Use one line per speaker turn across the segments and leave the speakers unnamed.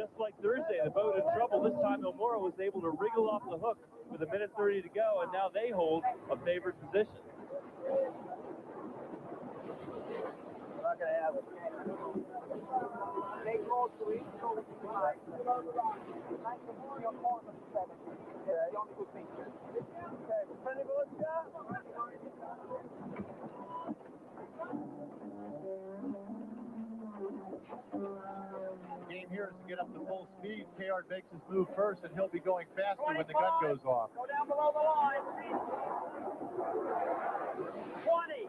just like Thursday, the boat in trouble. This time, Nomura was able to wriggle off the hook with 1:30 to go, and now they hold a favored position.
We're not going to have it. They go to each other. Yeah, only good picture. Okay, plenty of us,
Game here is to get up to full speed. KR makes his move first, and he'll be going faster when the gun goes off.
Go down below the line. 20.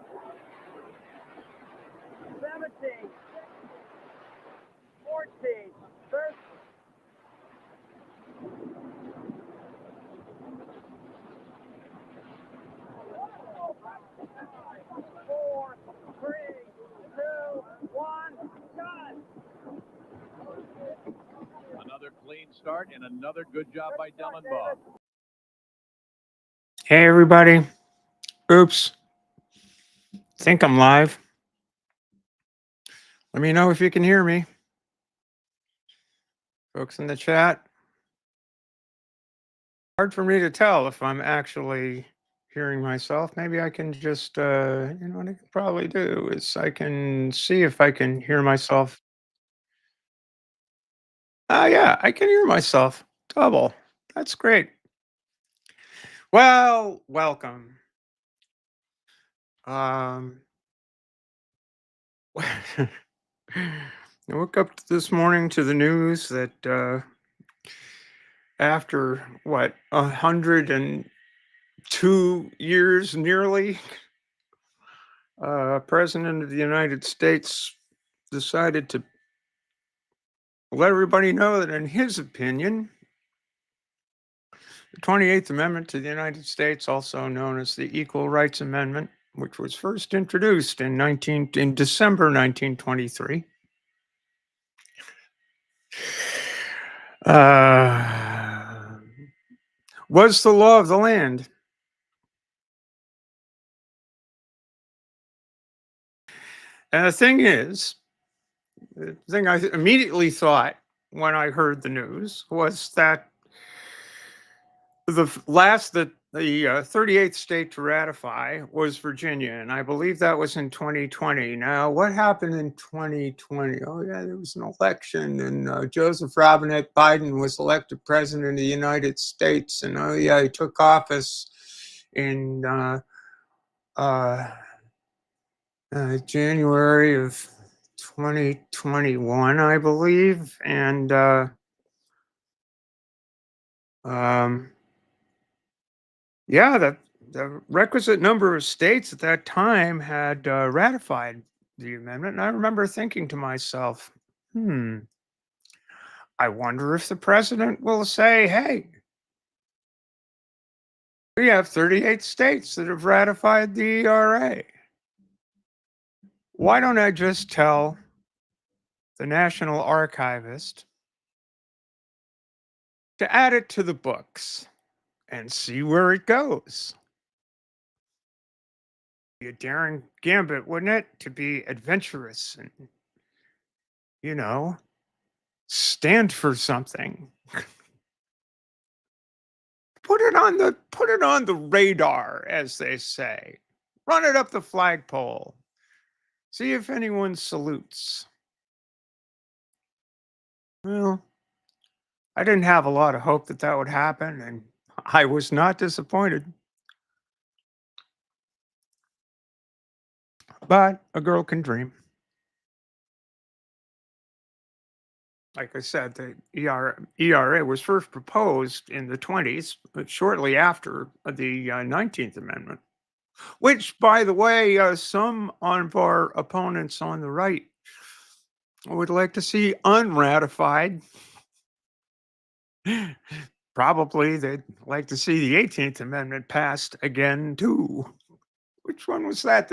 17. 14. 13. 4, 3, 2, 1, gun.
Another clean start and another good job by Dylan Bob.
Hey, everybody. Oops. Think I'm live. Let me know if you can hear me. Folks in the chat. Hard for me to tell if I'm actually hearing myself. Maybe I can just, what I can probably do is I can see if I can hear myself. Yeah, I can hear myself. Double. That's great. Well, welcome. I woke up this morning to the news that after 102 years nearly, President of the United States decided to let everybody know that in his opinion, the 28th Amendment to the United States, also known as the Equal Rights Amendment, which was first introduced in December 1923, was the law of the land. And the thing is, the thing I immediately thought when I heard the news was that the 38th state to ratify was Virginia, and I believe that was in 2020. Now, what happened in 2020? Oh, yeah, there was an election, and Joseph Robinette Biden was elected president of the United States, and oh, yeah, he took office in January of 2021, I believe, and yeah, the requisite number of states at that time had ratified the amendment, and I remember thinking to myself, I wonder if the president will say, hey, we have 38 states that have ratified the ERA. Why don't I just tell the National Archivist to add it to the books and see where it goes? Be a daring gambit, wouldn't it? To be adventurous and, stand for something. Put it on the radar, as they say. Run it up the flagpole. See if anyone salutes. Well, I didn't have a lot of hope that would happen, and I was not disappointed. But a girl can dream. Like I said, the ERA was first proposed in the 20s, but shortly after the 19th Amendment, which, by the way, some of our opponents on the right would like to see unratified. Probably they'd like to see the 18th Amendment passed again, too. Which one was that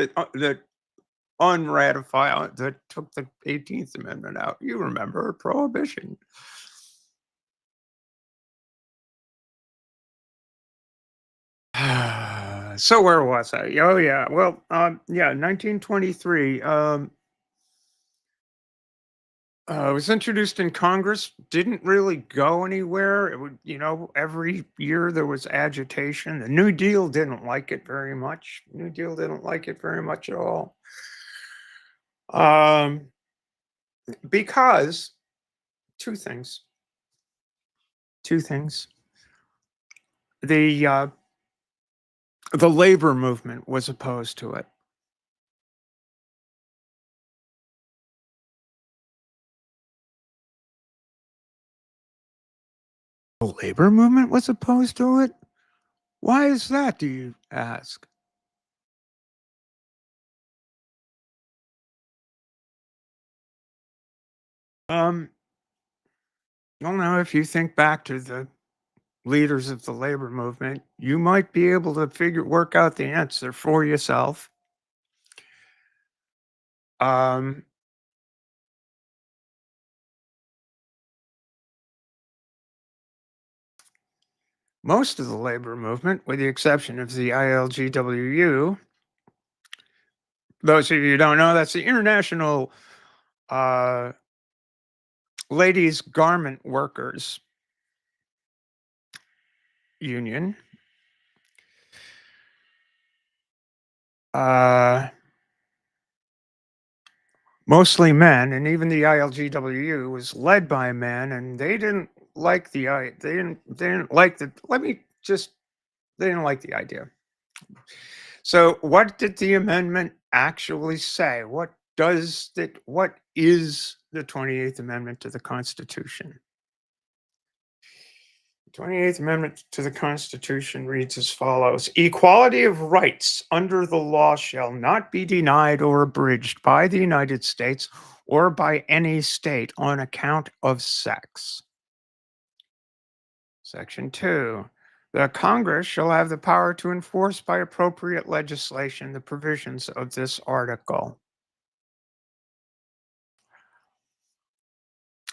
unratified, that took the 18th Amendment out? You remember, Prohibition. So where was I? Oh, yeah. Well, 1923. It was introduced in Congress, didn't really go anywhere. It would, every year there was agitation. The New Deal didn't like it very much. New Deal didn't like it very much at all. Um, because two things. Two things. The labor movement was opposed to it. The labor movement was opposed to it? Why is that, do you ask? I don't know, if you think back to the leaders of the labor movement, you might be able to work out the answer for yourself. Um, Most of the labor movement, with the exception of the ILGWU, those of you who don't know, that's the International Ladies Garment Workers Union. Mostly men, and even the ILGWU was led by men, and they didn't like the they didn't like the they didn't like the idea. So what did the amendment actually say? What is the 28th Amendment to the Constitution? The 28th Amendment to the Constitution reads as follows: Equality of rights under the law shall not be denied or abridged by the United States or by any state on account of sex. Section 2. The Congress shall have the power to enforce by appropriate legislation the provisions of this article.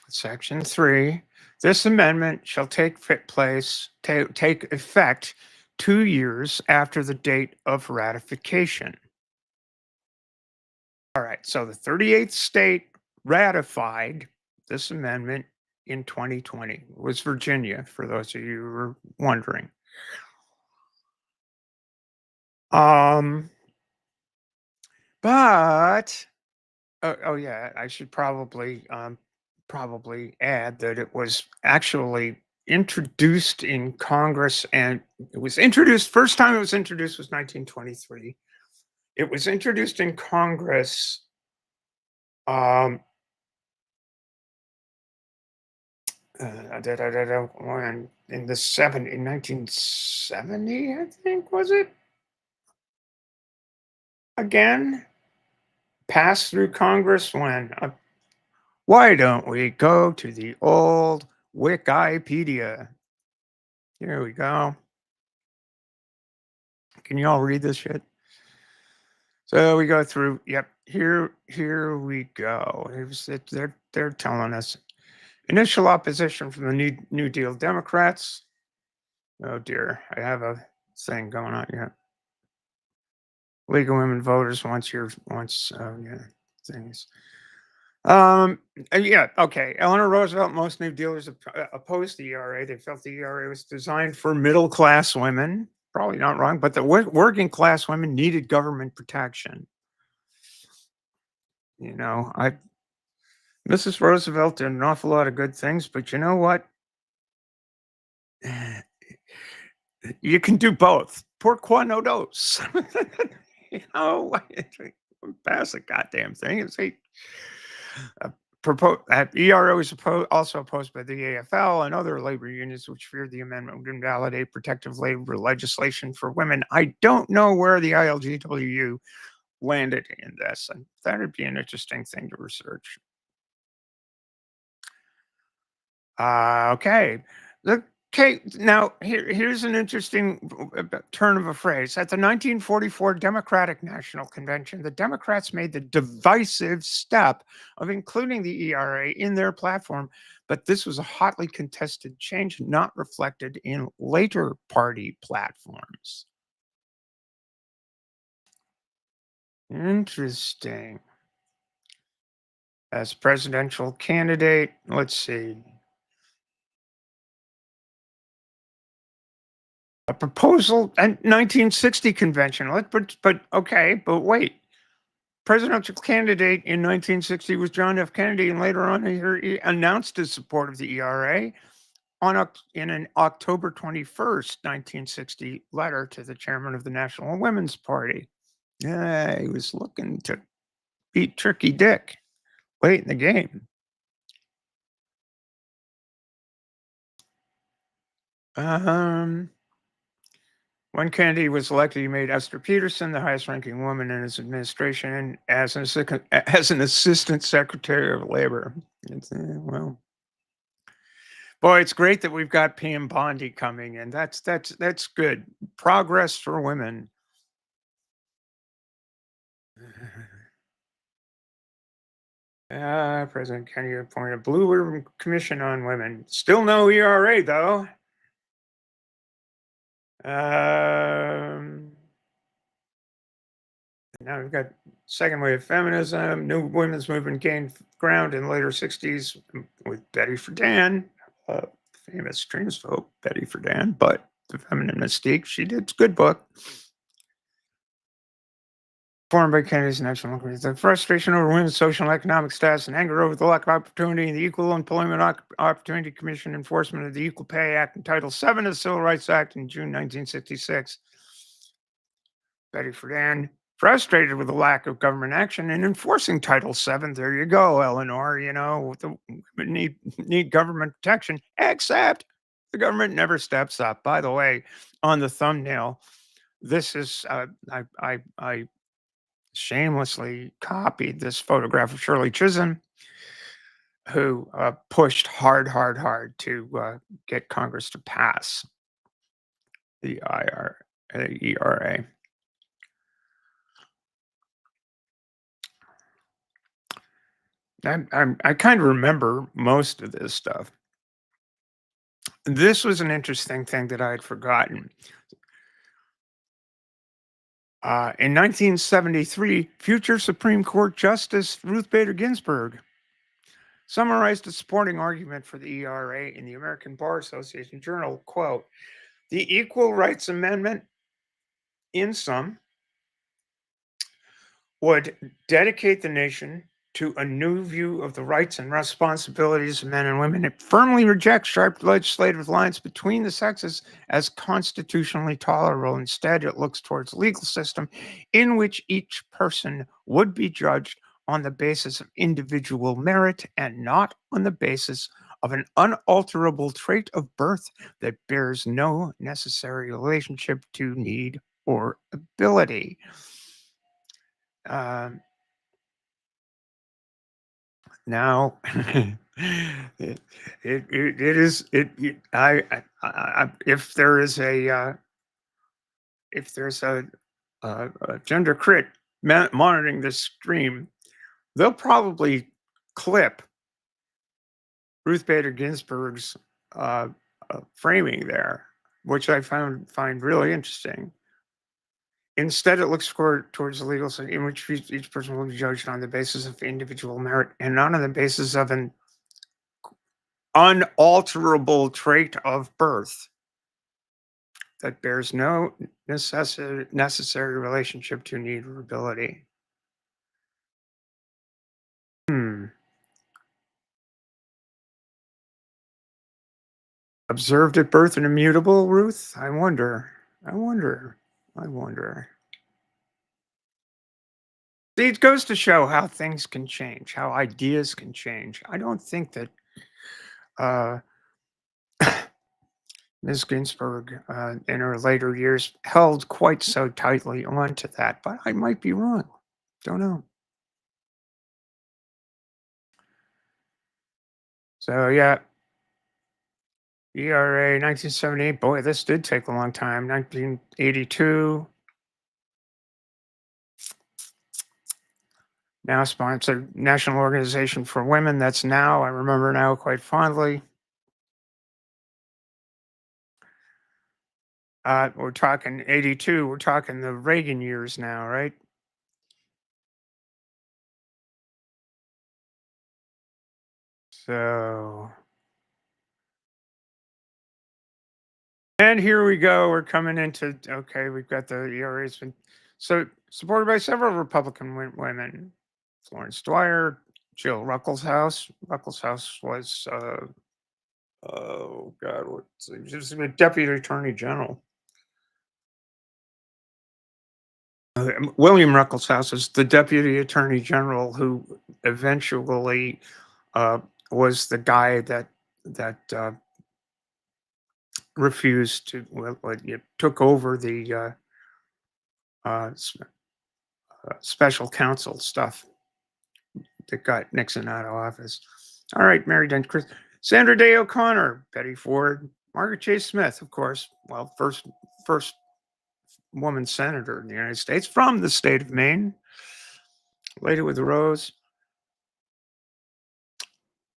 Section 3. This amendment shall take effect 2 years after the date of ratification. All right, so the 38th state ratified this amendment in 2020. It was Virginia, for those of you who were wondering. But yeah, I should probably add that it was actually introduced in Congress, and it was introduced, first time it was introduced was 1923. It was introduced in Congress when in 1970, I think, was it? Again, passed through Congress when why don't we go to the old Wikipedia? Here we go. Can you all read this shit? So we go through. Yep, here we go. They're telling us initial opposition from the New Deal Democrats. Oh dear, I have a thing going on here. League of Women Voters wants things. Yeah, okay. Eleanor Roosevelt, most New Dealers opposed the ERA. They felt the ERA was designed for middle class women. Probably not wrong, but the working class women needed government protection. Mrs. Roosevelt did an awful lot of good things, but you know what? You can do both. Pourquoi no dos? Pass the goddamn thing. ERO is also opposed by the AFL and other labor unions, which feared the amendment would invalidate protective labor legislation for women. I don't know where the ILGWU landed in this, and that would be an interesting thing to research. Okay. Okay, now here's an interesting turn of a phrase. At the 1944 Democratic National Convention, the Democrats made the divisive step of including the ERA in their platform, but this was a hotly contested change not reflected in later party platforms. Interesting. as presidential candidate. Let's see. A proposal and 1960 convention. But okay, but wait. Presidential candidate in 1960 was John F. Kennedy, and later on he announced his support of the ERA in an October 21st, 1960 letter to the chairman of the National Women's Party. Yeah, he was looking to beat Tricky Dick late in the game. When Kennedy was elected, he made Esther Peterson the highest-ranking woman in his administration as an assistant secretary of labor. Well, boy, it's great that we've got P.M. Bondi coming in. That's good progress for women. President Kennedy appointed a Blue Ribbon Commission on Women. Still no ERA though. Now we've got second wave feminism. New women's movement gained ground in later 60s with Betty Friedan, famous transphobe Betty Friedan, but The Feminine Mystique, she did. It's a good book. Formed by Kennedy's National Congress. The frustration over women's social and economic status and anger over the lack of opportunity in the Equal Employment Opportunity Commission enforcement of the Equal Pay Act and Title VII of the Civil Rights Act in June 1966. Betty Friedan, frustrated with the lack of government action in enforcing Title VII. There you go, Eleanor. You know, the women need government protection, except the government never steps up. By the way, on the thumbnail, this is I shamelessly copied this photograph of Shirley Chisholm, who pushed hard to get Congress to pass the ERA. I kind of remember most of this stuff. This was an interesting thing that I had forgotten. In 1973, future Supreme Court Justice Ruth Bader Ginsburg summarized a supporting argument for the ERA in the American Bar Association Journal, quote, "The Equal Rights Amendment, in sum, would dedicate the nation to a new view of the rights and responsibilities of men and women. It firmly rejects sharp legislative lines between the sexes as constitutionally tolerable. Instead, it looks towards a legal system in which each person would be judged on the basis of individual merit and not on the basis of an unalterable trait of birth that bears no necessary relationship to need or ability." Now, if there is a gender crit monitoring this stream, they'll probably clip Ruth Bader Ginsburg's framing there, which I find really interesting. Instead, it looks towards the legal system in which each person will be judged on the basis of individual merit and not on the basis of an unalterable trait of birth that bears no necessary relationship to need or ability. Observed at birth and immutable, Ruth? I wonder. See, it goes to show how things can change, how ideas can change. I don't think that Ms. Ginsburg, in her later years, held quite so tightly onto that, but I might be wrong. Don't know. So, yeah, ERA 1978. Boy, this did take a long time. 1982. Now sponsored National Organization for Women. That's now. I remember now quite fondly. We're talking 82. We're talking the Reagan years now, right? So, and here we go. We're coming into, okay, we've got the ERA's been so supported by several Republican women. Florence Dwyer, Jill Ruckelshaus. Ruckelshaus was, oh God, what's she was a deputy attorney general. William Ruckelshaus is the deputy attorney general who eventually was the guy that refused to took over the special counsel stuff that got Nixon out of office. All right, Mary Dent Chris, Sandra Day O'Connor, Betty Ford, Margaret Chase Smith, of course. Well, first woman senator in the United States from the state of Maine. Lady with the Rose.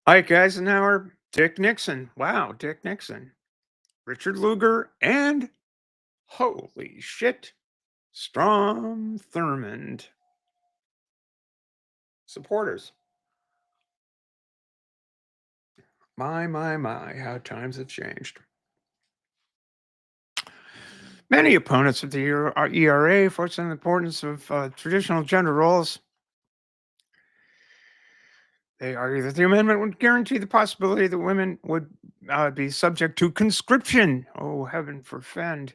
Ike Eisenhower, Dick Nixon. Wow, Dick Nixon. Richard Lugar, and holy shit, Strom Thurmond. Supporters. My, how times have changed. Many opponents of the ERA focus on the importance of traditional gender roles. They argue that the amendment would guarantee the possibility that women would be subject to conscription. Oh, heaven forfend.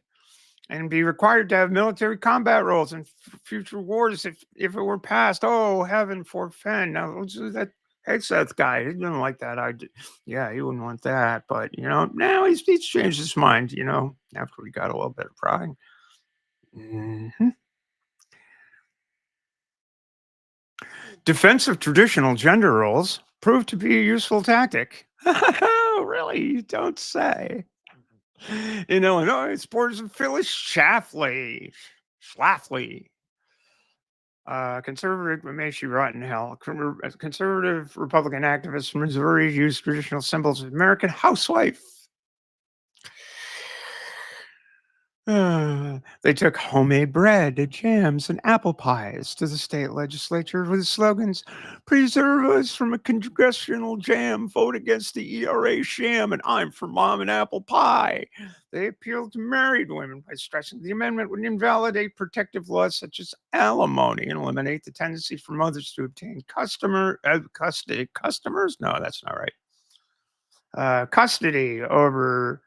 And be required to have military combat roles in future wars if it were passed. Oh, heaven forfend. Now, that Hegseth guy, he didn't like that idea. Yeah, he wouldn't want that. But, now he's changed his mind, after we got a little bit of pride. Mm-hmm. Defense of traditional gender roles proved to be a useful tactic. Really? You don't say. In Illinois, supporters of Phyllis Schlafly, conservative, may she rot in hell. Conservative Republican activists from Missouri used traditional symbols of American housewife. They took homemade bread, jams, and apple pies to the state legislature with slogans: "Preserve us from a congressional jam, vote against the ERA sham, and I'm for mom and apple pie." They appealed to married women by stressing the amendment would invalidate protective laws such as alimony and eliminate the tendency for mothers to obtain custody. Customers? No, that's not right. Custody over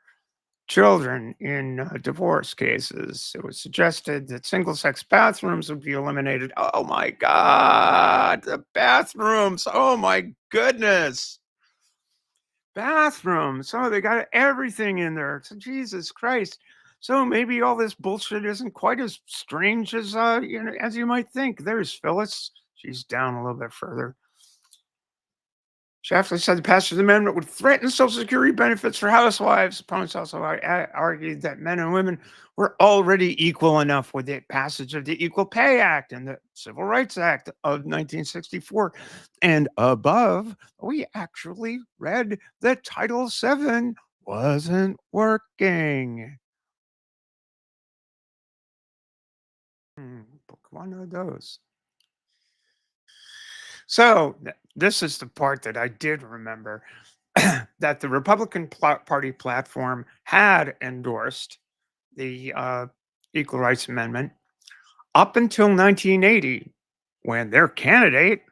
children in divorce cases. It was suggested that single-sex bathrooms would be eliminated. Oh my God, the bathrooms! Oh my goodness, bathrooms! Oh, they got everything in there. So, Jesus Christ! So maybe all this bullshit isn't quite as strange as as you might think. There's Phyllis. She's down a little bit further. Schlafly said the passage of the amendment would threaten Social Security benefits for housewives. Opponents also argued that men and women were already equal enough with the passage of the Equal Pay Act and the Civil Rights Act of 1964. And above, we actually read that Title VII wasn't working. Book one of those. So this is the part that I did remember, that the Republican Party platform had endorsed the Equal Rights Amendment up until 1980, when their candidate,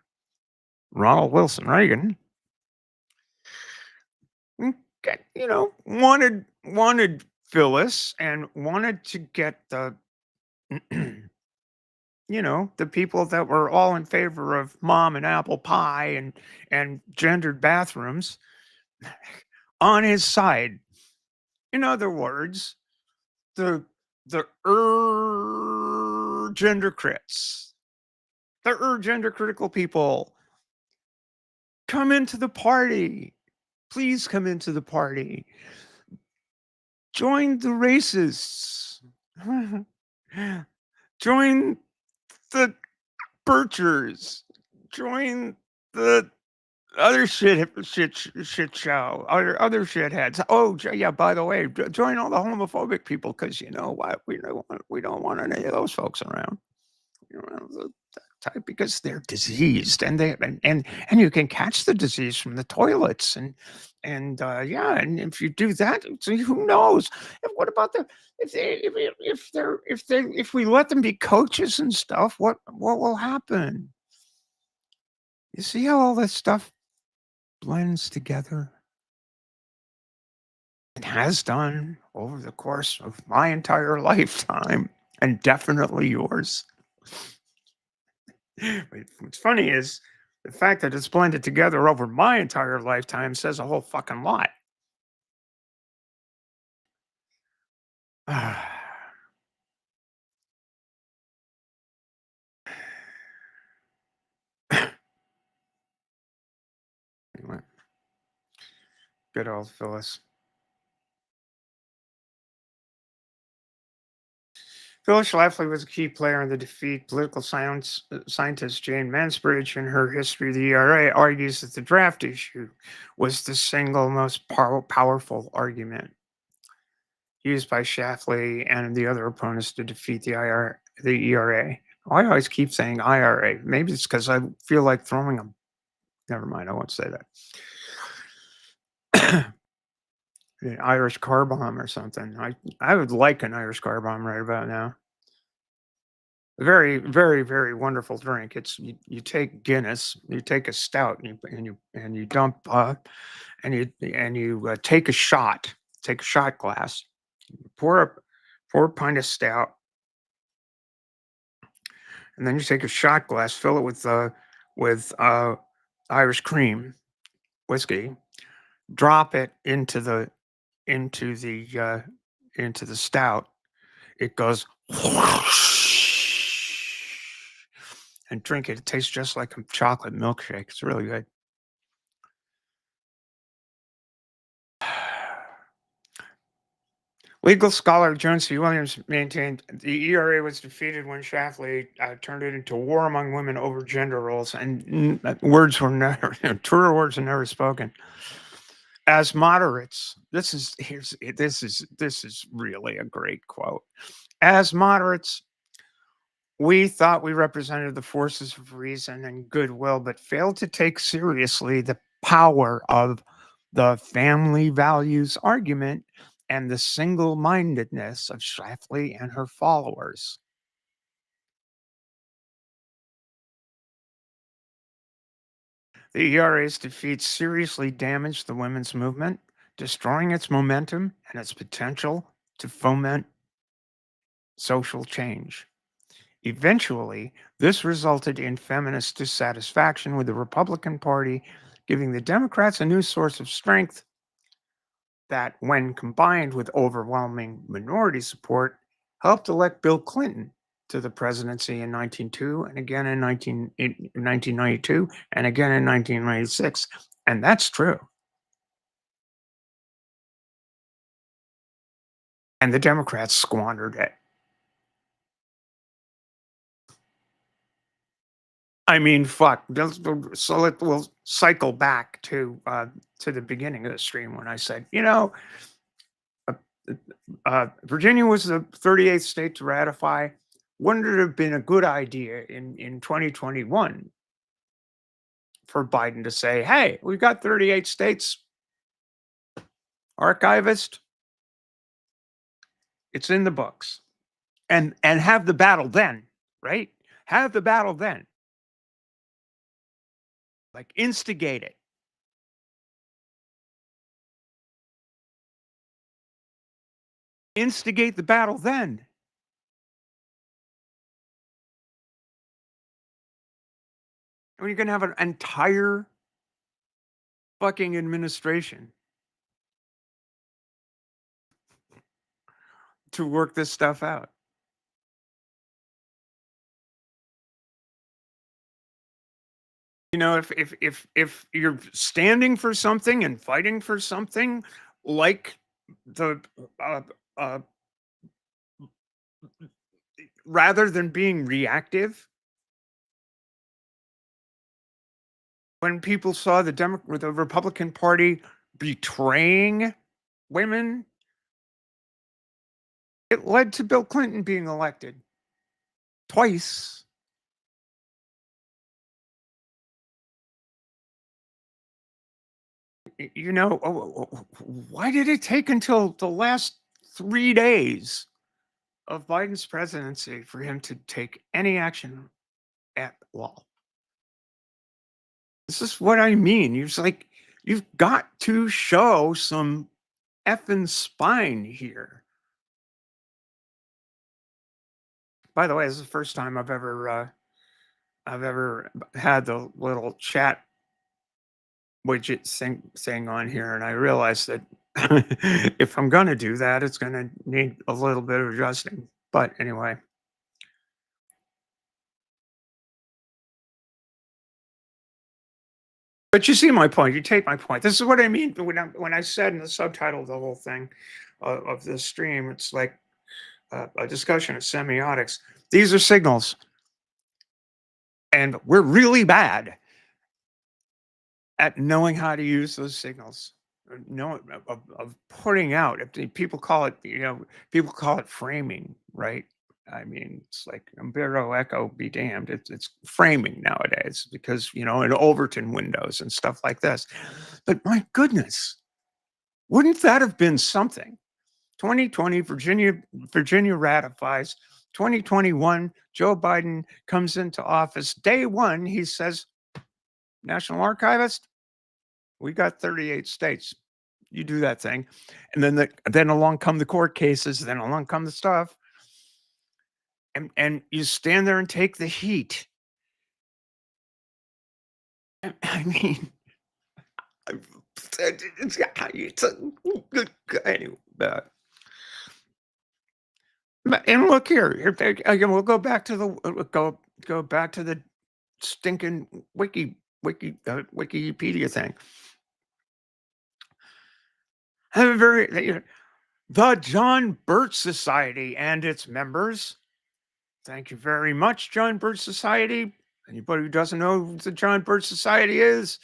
Ronald Wilson Reagan, wanted Phyllis and wanted to get the the people that were all in favor of mom and apple pie and gendered bathrooms on his side. In other words, the gender crits, the gender critical people, come into the party. Please come into the party. Join the racists. Join the birchers. Join the other shit show, other shitheads. Oh yeah, by the way, join all the homophobic people, because you know what, we don't want any of those folks around. because they're diseased, and you can catch the disease from the toilets, and yeah, and if you do that, so who knows? And what about the if we let them be coaches and stuff? What will happen? You see how all this stuff blends together? It has done over the course of my entire lifetime, and definitely yours. What's funny is the fact that it's blended together over my entire lifetime says a whole fucking lot. Anyway, good old Phyllis. Phyllis Schlafly was a key player in the defeat. Political scientist Jane Mansbridge, in her History of the ERA, argues that the draft issue was the single most powerful argument used by Schlafly and the other opponents to defeat the ERA. I always keep saying IRA. Maybe it's because I feel like throwing them. Never mind, I won't say that. An Irish car bomb or something. I would like an Irish car bomb right about now. Very, very, very wonderful drink. It's you take Guinness, you take a stout, and you dump and you take a shot glass, pour a pint of stout, and then you take a shot glass, fill it with Irish cream whiskey, drop it into the stout. It goes and drink it. It tastes just like a chocolate milkshake. It's really good. Legal scholar Joan C. Williams maintained the ERA was defeated when Schlafly turned it into war among women over gender roles, and words were never truer words are never spoken. As moderates, this is really a great quote. As moderates, we thought we represented the forces of reason and goodwill, but failed to take seriously the power of the family values argument and the single-mindedness of Schlafly and her followers. The ERA's defeat seriously damaged the women's movement, destroying its momentum and its potential to foment social change. Eventually, this resulted in feminist dissatisfaction with the Republican Party, giving the Democrats a new source of strength that, when combined with overwhelming minority support, helped elect Bill Clinton to the presidency in 1992 and again in 1992 and again in 1996. And that's true. And the Democrats squandered it. I mean, fuck. So we'll cycle back to the beginning of the stream when I said, Virginia was the 38th state to ratify. Wouldn't it have been a good idea in 2021 for Biden to say, hey, we've got 38 states. Archivist, it's in the books. And have the battle then, right? Have the battle then. Like instigate it. Instigate the battle then. I mean, you're going to have an entire fucking administration to work this stuff out. If you're standing for something and fighting for something, like the rather than being reactive, when people saw the Republican Party betraying women, it led to Bill Clinton being elected twice. why did it take until the last 3 days of Biden's presidency for him to take any action at all? This is what I mean. You've got to show some effing spine here. By the way, this is the first time I've ever had the little chat widget thing on here, and I realized that if I'm going to do that, it's going to need a little bit of adjusting. But anyway. But you see my point. You take my point. This is what I mean when I said in the subtitle of the whole thing of this stream, it's like a discussion of semiotics. These are signals, and we're really bad at knowing how to use those signals. Of putting out. People call it framing, right? I mean, it's like Umberto Eco be damned. It's framing nowadays because, in Overton windows and stuff like this. But my goodness, wouldn't that have been something? 2020, Virginia ratifies. 2021, Joe Biden comes into office. Day one, he says, National Archivist, we got 38 states. You do that thing. And then along come the court cases, then along come the stuff. And you stand there and take the heat. I mean, anyway, and look here, again, we'll go back to the stinking Wikipedia thing. The John Birch Society and its members. Thank you very much, John Birch Society. Anybody who doesn't know who the John Birch Society is,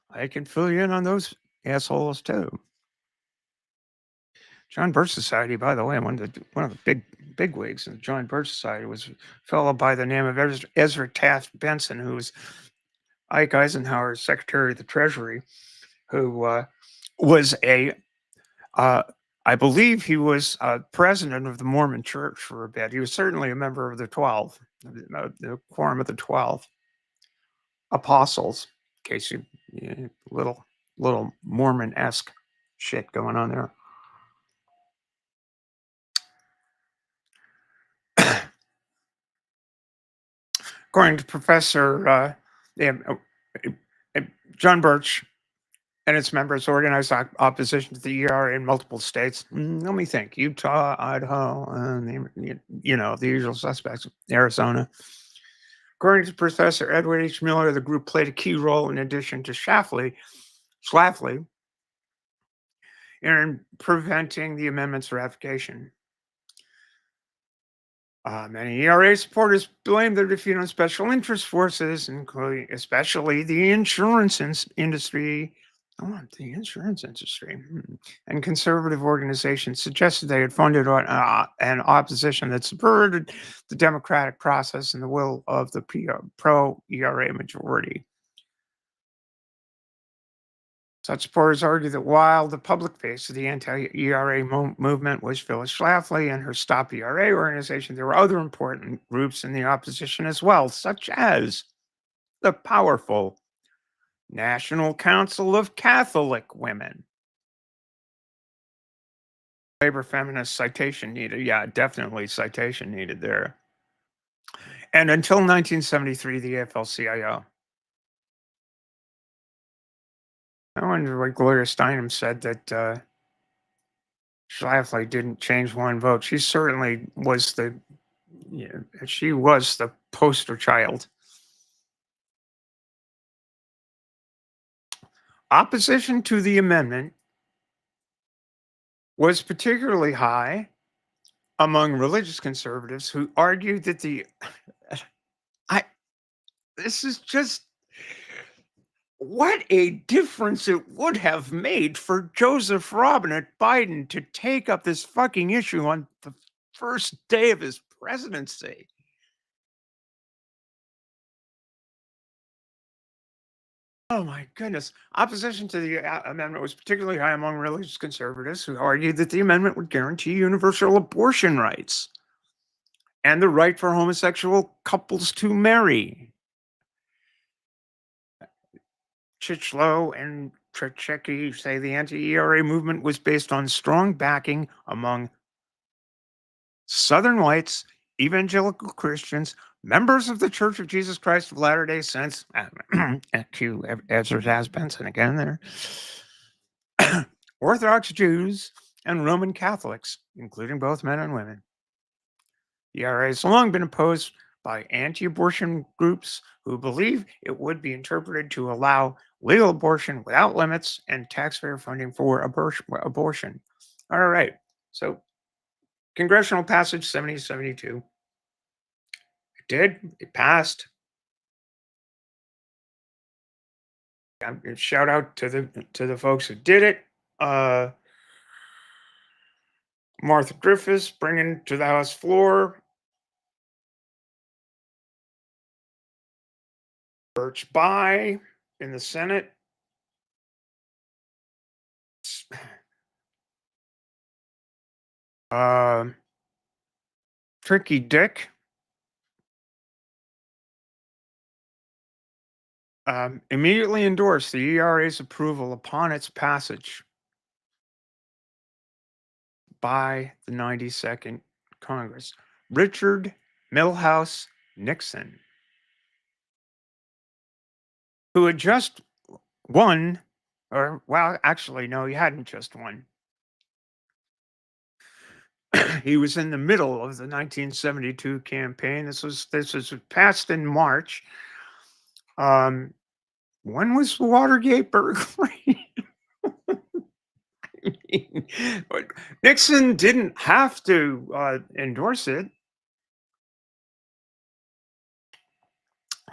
I can fill you in on those assholes too. John Birch Society, by the way, one of the big wigs in the John Birch Society was a fellow by the name of Ezra Taft Benson, who was Ike Eisenhower's Secretary of the Treasury, who was I believe he was president of the Mormon Church for a bit. He was certainly a member of the 12, the Quorum of the 12 Apostles, in case little Mormon-esque shit going on there. According to Professor John Birch and its members organized opposition to the ERA in multiple states. Let me think: Utah, Idaho, the usual suspects. Arizona. According to Professor Edward H. Miller, the group played a key role in addition to Schlafly, in preventing the amendment's ratification. Many ERA supporters blame their defeat on special interest forces, including especially the insurance industry. The insurance industry and conservative organizations suggested they had funded an opposition that subverted the democratic process and the will of the pro-ERA majority. Such supporters argue that while the public face of the anti-ERA movement was Phyllis Schlafly and her Stop ERA organization, there were other important groups in the opposition as well, such as the powerful National Council of Catholic Women. Labor feminist citation needed. Yeah, definitely citation needed there. And until 1973, the AFL-CIO. I wonder what Gloria Steinem said that Schlafly didn't change one vote. She certainly was the poster child. Opposition to the amendment was particularly high among religious conservatives who argued that this is just what a difference it would have made for Joseph Robinette Biden to take up this fucking issue on the first day of his presidency. Oh my goodness. Opposition to the amendment was particularly high among religious conservatives who argued that the amendment would guarantee universal abortion rights and the right for homosexual couples to marry. Chichlow and Trechecki say the anti-ERA movement was based on strong backing among Southern whites, evangelical Christians, members of the Church of Jesus Christ of Latter-day Saints, cue Ezra Has Benson again there, Orthodox Jews, and Roman Catholics, including both men and women. The ERA has long been opposed by anti-abortion groups who believe it would be interpreted to allow legal abortion without limits and taxpayer funding for abortion. All right, so congressional passage 7072. It passed. Shout out to the folks who did it. Martha Griffiths bringing to the House floor. Birch Bayh in the Senate. Tricky Dick. Immediately endorsed the ERA's approval upon its passage by the 92nd Congress. Richard Milhouse Nixon, who had just won, or well, actually, no, he hadn't just won. He was in the middle of the 1972 campaign. This was passed in March. When was the Watergate burglary? Nixon didn't have to endorse it.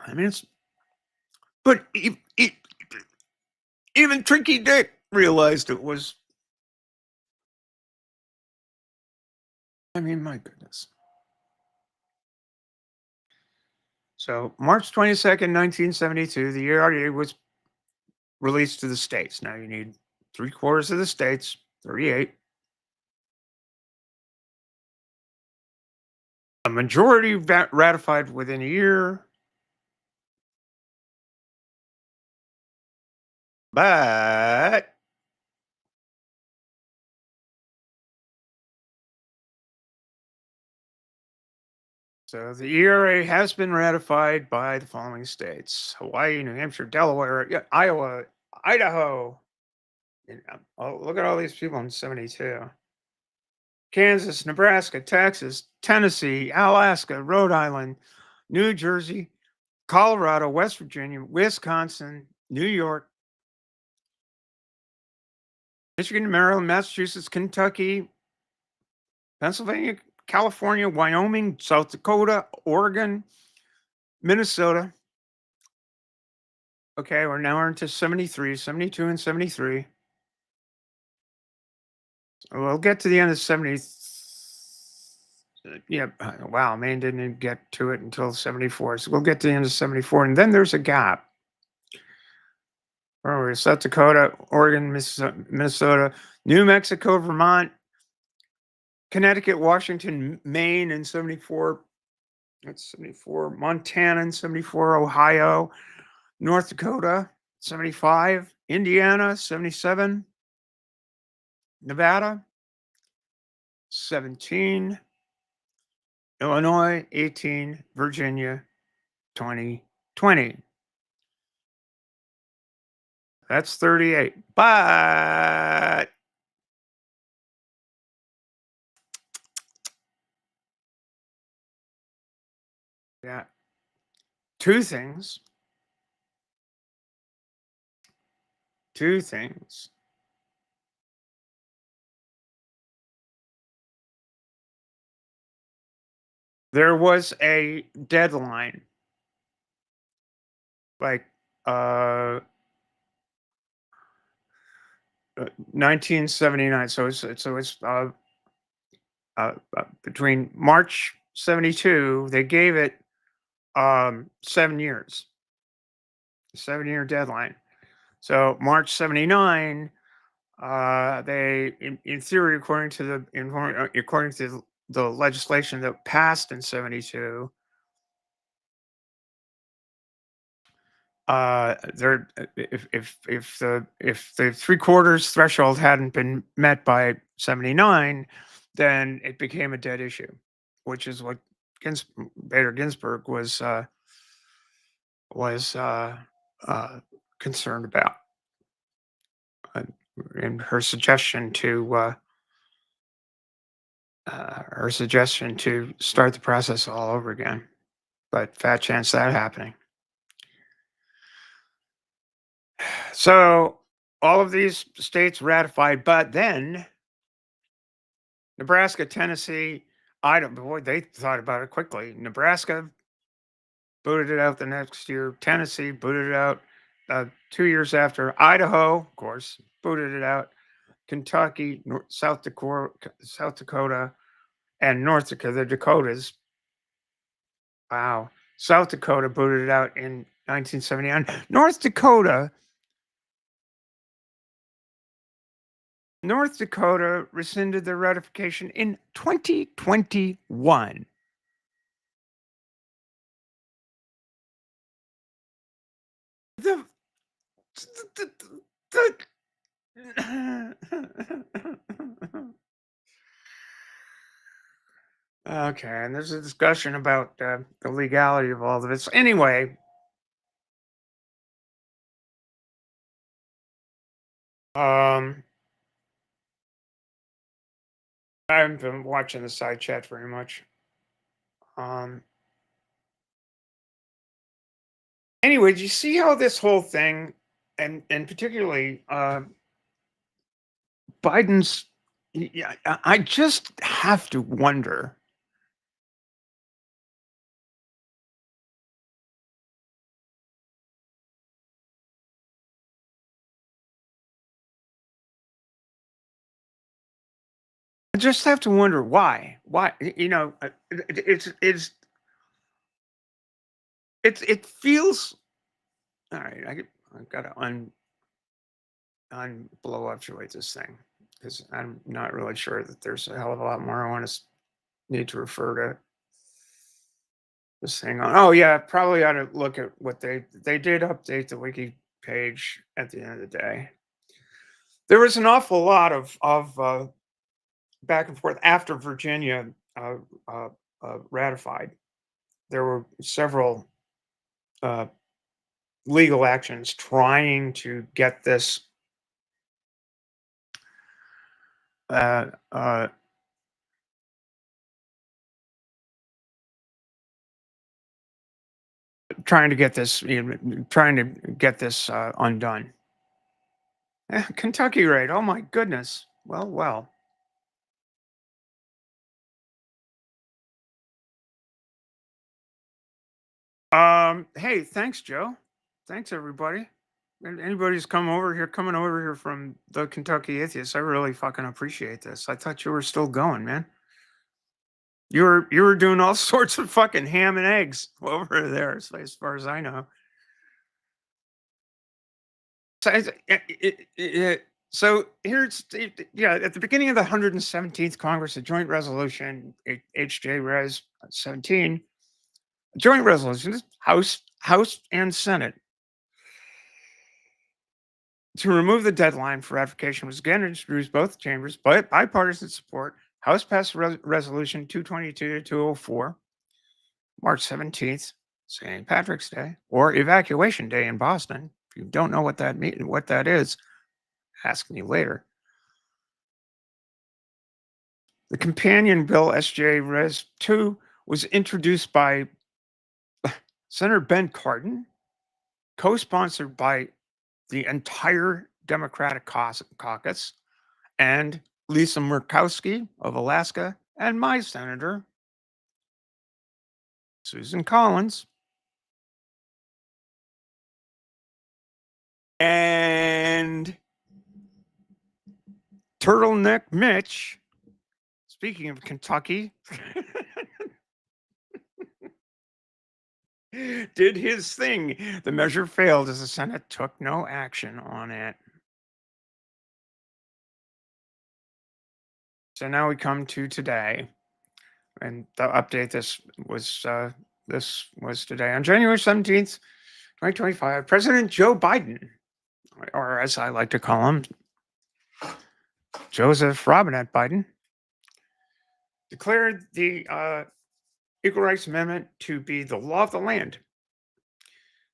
I mean, but even Tricky Dick realized it was. I mean, my goodness. So, March 22nd, 1972, the ERA was released to the states. Now you need 3/4 of the states, 38. A majority ratified within a year. But so the ERA has been ratified by the following states: Hawaii, New Hampshire, Delaware, Iowa, Idaho. Look at all these people in 72. Kansas, Nebraska, Texas, Tennessee, Alaska, Rhode Island, New Jersey, Colorado, West Virginia, Wisconsin, New York, Michigan, Maryland, Massachusetts, Kentucky, Pennsylvania, California, Wyoming, South Dakota, Oregon, Minnesota. Okay, we're into 73, 72, and 73. We'll get to the end of 70. Yeah, wow, Maine didn't even get to it until 74. So we'll get to the end of 74, and then there's a gap. Where are we? South Dakota, Oregon, Minnesota, New Mexico, Vermont, Connecticut, Washington, Maine in 74. That's 74. Montana in 74. Ohio, North Dakota, 75. Indiana, 77. Nevada, 17. Illinois, 18. Virginia, 20. That's 38. But yeah, two things. There was a deadline, like 1979. So it's between March 72. They gave it 7 years, a 7-year deadline. So March 79, they, in theory, according to the legislation that passed in 72, there if the three-quarters threshold hadn't been met by 79, then it became a dead issue, which is what Bader Ginsburg was uh, concerned about, uh, in her suggestion to start the process all over again. But fat chance that happening. So all of these states ratified, but then Nebraska, Tennessee, Idaho, boy, they thought about it quickly. Nebraska booted it out the next year. Tennessee booted it out 2 years after. Idaho, of course, booted it out. Kentucky, South Dakota, and North Dakota, the Dakotas. Wow. South Dakota booted it out in 1979. North Dakota rescinded their ratification in 2021. The, the, the, okay, and there's a discussion about the legality of all of this. Anyway, I haven't been watching the side chat very much. Anyway, do you see how this whole thing, and particularly Biden's? Yeah, I just have to wonder. I just have to wonder why. Why, it feels all right. I gotta blow up this thing, because I'm not really sure that there's a hell of a lot more I want to need to refer to this thing on. Oh yeah, probably ought to look at what they did update the wiki page at the end of the day. There was an awful lot of back and forth after Virginia ratified. There were several legal actions trying to get this uh, uh, trying to get this undone. Kentucky raid. Oh my goodness. Well. Hey, thanks, Joe. Thanks, everybody. And anybody's coming over here from the Kentucky Atheists, I really fucking appreciate this. I thought you were still going, man. You were doing all sorts of fucking ham and eggs over there, as far as I know. So here's at the beginning of the 117th Congress, a joint resolution, HJ Res 17, joint resolutions, House and Senate, to remove the deadline for ratification was again introduced both chambers by bipartisan support. House passed resolution 222-204, March 17th, St. Patrick's Day, or Evacuation Day in Boston. If you don't know what that is, ask me later. The companion bill, SJ Res 2, was introduced by Senator Ben Cardin, co-sponsored by the entire Democratic caucus, and Lisa Murkowski of Alaska, and my senator, Susan Collins. And Turtleneck Mitch, speaking of Kentucky, did his thing. The measure failed as the Senate took no action on it. So now we come to today, and the update. This was today on January 17th, 2025. President Joe Biden, or as I like to call him, Joseph Robinette Biden, declared the Equal Rights Amendment to be the law of the land,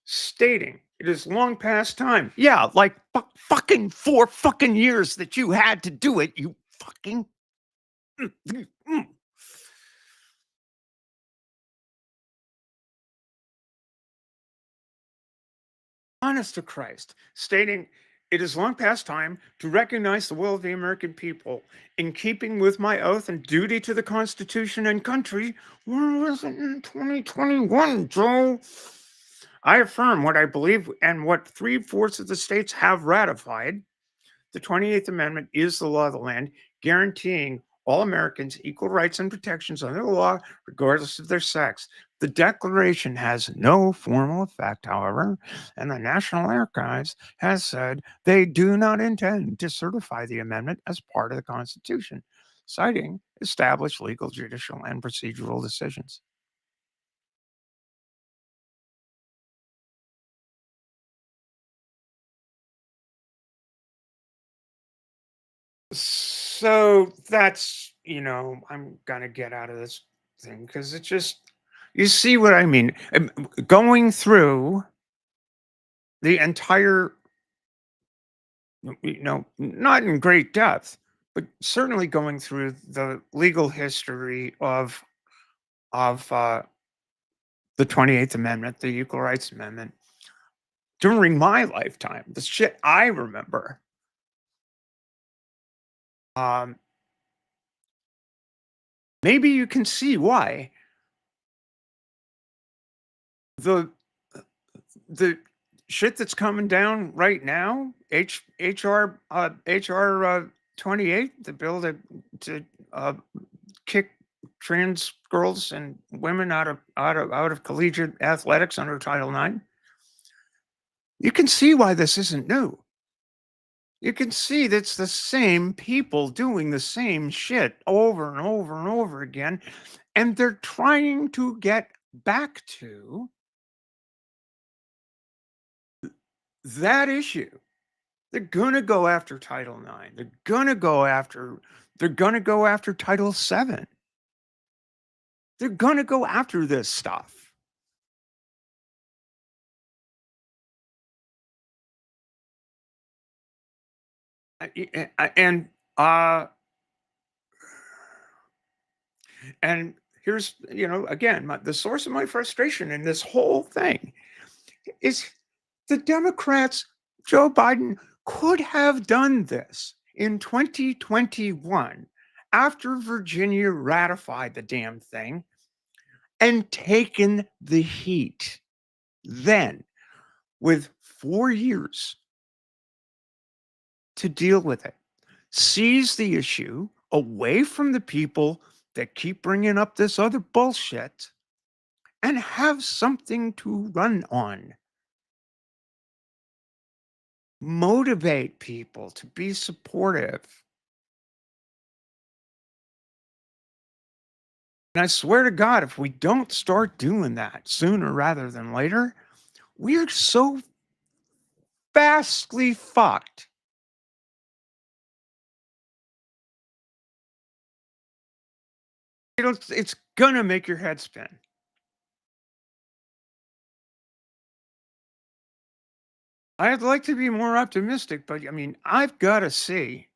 stating it is long past time. Yeah, like fucking 4 fucking years that you had to do it, you fucking. Honest to Christ, stating it is long past time to recognize the will of the American people in keeping with my oath and duty to the Constitution and country. Where was it in 2021, Joe? I affirm what I believe and what 3/4 of the states have ratified. The 28th Amendment is the law of the land, guaranteeing all Americans equal rights and protections under the law, regardless of their sex. The Declaration has no formal effect, however, and the National Archives has said they do not intend to certify the amendment as part of the Constitution, citing established legal, judicial, and procedural decisions. So that's, I'm going to get out of this thing because it just, you see what I mean? Going through the entire, not in great depth, but certainly going through the legal history of the 28th Amendment, the Equal Rights Amendment, during my lifetime, the shit I remember. Maybe you can see why the shit that's coming down right now, HR 28, the bill to kick trans girls and women out of collegiate athletics under Title IX. You can see why this isn't new. You can see that's the same people doing the same shit over and over and over again, and they're trying to get back to that issue. They're gonna go after Title IX. They're gonna go after Title VII. They're gonna go after this stuff. And and here's, again, the source of my frustration in this whole thing is the Democrats. Joe Biden could have done this in 2021 after Virginia ratified the damn thing and taken the heat then with 4 years to deal with it. Seize the issue away from the people that keep bringing up this other bullshit and have something to run on. Motivate people to be supportive. And I swear to God, if we don't start doing that sooner rather than later, we're so vastly fucked. It's gonna make your head spin. I'd like to be more optimistic, but I mean, I've got to see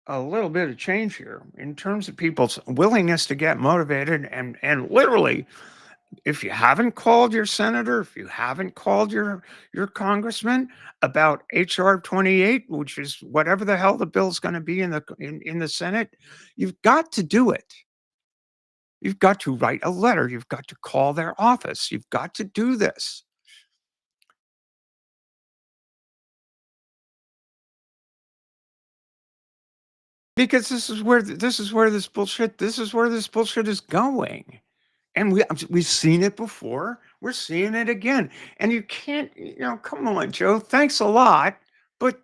a little bit of change here in terms of people's willingness to get motivated and literally, if you haven't called your senator, if you haven't called your congressman about HR 28, which is whatever the hell the bill's going to be in the Senate, you've got to do it. You've got to write a letter. You've got to call their office. You've got to do this. Because this is where this bullshit is going. And we've seen it before. We're seeing it again. And you can't, come on, Joe. Thanks a lot. But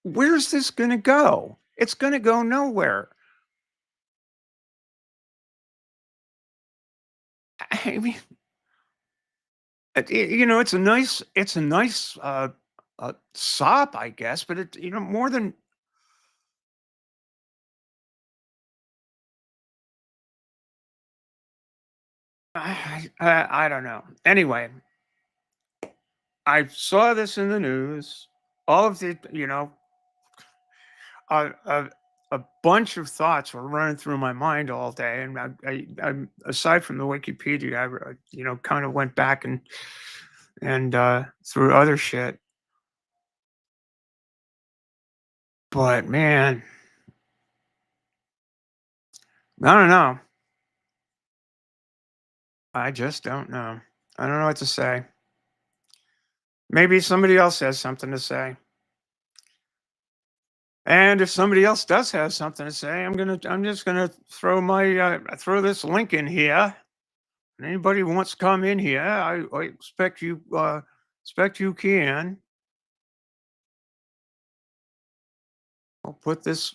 where's this going to go? It's going to go nowhere. I mean, it's a nice sop, I guess, but it, more than I don't know. Anyway, I saw this in the news. All of the, a, a, a bunch of thoughts were running through my mind all day, and aside from the Wikipedia, kind of went back and through other shit. But man, I don't know. I just don't know. I don't know what to say. Maybe somebody else has something to say. And if somebody else does have something to say, I'm just gonna throw this link in here. And anybody who wants to come in here, I expect you can. I'll put this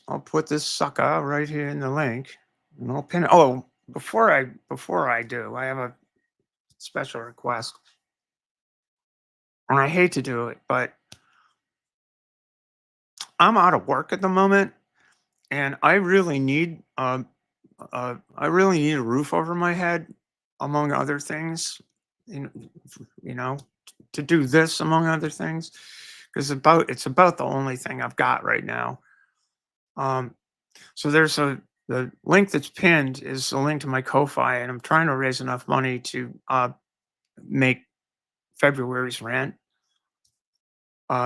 sucker right here in the link. And I'll pin it. Oh, before I do, I have a special request. And I hate to do it, but I'm out of work at the moment, and I really need a roof over my head, among other things. You you know, to do this among other things, because it's about the only thing I've got right now. Um, so the link that's pinned is a link to my Ko-fi, and I'm trying to raise enough money to make February's rent.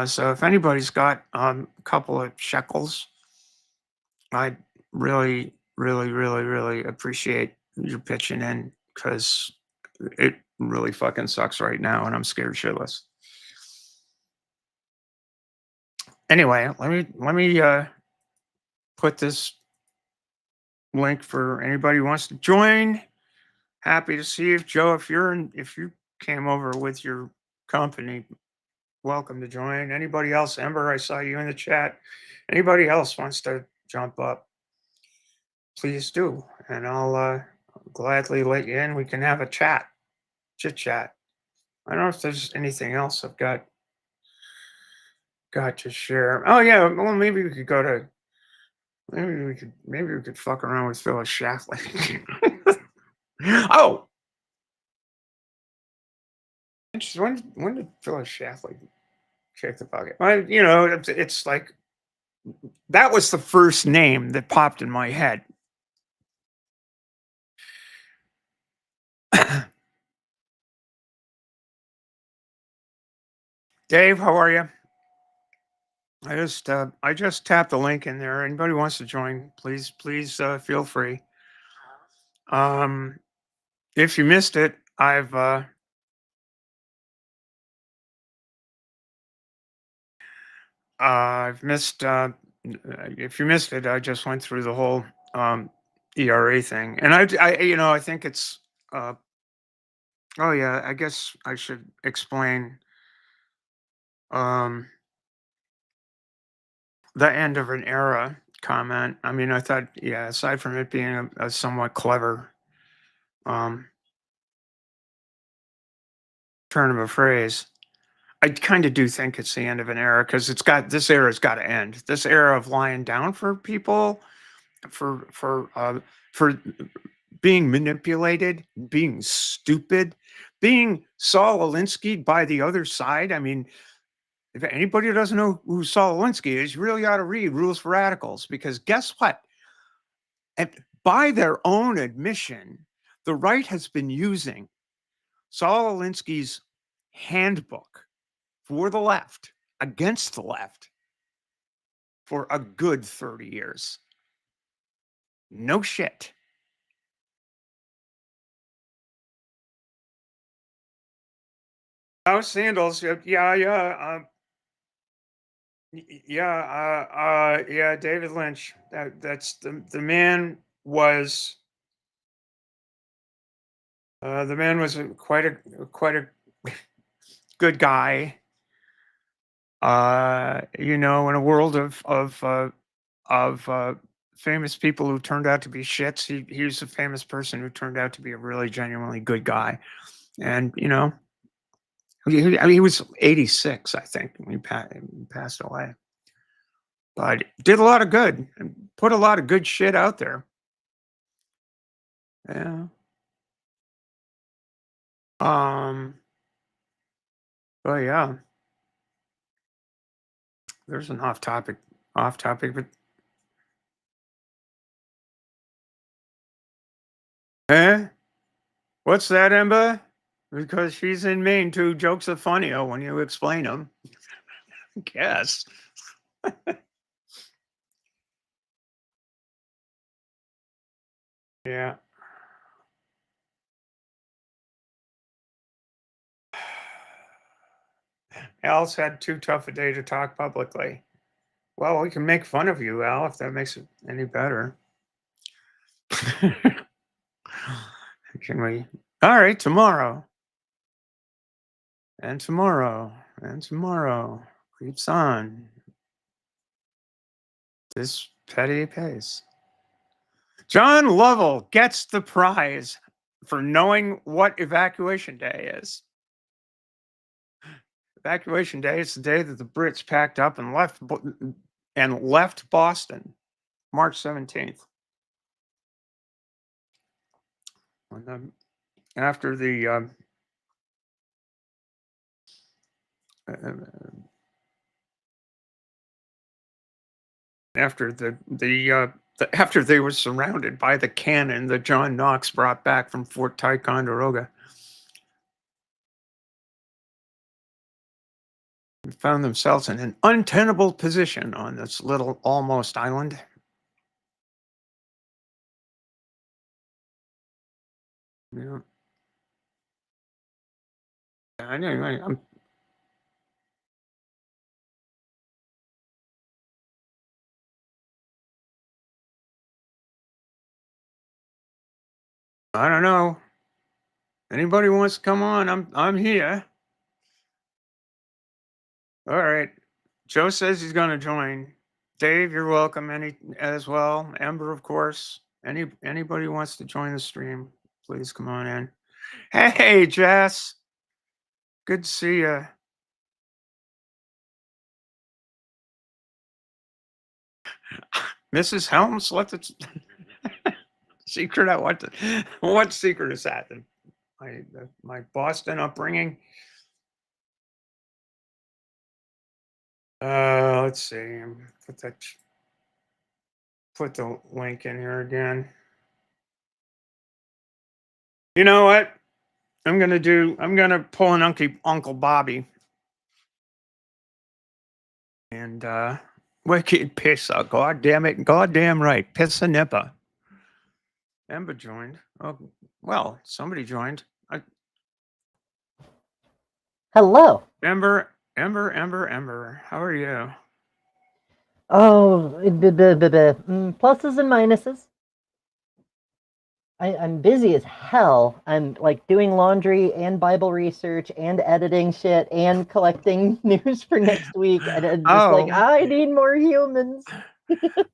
So if anybody's got a couple of shekels, I'd really, really, really, really appreciate you pitching in, because it really fucking sucks right now, and I'm scared shitless. Anyway, let me put this link for anybody who wants to join. Happy to see you, Joe. If you came over with your company, welcome to join. Anybody else? Ember, I saw you in the chat. Anybody else wants to jump up, please do, and I'll gladly let you in. We can have a chit chat. I don't know if there's anything else I've got to share. Oh yeah, well maybe we could go to maybe we could fuck around with Phyllis Schlafly. Oh, when did Phyllis Schlafly kick the bucket? Well, it's like that was the first name that popped in my head. Dave, how are you? I just tapped the link in there. Anybody wants to join, please feel free. If you missed it, I've missed. If you missed it, I just went through the whole ERA thing, and I think it's. Oh yeah, I guess I should explain um, the end of an era comment. I mean, I thought, yeah, aside from it being a somewhat clever um, turn of a phrase, I kind of do think it's the end of an era, because this era's got to end. This era of lying down for people, for being manipulated, being stupid, being Saul Alinsky by the other side. I mean, if anybody who doesn't know who Saul Alinsky is, you really ought to read Rules for Radicals, because guess what? And by their own admission, the right has been using Saul Alinsky's handbook for the left, against the left, for a good 30 years. No shit. Oh, Sandals. Yeah, David Lynch. That's the man was The man was quite a good guy. In a world of famous people who turned out to be shits, he was a famous person who turned out to be a really genuinely good guy. And he was 86, I think, when he passed away. But did a lot of good and put a lot of good shit out there. Yeah. But yeah, there's an off topic, but what's that, Emma? Because she's in Maine too. Jokes are funnier when you explain them. Guess. Yeah. Al's had too tough a day to talk publicly. Well, we can make fun of you, Al, if that makes it any better. Can we? All right, tomorrow. And tomorrow. And tomorrow. Creeps on. This petty pace. John Lovell gets the prize for knowing what Evacuation Day is. Evacuation Day is the day that the Brits packed up and left Boston, March 17th. After the after they were surrounded by the cannon that John Knox brought back from Fort Ticonderoga, found themselves in an untenable position on this little almost island. Yeah. Anyway, I don't know. Anybody wants to come on? I'm here. All right. Joe says he's going to join. Dave, you're welcome. As well. Ember, of course. Anybody who wants to join the stream, please come on in. Hey, Jess. Good to see you. Mrs. Helms, let the secret out. What secret is that? My Boston upbringing. Let's see. Put the link in here again. You know what? I'm gonna pull an Uncle Bobby. And wicked pisser. God damn it. Goddamn right. Pissa nipper. Ember joined. Oh, well, somebody joined.
Hello.
Ember. How are you?
Oh, pluses and minuses. I'm busy as hell. I'm like doing laundry and Bible research and editing shit and collecting news for next week. And it's just like, I need more humans.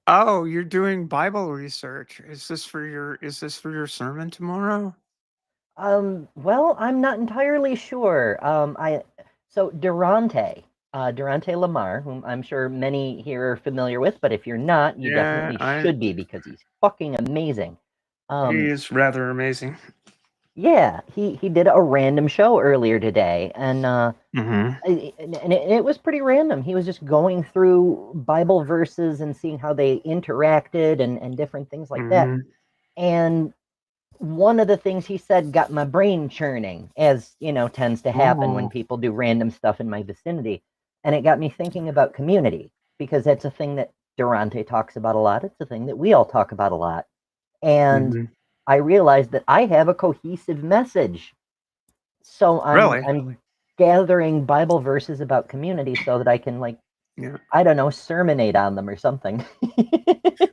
Oh, you're doing Bible research. Is this for your sermon tomorrow?
Well, I'm not entirely sure. So Durante Lamar, whom I'm sure many here are familiar with, but if you're not, you definitely should be because he's fucking amazing.
He is rather amazing.
Yeah, he did a random show earlier today, and it was pretty random. He was just going through Bible verses and seeing how they interacted and different things like that. And one of the things he said got my brain churning, as tends to happen when people do random stuff in my vicinity. And it got me thinking about community, because that's a thing that Durante talks about a lot. It's a thing that we all talk about a lot. And I realized that I have a cohesive message. So I'm gathering Bible verses about community so that I can I don't know, sermonate on them or something.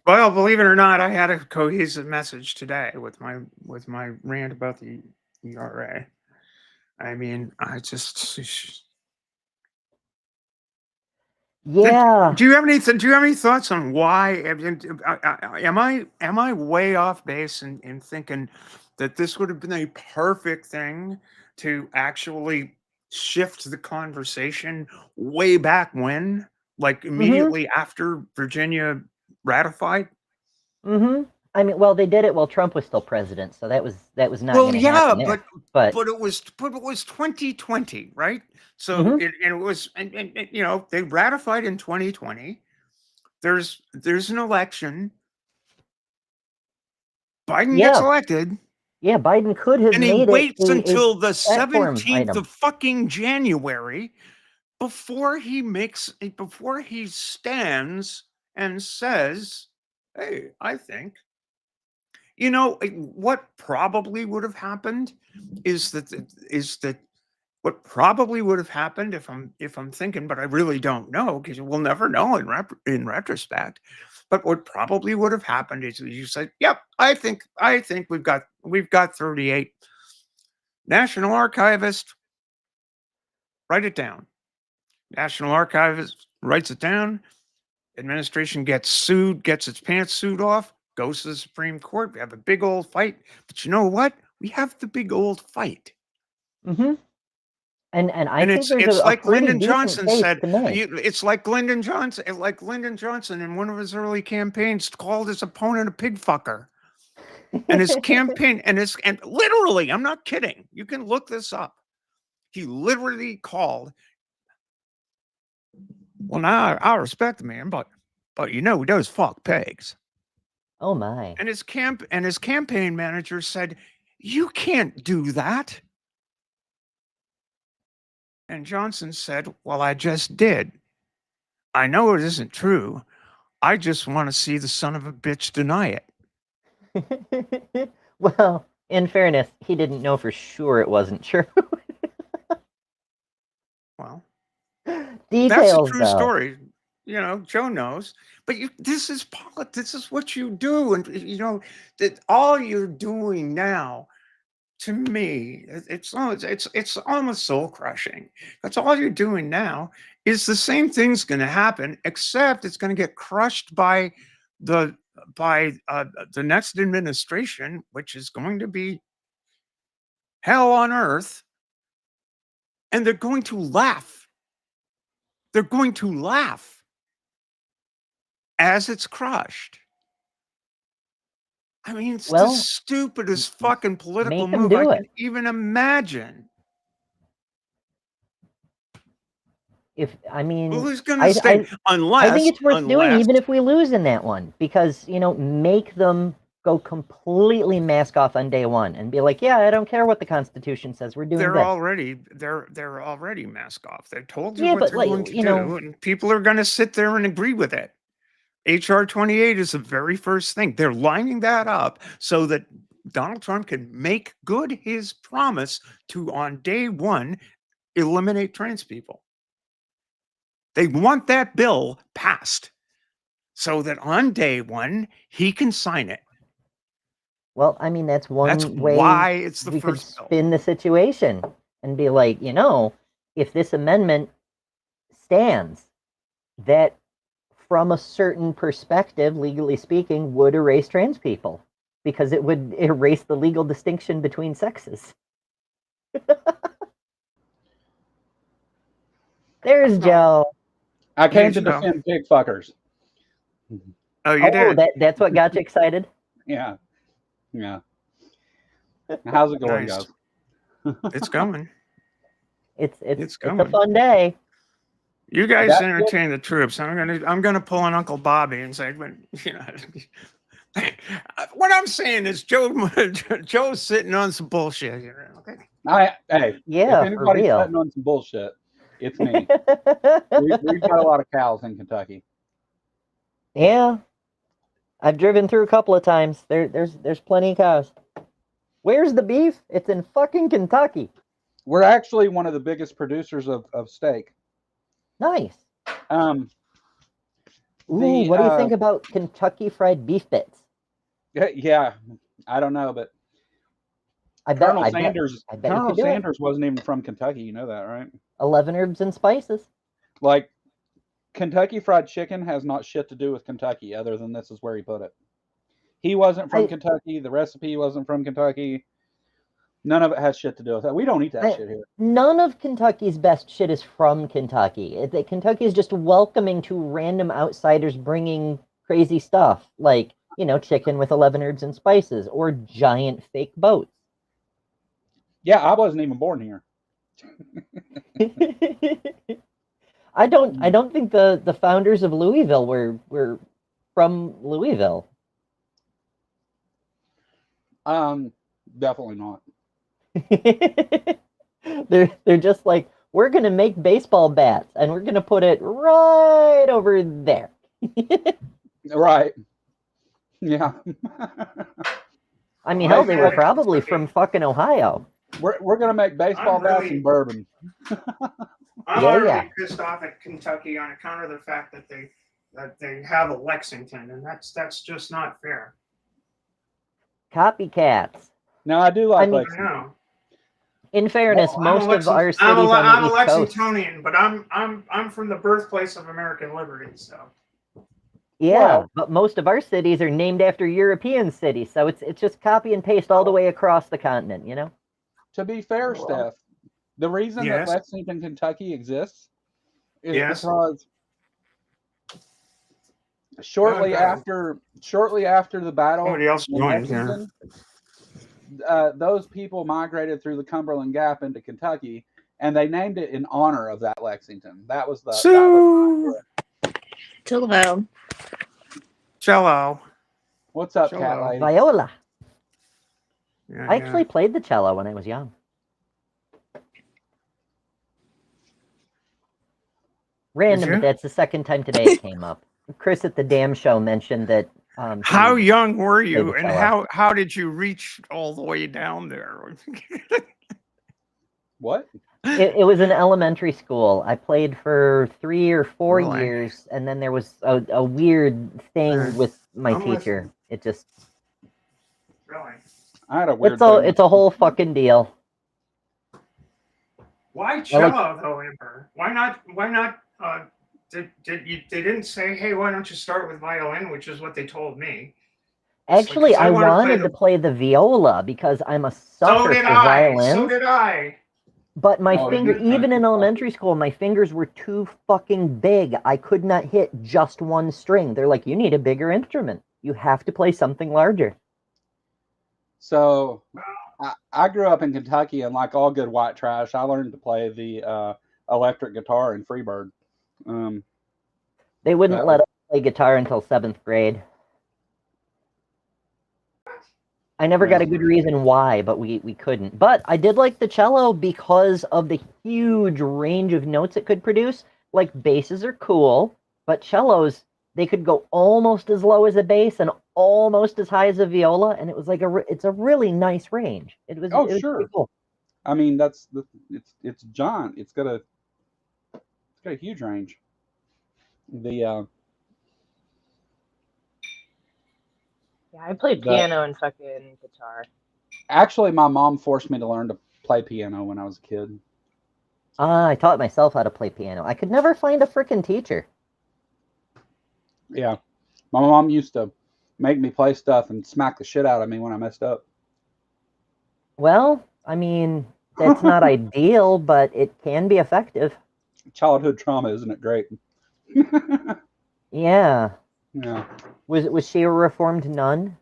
Well, believe it or not, I had a cohesive message today with my rant about the ERA. I mean, I just.
Yeah.
Do you have any thoughts on why? Am I way off base in thinking that this would have been a perfect thing to actually shift the conversation way back when, like immediately after Virginia ratified?
I mean, well, they did it while Trump was still president, so that was not
Well,
going to
yeah,
happen there.
but it was 2020, right? So it was, and you know, they ratified in 2020. There's an election. Biden gets elected,
Yeah, Biden could have
and he
made it
waits
a
until the
platform
17th
item.
of fucking January before he stands and says, "Hey, I think." You know, what probably would have happened is that what probably would have happened, if I'm thinking, but I really don't know because we'll never know in retrospect. But what probably would have happened is you said, "Yep, I think we've got 38 National Archivist. Write it down." National Archivist writes it down. Administration gets sued, gets its pantsuit off, goes to the Supreme Court. We have a big old fight. But you know what? We have the big old fight.
And I think there's
it's
a
like
pretty
Lyndon
decent
Johnson
case
said.
to make.
It's like Lyndon Johnson in one of his early campaigns called his opponent a pig fucker. And his campaign and literally, I'm not kidding. You can look this up. He literally called. Well, now I respect the man, but you know he does fuck pigs.
Oh my!
And his campaign manager said, "You can't do that." And Johnson said, "Well, I just did. I know it isn't true. I just want to see the son of a bitch deny
it." Well, in fairness, he didn't know for sure it wasn't true.
Well,
details,
that's a true
though.
story. You know, Joe knows. But this is politics. This is what you do, and you know that all you're doing now. To me, it's almost soul crushing. That's all you're doing now is the same thing's going to happen, except it's going to get crushed by the next administration, which is going to be hell on earth, and they're going to laugh. They're going to laugh as it's crushed. I mean, it's the stupidest fucking political move I can even imagine. Who's going to stay?
I think it's worth doing, even if we lose in that one, because make them go completely mask off on day one and be like, "Yeah, I don't care what the Constitution says. We're doing this."
They're already mask off. They told you what they're going to do, and people are going to sit there and agree with it. HR 28 is the very first thing. They're lining that up so that Donald Trump can make good his promise to, on day one, eliminate trans people. They want that bill passed so that on day one, he can sign it.
Well, I mean, that's way
why it's the
we
first
could spin the situation and be like, if this amendment stands, that from a certain perspective, legally speaking, would erase trans people because it would erase the legal distinction between sexes. There's Joe.
I came to defend pig fuckers.
Oh, you did?
That's what got you excited?
Yeah. How's it going,
nice.
guys?
It's going.
It's a fun day.
You guys entertain the troops. I'm gonna pull an Uncle Bobby and say, what I'm saying is Joe's sitting on some bullshit here. Okay.
If anybody's sitting on some bullshit, it's me. We've got a lot of cows in Kentucky.
Yeah, I've driven through a couple of times. There's plenty of cows. Where's the beef? It's in fucking Kentucky.
We're actually one of the biggest producers of steak.
Nice. What do you think about Kentucky Fried Beef Bits?
Yeah, I don't know, but
I bet.
Colonel
I bet.
Sanders.
I bet
Colonel
you could do it.
Sanders wasn't even from Kentucky. You know that, right?
11 herbs and spices.
Like Kentucky Fried Chicken has not shit to do with Kentucky, other than this is where he put it. He wasn't from Kentucky. The recipe wasn't from Kentucky. None of it has shit to do with that. We don't eat that shit here.
None of Kentucky's best shit is from Kentucky. Kentucky is just welcoming to random outsiders bringing crazy stuff, like, chicken with 11 herbs and spices, or giant fake boats.
Yeah, I wasn't even born here.
I don't think the founders of Louisville were from Louisville.
Definitely not.
They're just like, we're gonna make baseball bats and we're gonna put it right over there.
Right. Yeah.
I mean, hell, they were probably from fucking Ohio.
We're gonna make baseball bats and bourbon.
I'm already pissed off at Kentucky on account of the fact that they have a Lexington, and that's just not fair.
Copycats.
No, I do like Lexington.
In fairness, most of our cities on the East Coast.
I'm a Lexingtonian, but I'm from the birthplace of American liberty, so.
Yeah, but most of our cities are named after European cities, so it's just copy and paste all the way across the continent,
To be fair, Steph, the reason that Lexington, Kentucky exists is because shortly after the battle of Lexington, those people migrated through the Cumberland Gap into Kentucky, and they named it in honor of that Lexington. That was the
Cello.
What's up, cat lady?
Viola.
Yeah,
I actually played the cello when I was young. Random, but that's the second time today it came up. Chris at the damn show mentioned that.
How young were you, and how did you reach all the way down there?
What?
It was in elementary school. I played for 3 or 4 years, and then there was a weird thing with my teacher. It just
really.
I had a weird.
It's a whole fucking deal.
Why cello though, Amber? Why not? They didn't say, hey, why don't you start with violin, which is what they told me.
Actually, I wanted to play the viola because I'm a sucker for violin.
So did I.
But my even in elementary school, my fingers were too fucking big. I could not hit just one string. They're like, you need a bigger instrument. You have to play something larger.
So I grew up in Kentucky, and like all good white trash, I learned to play the electric guitar in Freebird.
They wouldn't let us play guitar until 7th grade. I never got a good reason why, but we couldn't. But I did like the cello because of the huge range of notes it could produce. Like, basses are cool, but cellos, they could go almost as low as a bass and almost as high as a viola, and it was like it's a really nice range. It was pretty cool.
I mean, it's John. It's got a huge range.
I played piano and fucking guitar.
Actually, my mom forced me to learn to play piano when I was a kid.
I taught myself how to play piano. I could never find a freaking teacher.
Yeah. My mom used to make me play stuff and smack the shit out of me when I messed up.
Well, I mean, that's not ideal, but it can be effective.
Childhood trauma, isn't it great?
Yeah.
Yeah.
Was she a reformed nun?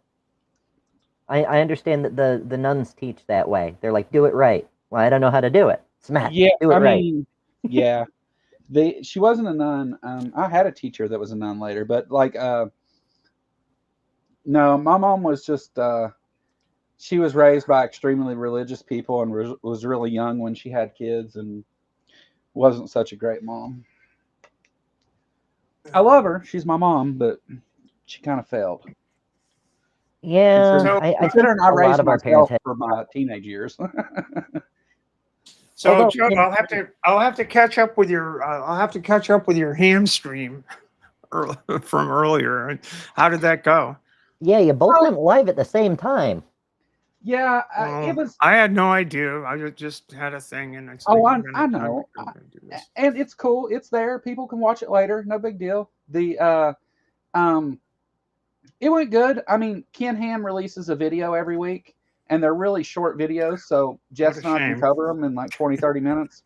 I understand that the nuns teach that way. They're like, do it right. Well, I don't know how to do it. Smack.
Yeah,
do it right.
mean, yeah. She wasn't a nun. I had a teacher that was a nun later, but like, no, my mom was just, she was raised by extremely religious people and was really young when she had kids and wasn't such a great mom. I love her. She's my mom, but she kind of failed.
Yeah,
considering I raised myself for my teenage years.
So, Joe, I'll have to catch up with your ham stream from earlier. How did that go?
Yeah, you both went live at the same time.
Yeah,
Well,
it was.
I had no idea. I just had a thing, and it's
Oh,
like,
I know,
do this.
and it's cool. It's there. People can watch it later. No big deal. It went good. I mean, Ken Ham releases a video every week, and they're really short videos, so Jess and I can cover them in like 20, 30 minutes.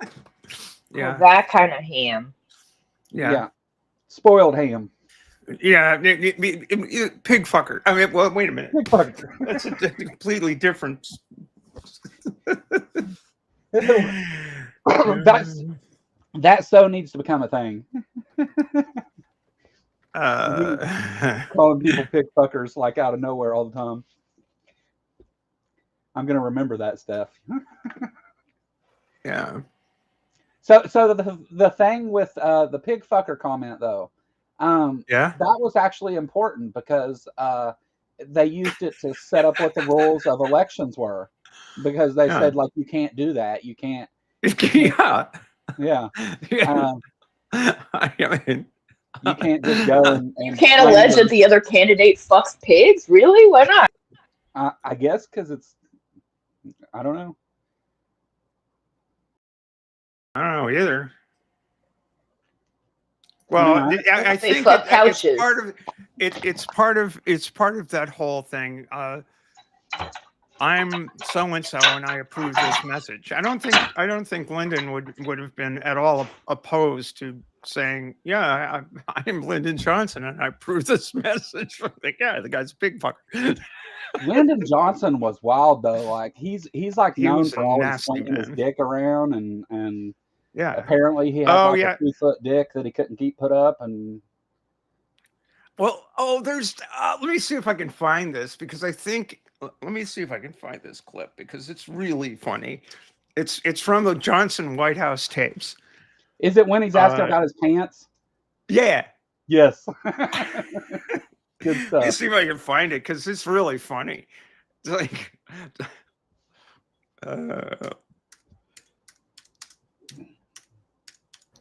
Yeah, that kind of ham.
Yeah, spoiled ham.
Yeah, pig fucker. I mean, well, wait a minute.
Pig fucker.
That's a completely different.
That so needs to become a thing. Calling people pig fuckers like out of nowhere all the time. I'm gonna remember that stuff.
Yeah.
So the thing with the pig fucker comment though,
yeah,
that was actually important because they used it to set up what the rules of elections were, because they said like you can't do that, you can't.
Yeah.
I mean, you can't just go and
you can't allege that the other candidate fucks pigs. Really? Why not?
I guess because it's. I don't know.
I don't know either. Well, I think it's part of that whole thing. I'm so and so, and I approve this message. I don't think Lyndon would have been at all opposed to saying, "Yeah, I'm Lyndon Johnson, and I approve this message." Yeah, the guy's a pig fucker.
Lyndon Johnson was wild though. Like he's like known for always swinging his dick around, and
yeah,
apparently he had a 2-foot dick that he couldn't keep put up. And
well, there's let me see if I can find this, because I think let me see if I can find this clip, because it's really funny. It's from the Johnson White House tapes.
Is it when he's asking about his pants?
Yeah.
Yes. Good stuff.
Let me see if I can find it, because it's really funny. It's like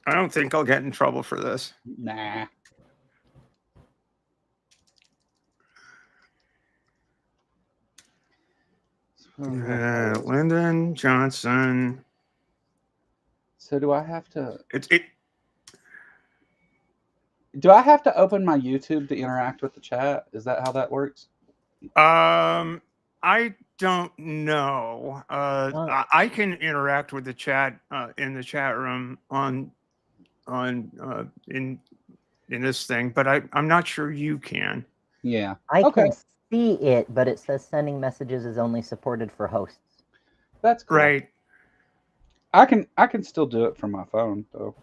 I don't think I'll get in trouble for this.
Nah.
Lyndon Johnson.
So do I have to?
It.
Do I have to open my YouTube to interact with the chat? Is that how that works?
I don't know. I can interact with the chat in the chat room in this thing, but I'm not sure you can.
Yeah.
I can see it, but it says sending messages is only supported for hosts.
That's cool.
Right.
I can still do it from my phone though.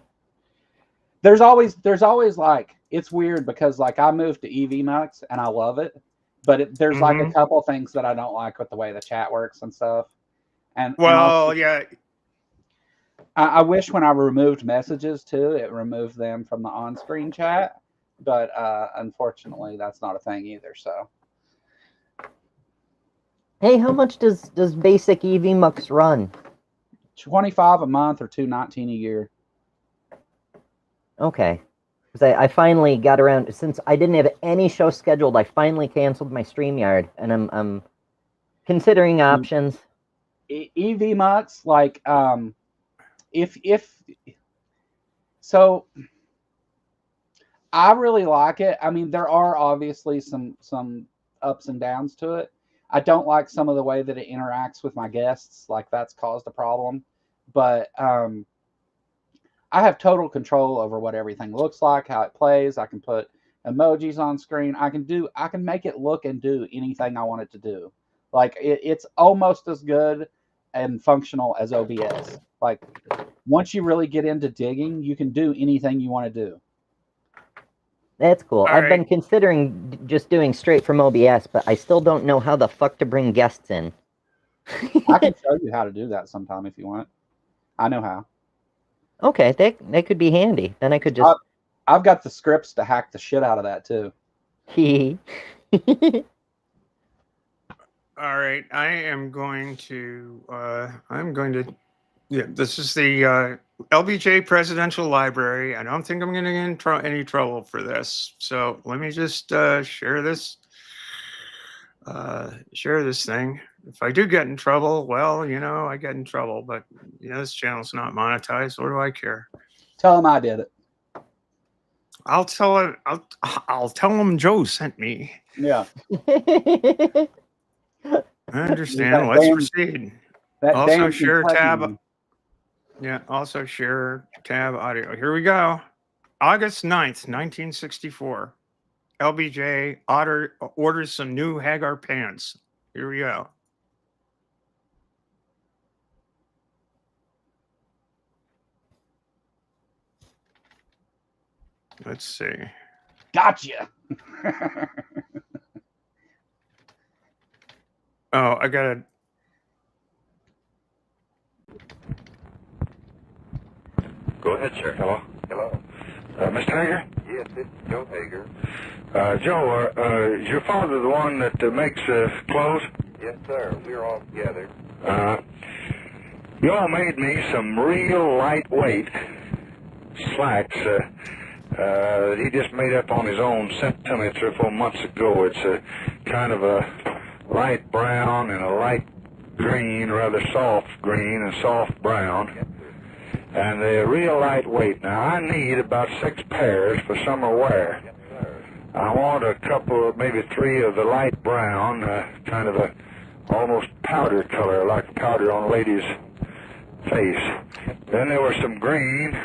There's always like, it's weird because like I moved to EVMux and I love it, but there's like a couple things that I don't like with the way the chat works and stuff. And
yeah.
I wish when I removed messages too, it removed them from the on-screen chat, but unfortunately that's not a thing either. So,
hey, how much does basic EVMux run?
$25 a month or $219 a year.
Okay, because I finally got around, since I didn't have any show scheduled. I finally canceled my StreamYard, and I'm considering options.
EVMux, like if so, I really like it. I mean, there are obviously some ups and downs to it. I don't like some of the way that it interacts with my guests. Like that's caused a problem, but I have total control over what everything looks like, how it plays. I can put emojis on screen. I can make it look and do anything I want it to do. Like it's almost as good and functional as OBS. Like once you really get into digging, you can do anything you want to do.
That's cool. I've been considering just doing straight from OBS, but I still don't know how the fuck to bring guests in.
I can show you how to do that sometime if you want. I know how.
Okay, they could be handy. Then I could just...
I've got the scripts to hack the shit out of that too.
All right, I'm going to yeah, this is the LBJ Presidential Library. I don't think I'm going to get in any trouble for this. So let me just share this. share this thing. If I do get in trouble, well, I get in trouble. But this channel's not monetized. What do I care?
Tell him I did it.
I'll tell him. I'll tell him Joe sent me.
Yeah.
I understand. Let's proceed. Also share tab. Yeah. Also share tab audio. Here we go. August 9th, 1964. LBJ orders some new Hagar pants. Here we go. Let's see.
Gotcha.
Oh, I got to.
Go ahead, sir. Hello. Hello. Mr. Hager? Yes, it's Joe Hager. Joe, is your father the one that makes clothes? Yes, sir. We're all together. You all made me some real lightweight slacks that he just made up on his own, sent to me 3 or 4 months ago. It's a kind of a light brown and a light green, rather soft green and soft brown. And they're real lightweight. Now, I need about 6 pairs for summer wear. I want a couple, maybe 3 of the light brown, kind of a almost powder color, like powder on a lady's face. Then there was some green,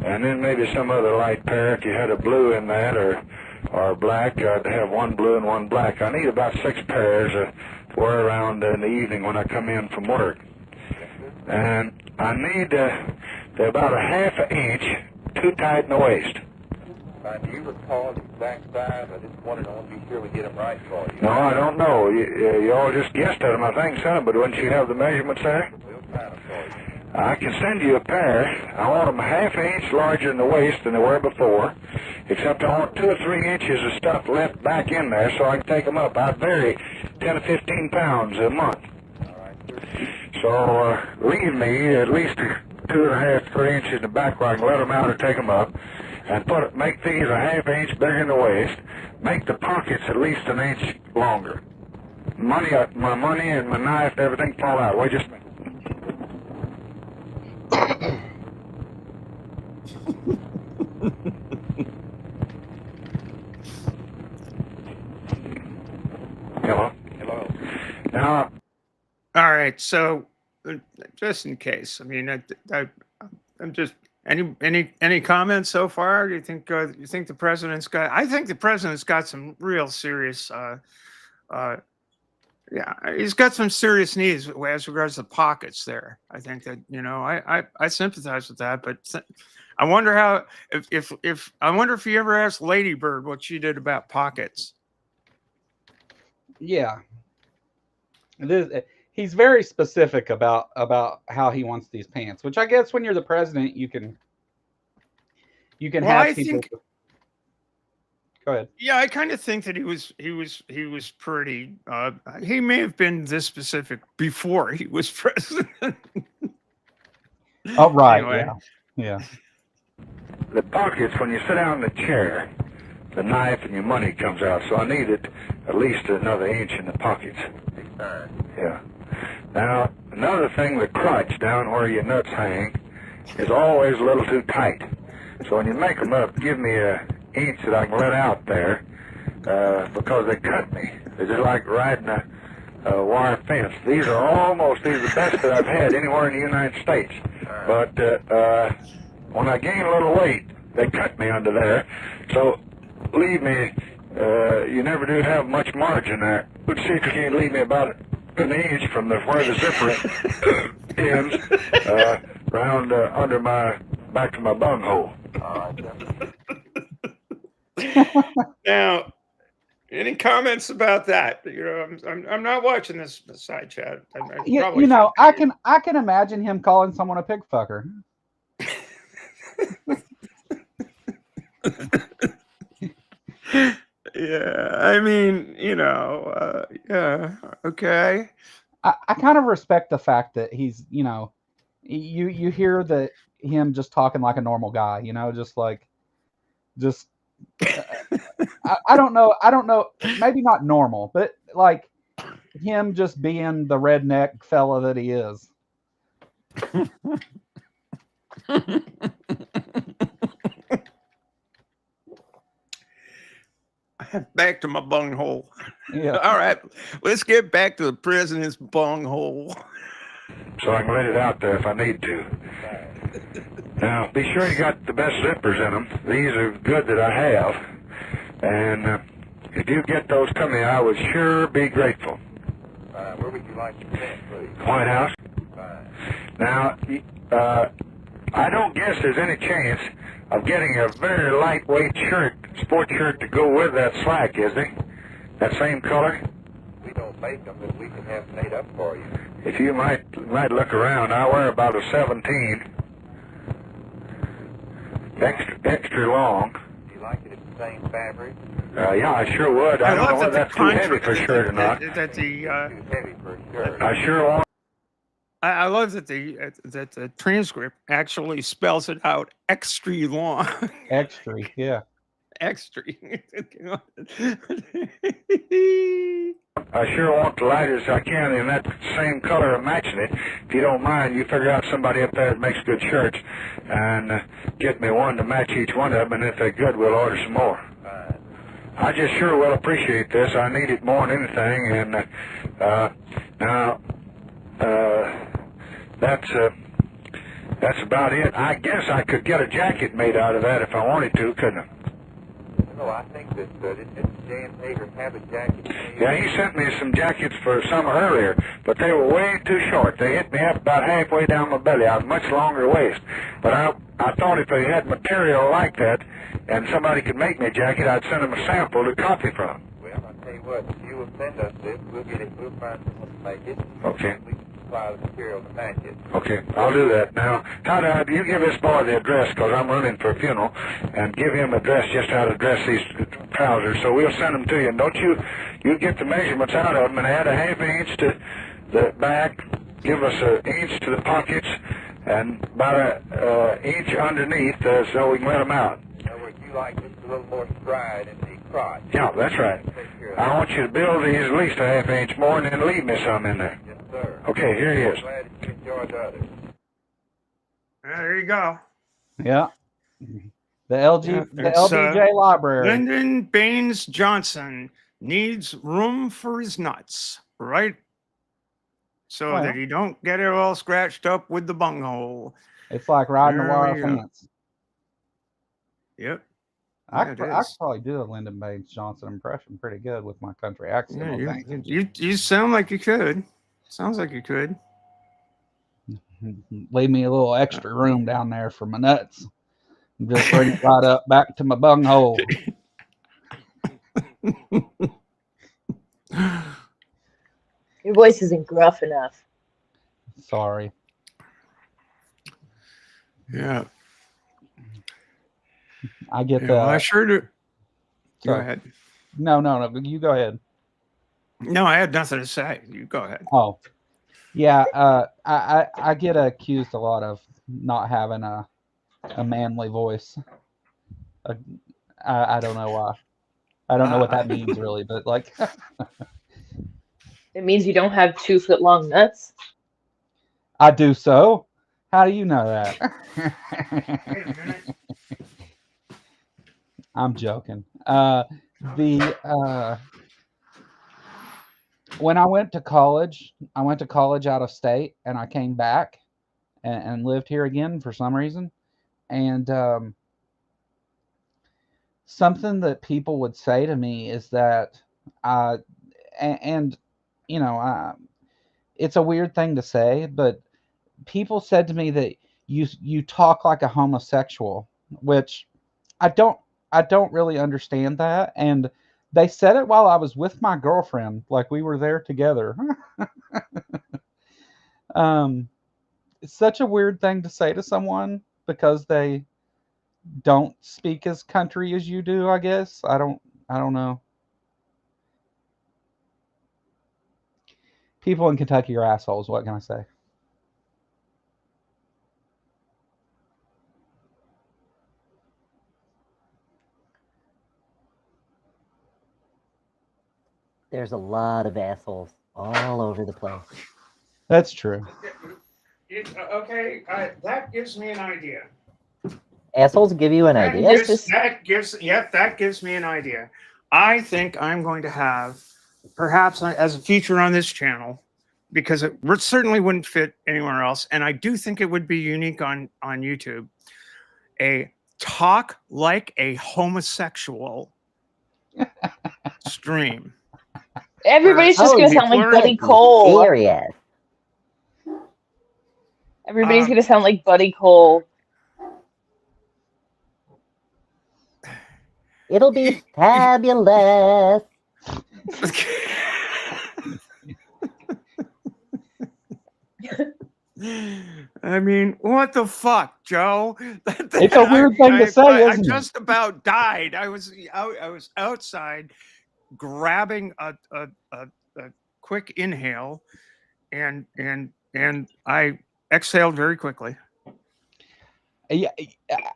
and then maybe some other light pair. If you had a blue in that or black, I'd have 1 blue and 1 black. I need about 6 pairs to wear around in the evening when I come in from work. And I need they're about 1/2 inch too tight in the waist. Do you recall the exact size? I just wanted to be sure we get them right for you. No, I don't know. You all just guessed at them, I think, son, but wouldn't you have the measurements there? We'll find them for you. I can send you a pair. I want them 1/2 inch larger in the waist than they were before, except I want 2 or 3 inches of stuff left back in there so I can take them up. I vary 10 to 15 pounds a month. So leave me at least 2.5 to 3 inches in the back where I can let them out or take them up, and make these 1/2 inch bigger in the waist. Make the pockets at least 1 inch longer. My money and my knife and everything fall out. Wait just a minute. Hello. Hello.
Now. All right. So, just in case, I mean, I'm just any comments so far? Do you think the president's got? I think the president's got some real serious. Yeah, he's got some serious needs as regards to pockets there. I think that I sympathize with that, but I wonder how if I wonder if you ever asked Lady Bird what she did about pockets.
Yeah. He's very specific about how he wants these pants, which I guess when you're the president, you can have people. Go ahead.
Yeah, I kind of think that he was pretty. He may have been this specific before he was president.
Oh right,
anyway.
Yeah.
The pockets, when you sit down in the chair, the knife and your money comes out. So I needed at least another inch in the pockets. Yeah. Now, another thing, the crotch down where your nuts hang is always a little too tight. So when you make them up, give me an inch that I can let out there, because they cut me. They're just like riding a wire fence. These are the best that I've had anywhere in the United States. But when I gain a little weight, they cut me under there. So leave me, you never do have much margin there. But see if you can't leave me about an inch from where the zipper ends, round under back to my bunghole.
Now, any comments about that? I'm not watching this side chat.
I can imagine him calling someone a pig fucker.
Yeah, I mean, yeah, okay.
I kind of respect the fact that he's, you hear that him just talking like a normal guy, I don't know, maybe not normal, but like him just being the redneck fella that he is.
Back to my bunghole.
Yeah.
All right, let's get back to the president's bunghole.
So I can let it out there if I need to. Now, be sure you got the best zippers in them. These are good that I have. And if you get those to me, I would sure be grateful. Where would you like to send, please? White House. Now, I don't guess there's any chance of getting a very lightweight shirt, sport shirt, to go with that slack, is there? That same color? We don't make them, but we can have them made up for you. If you might look around, I wear about a 17. Extra long. Do you like it in the same fabric? Yeah, I sure would. I don't know whether that's too heavy for a shirt or not.
Too heavy
for a shirt. I sure want.
I love that the transcript actually spells it out extra long.
Extra, yeah.
Extra.
I sure want the lightest I can in that same color of matching it. If you don't mind, you figure out somebody up there that makes good shirts and get me one to match each one of them, and if they're good, we'll order some more. I just sure will appreciate this. I need it more than anything, and now that's about it. I guess I could get a jacket made out of that if I wanted to, couldn't I? No, I think that didn't Jan Hager have a jacket? Yeah, he sent me some jackets for summer earlier, but they were way too short. They hit me up about halfway down my belly. I was much longer waist. But I thought if they had material like that and somebody could make me a jacket, I'd send them a sample to copy from. Well, I'll tell you what, if you will send us this, we'll find someone to make it. Okay. We can supply the material to match it. Okay, I'll do that. Now, how do you give this boy the address, because I'm running for a funeral, and give him address just how to dress these trousers, so we'll send them to you. And don't you get the measurements out of them and add a half inch to the back, give us an inch to the pockets, and about an inch underneath so we can let them out. In other words, you like just a little more stride in the crotch. Yeah, that's right. I want you to build these at least a half inch more and then leave me some in there. Yes, sir. Okay, here he is. I'm glad you enjoyed the others.
There you go.
Yeah. The LBJ library.
Lyndon Baines Johnson needs room for his nuts, right? So that he don't get it all scratched up with the bunghole.
It's like riding a wire fence.
Yep.
I could probably do a Lyndon Baines Johnson impression pretty good with my country accent.
Yeah, you sound like you could. Sounds like you could.
Leave me a little extra room down there for my nuts. Just bring it right up back to my bunghole.
Your voice isn't gruff enough.
Sorry.
Yeah.
I get that.
Well, I sure do. Go ahead.
No. You go ahead.
No, I had nothing to say. You go ahead.
Oh. Yeah. I get accused a lot of not having a manly voice. I don't know why. I don't know what that means really, but like.
It means you don't have 2 foot long nuts.
I do so. How do you know that? I'm joking. When I went to college out of state, and I came back and lived here again for some reason. And something that people would say to me is that, it's a weird thing to say, but people said to me that you talk like a homosexual, which I don't really understand that. And they said it while I was with my girlfriend, like we were there together. It's such a weird thing to say to someone because they don't speak as country as you do, I guess. I don't know. People in Kentucky are assholes. What can I say?
There's a lot of assholes. All over the place.
That's true.
Okay, that gives me an idea.
Assholes give you an idea?
That gives me an idea. I think I'm going to have, perhaps as a feature on this channel, because it certainly wouldn't fit anywhere else, and I do think it would be unique on YouTube, a talk like a homosexual stream.
Everybody's just going to sound like Buddy Cole.
Serious.
Everybody's going to sound like Buddy Cole.
It'll be fabulous.
I mean, what the fuck, Joe?
It's a weird thing to say,
I
isn't it?
just about died. I was outside grabbing a quick inhale, and I exhaled very quickly.
Yeah,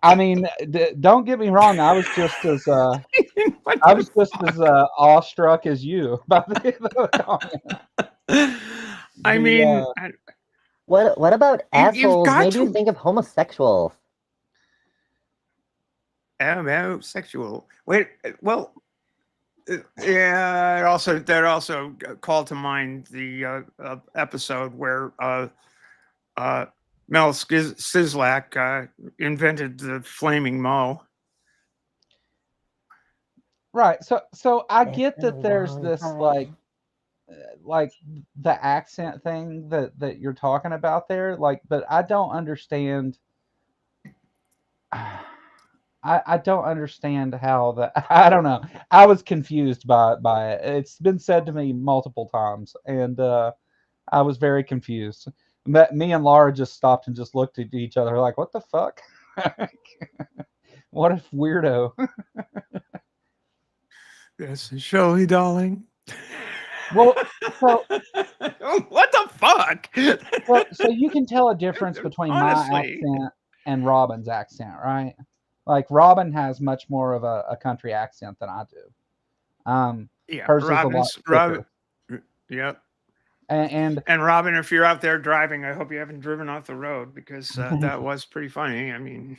I mean, don't get me wrong. I was just as awestruck as you about the comment.
I mean, what about assholes made you think of homosexuals?
Homosexual. Wait, well, yeah. That also called to mind the episode where Mel Sislak invented the flaming Mo.
Right. So I get that there's this like the accent thing that you're talking about there, but I don't understand. I don't understand how that. I don't know. I was confused by it. It's been said to me multiple times, and I was very confused. Me and Laura just stopped and just looked at each other like, "What the fuck? What a weirdo!"
Yes, shall we, darling?
Well, so
what the fuck?
So you can tell a difference between my accent and Robin's accent, right? Like Robin has much more of a country accent than I do.
Yeah,
hers is a lot thicker.
Yep.
And
Robin, if you're out there driving, I hope you haven't driven off the road, because that was pretty funny. I mean,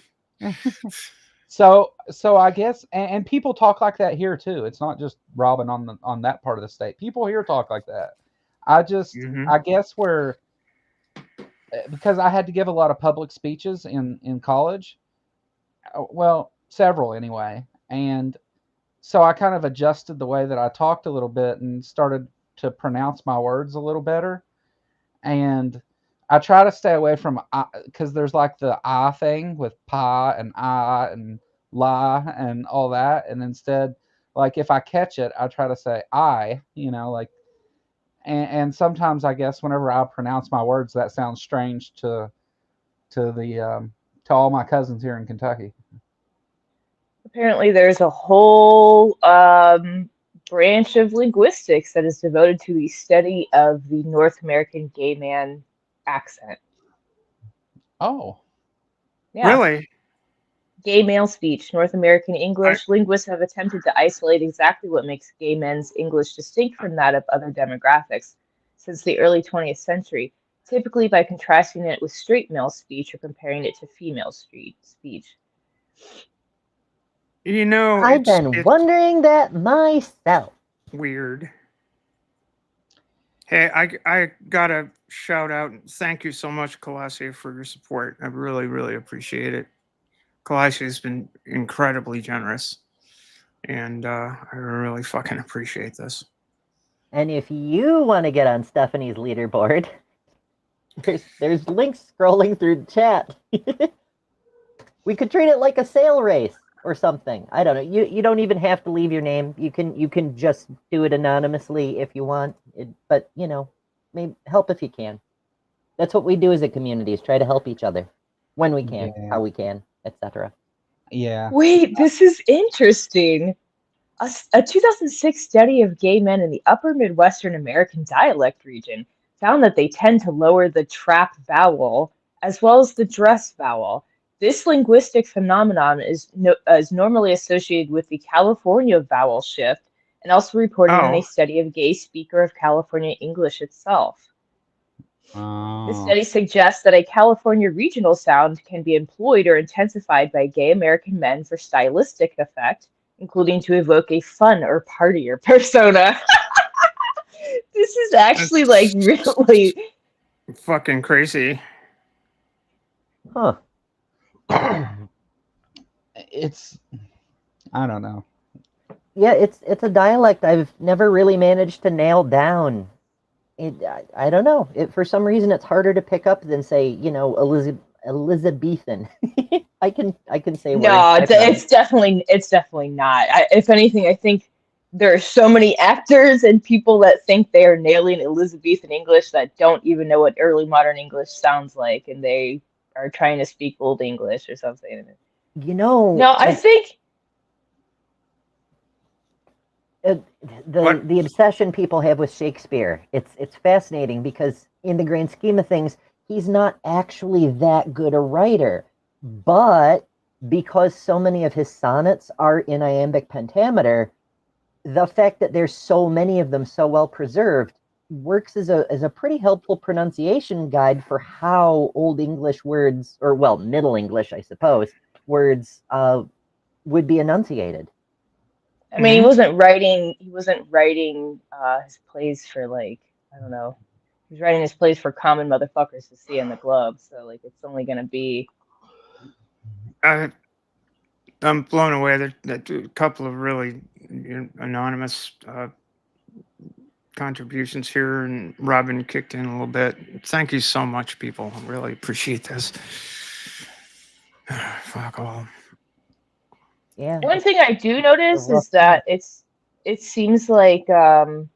so I guess, and people talk like that here too. It's not just Robin on that part of the state. People here talk like that. I guess because I had to give a lot of public speeches in college. Well, several anyway, and so I kind of adjusted the way that I talked a little bit and started to pronounce my words a little better. And I try to stay away from because there's like the I thing with pa and I and la and all that, and instead, like if I catch it, I try to say I, like, and sometimes I guess whenever I pronounce my words, that sounds strange to all my cousins here in Kentucky.
Apparently, there's a whole branch of linguistics that is devoted to the study of the North American gay man accent.
Oh.
Yeah.
Really?
Gay male speech, North American English. Linguists have attempted to isolate exactly what makes gay men's English distinct from that of other demographics since the early 20th century, typically by contrasting it with straight male speech or comparing it to female speech.
I've been wondering that myself.
Weird. Hey, I gotta shout out and thank you so much, Colossia, for your support. I really, really appreciate it. Colossia has been incredibly generous, and I really fucking appreciate this.
And if you want to get on Stephanie's leaderboard, there's links scrolling through the chat. We could treat it like a sale race or something. I don't know. You don't even have to leave your name. You can just do it anonymously if you want. But maybe help if you can. That's what we do as a community, is try to help each other when we can, how we can, etc.
Yeah.
Wait, this is interesting. A 2006 study of gay men in the upper Midwestern American dialect region found that they tend to lower the trap vowel as well as the dress vowel. This linguistic phenomenon is normally associated with the California vowel shift and also reported in a
Oh,
study of gay speaker of California English itself. This
Oh.
study suggests that a California regional sound can be employed or intensified by gay American men for stylistic effect, including to evoke a fun or partier persona. This is actually like
that's
really.
fucking crazy.
Huh.
It's, I don't know.
Yeah, it's a dialect I've never really managed to nail down. I don't know. For some reason, it's harder to pick up than say, Elizabethan. I can say words.
No, it's definitely not. If anything, I think there are so many actors and people that think they are nailing Elizabethan English that don't even know what early modern English sounds like, and they are trying to speak Old English or something. No, I think
the obsession people have with Shakespeare. It's fascinating because in the grand scheme of things, he's not actually that good a writer, but because so many of his sonnets are in iambic pentameter, the fact that there's so many of them so well preserved works as a pretty helpful pronunciation guide for how Old English words, or well, Middle English, I suppose, words would be enunciated.
I mean, he wasn't writing his plays for, like, I don't know. He was writing his plays for common motherfuckers to see in the Globe, so like it's only gonna be.
I'm blown away. There's a couple of really anonymous contributions here, and Robin kicked in a little bit. Thank you so much, people. I really appreciate this. Fuck all.
Yeah.
One thing I do notice is that it seems like Gen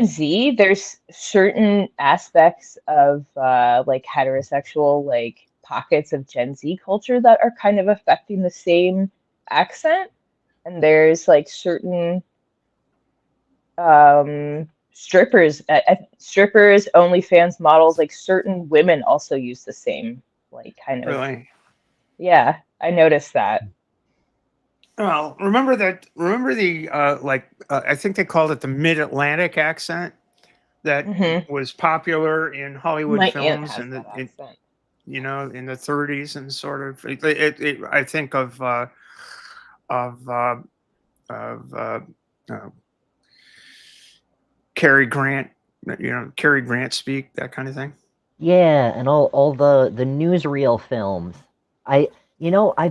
Z, there's certain aspects of like heterosexual like pockets of Gen Z culture that are kind of affecting the same accent, and there's like certain strippers, OnlyFans models, like certain women also use the same like kind of.
Really?
Yeah, I noticed that.
Well, remember the I think they called it the Mid-Atlantic accent that was popular in Hollywood films in the in the 30s, and sort of I think of Cary Grant, Cary Grant speak, that kind of thing.
Yeah, and all the newsreel films. I've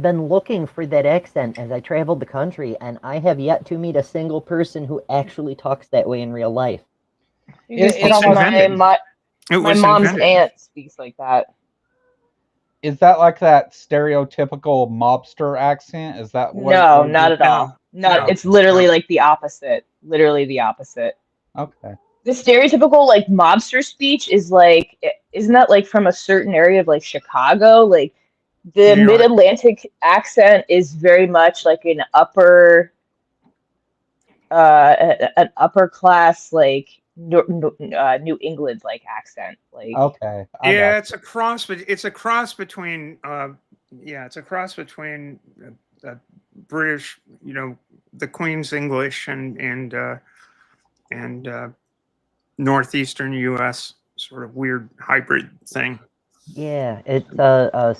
been looking for that accent as I traveled the country, and I have yet to meet a single person who actually talks that way in real life.
My mom's aunt speaks like that.
Is that like that stereotypical mobster accent? Is that what?
No, not at all. No, it's literally like the opposite. Literally the opposite.
Okay.
The stereotypical like mobster speech is like, isn't that like from a certain area of like Chicago? Like the Mid-Atlantic accent is very much like an upper class like New England like accent. Like
okay,
yeah, it's a cross, but it's a cross between British, the Queen's English and northeastern U.S. sort of weird hybrid thing.
Yeah, it's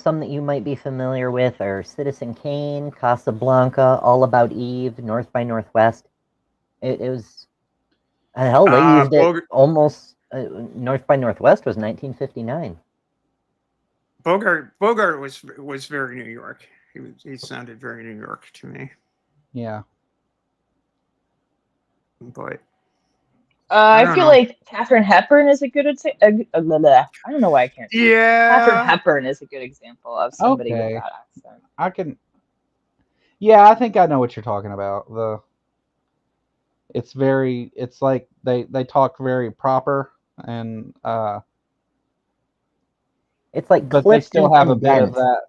some that you might be familiar with are Citizen Kane, Casablanca, All About Eve, North by Northwest. It was hell, they used it almost. North by Northwest was 1959.
Bogart was very New York. He sounded very New York to me.
Yeah.
But
I feel like Katharine Hepburn is a good example. I don't know why I can't.
Yeah.
Katharine Hepburn is a good example of somebody with that accent.
Yeah, I think I know what you're talking about. It's like they talk very proper, and
it's like,
but they still have a bit of that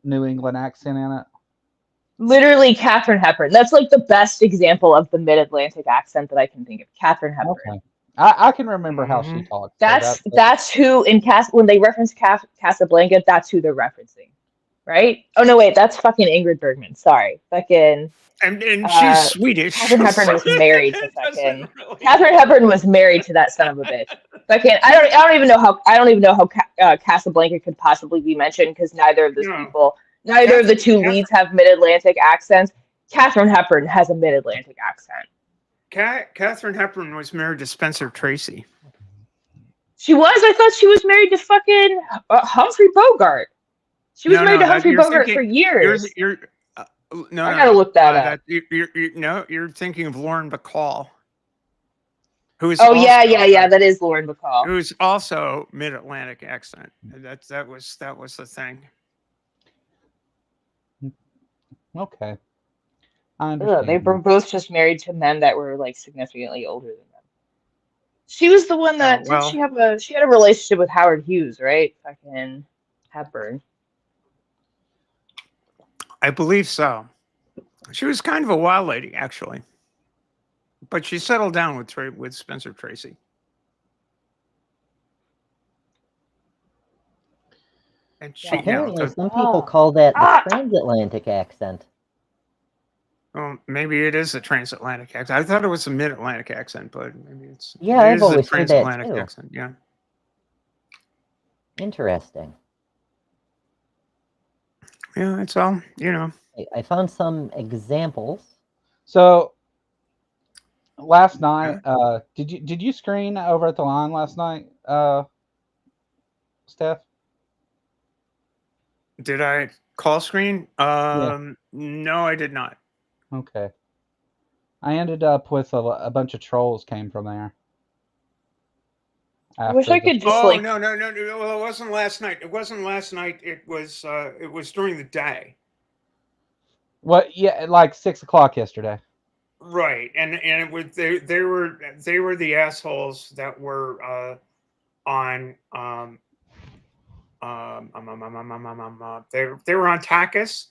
New England accent in it.
Literally, Katharine Hepburn. That's like the best example of the Mid-Atlantic accent that I can think of. Katharine Hepburn.
Okay. I can remember how she talks.
That's who in when they reference Casablanca, that's who they're referencing. right? Oh no, wait, that's fucking Ingrid Bergman. Sorry, fucking.
And she's Swedish.
Katharine Hepburn was married to fucking.
Really
Katharine Hepburn was married to that son of a bitch. Fucking, I don't even know how Casablanca could possibly be mentioned because neither of the two leads have mid-Atlantic accents. Katharine Hepburn has a mid-Atlantic accent.
Katharine Hepburn was married to Spencer Tracy.
She was? I thought she was married to fucking Humphrey Bogart. She was married to Humphrey Bogart for years. I gotta look that up.
You're thinking of Lauren Bacall. Who is
yeah, that is Lauren Bacall.
Who's also mid-Atlantic accent. That was the thing.
Okay. I understand.
They were both just married to men that were like significantly older than them. She was the one that she had a relationship with Howard Hughes, right? Fucking Hepburn.
I believe so. She was kind of a wild lady, actually, but she settled down with Spencer Tracy. And she,
apparently, some people call that the transatlantic accent.
Well, maybe it is a transatlantic accent. I thought it was a mid-Atlantic accent, but maybe it's
I've always heard that too.
Accent. Yeah.
Interesting.
Yeah, it's all
I found some examples.
So last night, did you screen over at the line last night, Steph?
Did I call screen? No, I did not.
Okay. I ended up with a bunch of trolls came from there.
I wish I could just
no. Well, it wasn't last night. It wasn't last night. It was during the day.
What? Yeah, like 6 o'clock yesterday.
Right, and it was they were the assholes that were on they were on Takis,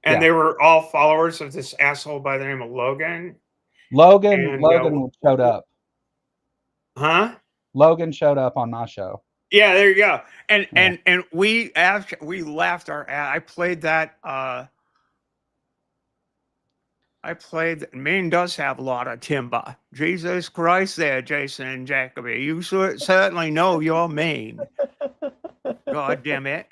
and they were all followers of this asshole by the name of Logan.
Logan showed up.
Huh?
Logan showed up on my show.
Yeah, there you go. And we laughed our ass. I played that. Maine does have a lot of timber. Jesus Christ, there, Jason and Jacoby. You certainly know your Maine. God damn it.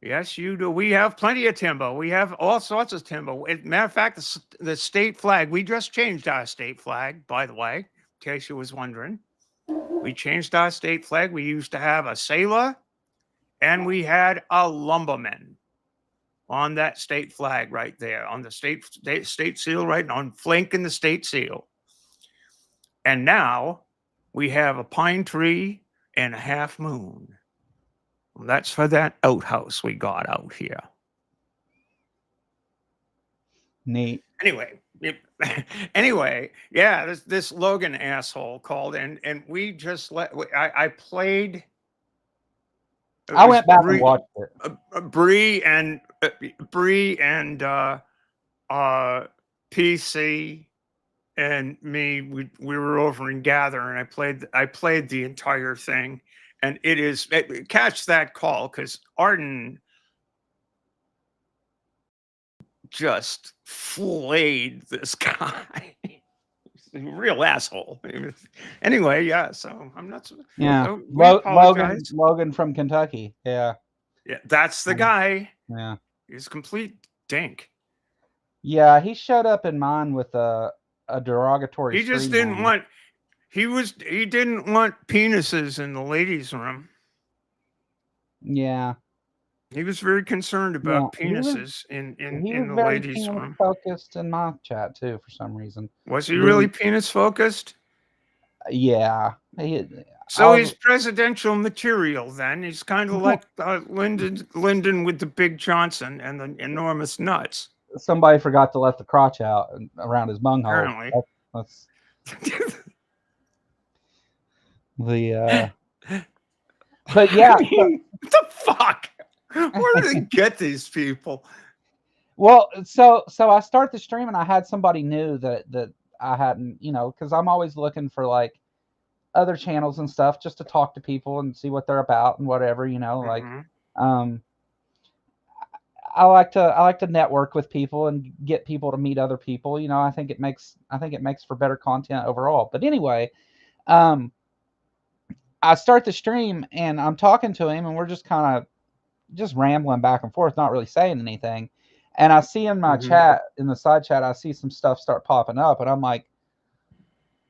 Yes, you do. We have plenty of timber. We have all sorts of timber. Matter of fact, the state flag, we just changed our state flag, by the way, in case you was wondering. We changed our state flag. We used to have a sailor, and we had a lumberman on that state flag right there, on the state seal, right on flanking the state seal. And now we have a pine tree and a half moon. That's for that outhouse we got out here.
Neat.
Anyway, yeah, this Logan asshole called and we just I played.
I went back and watched it.
Bree and PC and me, we were over in Gather, and I played the entire thing, and catch that call because Arden just flayed this guy. Real asshole. Anyway, yeah. So I'm not.
Yeah,
so
Logan from Kentucky. Yeah,
that's the guy.
Yeah,
he's complete dink.
Yeah, he showed up in mine with a derogatory.
He just didn't want. He didn't want penises in the ladies' room.
Yeah.
He was very concerned about penises in the ladies' room.
Focused in my chat too, for some reason.
Was he really penis focused?
Yeah.
He's presidential material. Then he's kind of like Lyndon with the big Johnson and the enormous nuts.
Somebody forgot to let the crotch out around his bunghole.
Apparently.
That's the. But yeah.
What the fuck? Where do they get these people?
Well, so I start the stream and I had somebody new that I hadn't, because I'm always looking for like other channels and stuff just to talk to people and see what they're about and whatever, I like to network with people and get people to meet other people. You know, I think it makes for better content overall. But anyway, I start the stream and I'm talking to him and we're just kind of just rambling back and forth, not really saying anything. And I see in my chat, in the side chat, I see some stuff start popping up, and I'm like,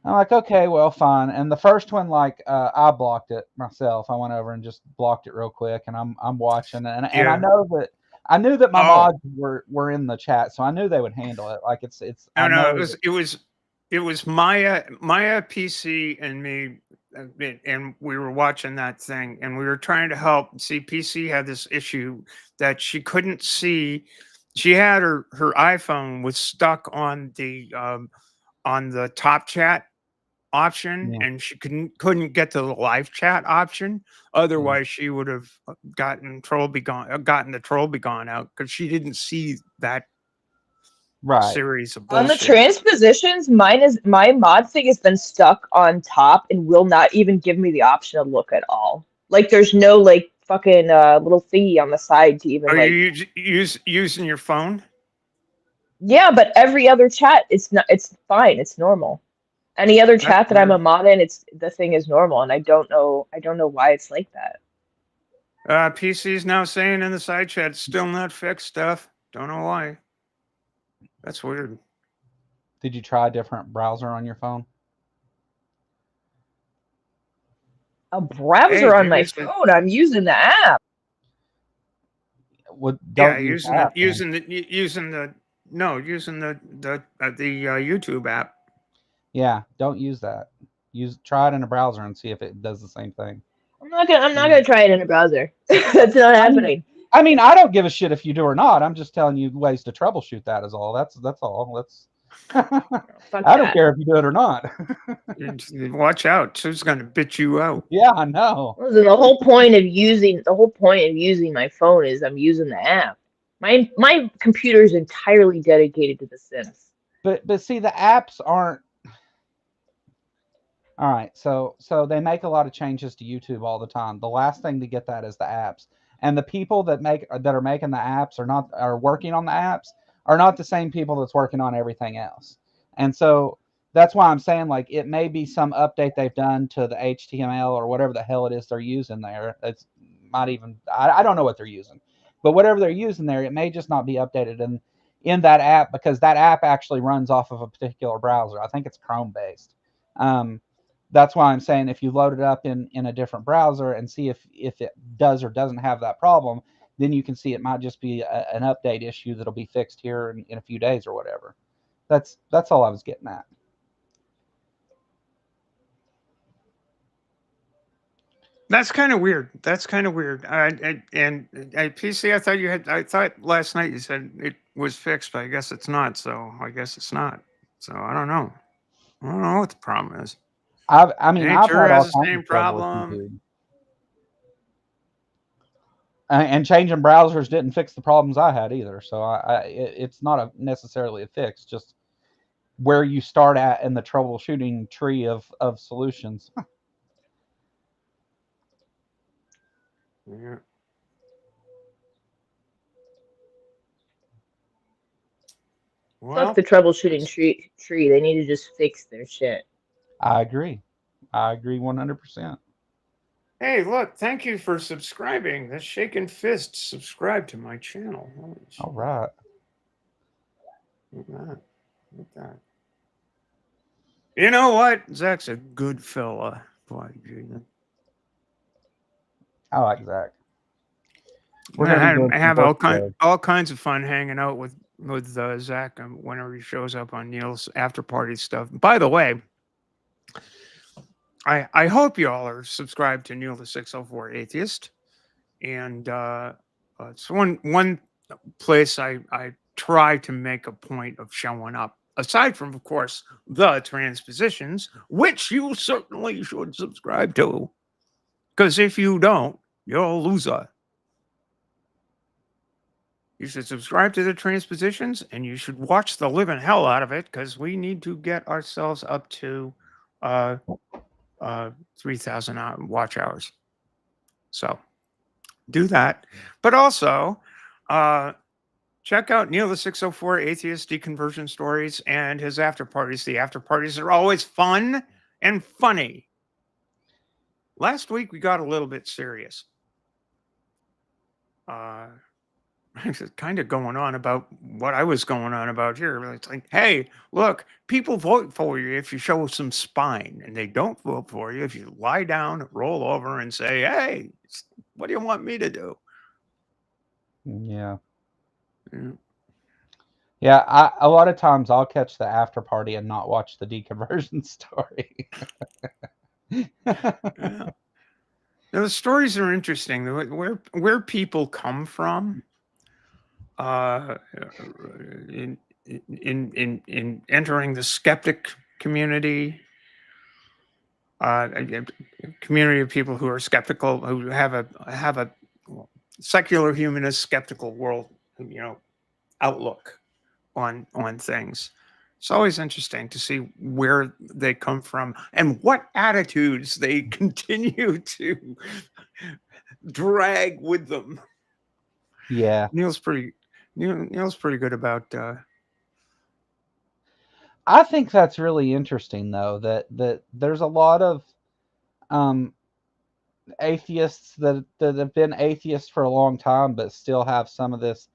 okay, well, fine. And the first one, like, I blocked it myself. I went over and just blocked it real quick, and I'm watching, and I knew that my mods were in the chat, so I knew they would handle it. Like it's
it was Maya PC and me, and we were watching that thing, and we were trying to help. See, PC had this issue that she couldn't see. She had her iPhone was stuck on the top chat option, and she couldn't get to the live chat option. Otherwise, she would have gotten the troll be gone out, because she didn't see that series of bullshit.
On the transpositions, my mod thing has been stuck on top and will not even give me the option to look at all. Like, there's no like fucking little thingy on the side to even.
Are you using your phone?
Yeah, but every other chat, it's fine. It's normal. Any other chat that I'm a mod in, the thing is normal, and I don't know why it's like that.
PC's now saying in the side chat, still not fixed stuff. Don't know why. That's weird.
Did you try a different browser on your phone?
A browser on my phone? I'm using the app.
Using the YouTube app.
Yeah, don't use that. Try it in a browser and see if it does the same thing.
I'm not gonna try it in a browser. That's not happening.
I mean, I don't give a shit if you do or not. I'm just telling you ways to troubleshoot that is all. That's all. I don't care if you do it or not.
Watch out. Who's going to bitch you out?
Yeah, I know.
Listen, the whole point of using my phone is I'm using the app. My computer is entirely dedicated to The Sims.
But see, the apps aren't. All right, so they make a lot of changes to YouTube all the time. The last thing to get that is the apps. And the people that are making the apps are working on the apps are not the same people that's working on everything else. And so that's why I'm saying, like, it may be some update they've done to the HTML or whatever the hell it is they're using there. It's not even, I don't know what they're using, but whatever they're using there, it may just not be updated in that app, because that app actually runs off of a particular browser. I think it's Chrome based. That's why I'm saying if you load it up in a different browser and see if it does or doesn't have that problem, then you can see it might just be an update issue that'll be fixed here in a few days or whatever. That's all I was getting at.
That's kind of weird. And PC, I thought last night you said it was fixed, but I guess it's not. So I guess it's not. So I don't know. I don't know what the problem is.
I've had all
the same problem.
And changing browsers didn't fix the problems I had either. So it's not necessarily a fix, just where you start at in the troubleshooting tree of solutions.
Yeah.
Well, fuck the troubleshooting tree. They need to just fix their shit.
I agree 100%.
Hey, look, thank you for subscribing. The Shaken Fist subscribe to my channel.
All right.
Look at that. You know what? Zach's a good fella. Boy,
I like Zach.
I have all kinds of fun hanging out with Zach whenever he shows up on Neil's after party stuff. By the way, I hope you all are subscribed to Neil the 604 Atheist, and it's one place I try to make a point of showing up. Aside from, of course, the transpositions, which you certainly should subscribe to, because if you don't, you're a loser. You should subscribe to the transpositions, and you should watch the living hell out of it, because we need to get ourselves up to 3,000 watch hours. So do that. But also, Check out Neil the 604 Atheist Deconversion Stories and his after parties. The after parties are always fun and funny. Last week we got a little bit serious. Kind of going on about what I was going on about here. It's like, hey, look, people vote for you if you show some spine, and they don't vote for you if you lie down, roll over, and say, hey, what do you want me to do?
Yeah. Yeah, a lot of times I'll catch the after party and not watch the deconversion story.
Yeah. Now, the stories are interesting. Where people come from, in entering the skeptic community, a community of people who are skeptical, who have a secular humanist skeptical world, outlook on things. It's always interesting to see where they come from and what attitudes they continue to drag with them.
Yeah.
Neil's pretty good about.
I think that's really interesting, though, that there's a lot of atheists that have been atheists for a long time, but still have some of this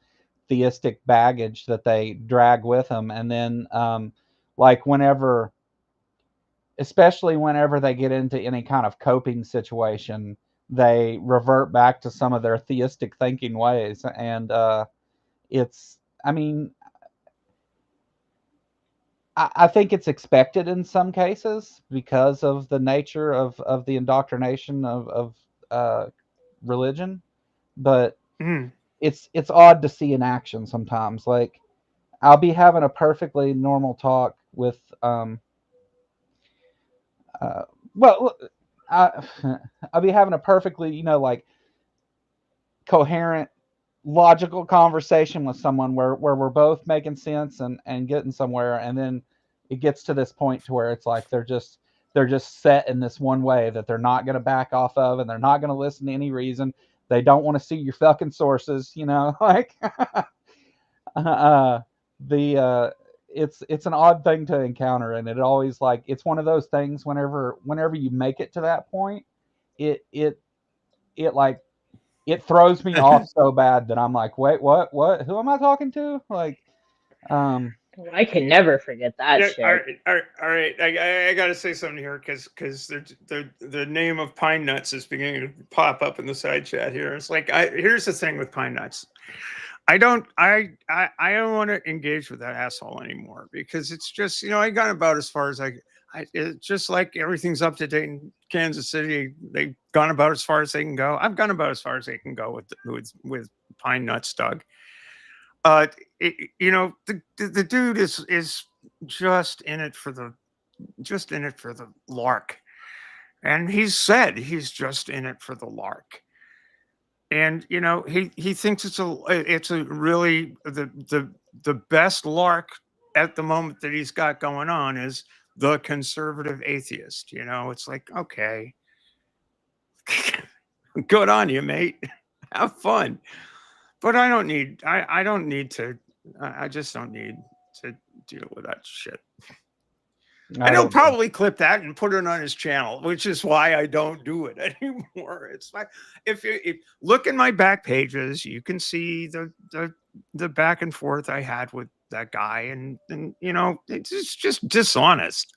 theistic baggage that they drag with them, and then like especially whenever they get into any kind of coping situation, they revert back to some of their theistic thinking ways, and I think it's expected in some cases because of the nature of the indoctrination of religion, but it's odd to see in action sometimes. Like, I'll be having a perfectly normal talk with I'll be having a perfectly like coherent, logical conversation with someone where we're both making sense and getting somewhere, and then it gets to this point to where it's like they're just set in this one way that they're not going to back off of, and they're not going to listen to any reason. They don't want to see your fucking sources, like it's an odd thing to encounter, and it always, like, it's one of those things whenever you make it to that point, it throws me off so bad that I'm like, wait, what? Who am I talking to? Like,
I can never forget that shit.
All right. I got to say something here because the name of Pine Nuts is beginning to pop up in the side chat here. It's like, here's the thing with Pine Nuts. I don't want to engage with that asshole anymore, because it's just, I got about as far as it's just like everything's up to date in Kansas City. They've gone about as far as they can go. I've gone about as far as they can go with Pine Nuts, Doug. The dude is just in it for the lark, and he said he's just in it for the lark. And he thinks it's a really the best lark at the moment that he's got going on is the conservative atheist. It's like, okay, good on you, mate. Have fun. But I don't need to. I just don't need to deal with that shit. And he'll probably clip that and put it on his channel, which is why I don't do it anymore. It's like, if you look in my back pages, you can see the back and forth I had with that guy, and it's just dishonest.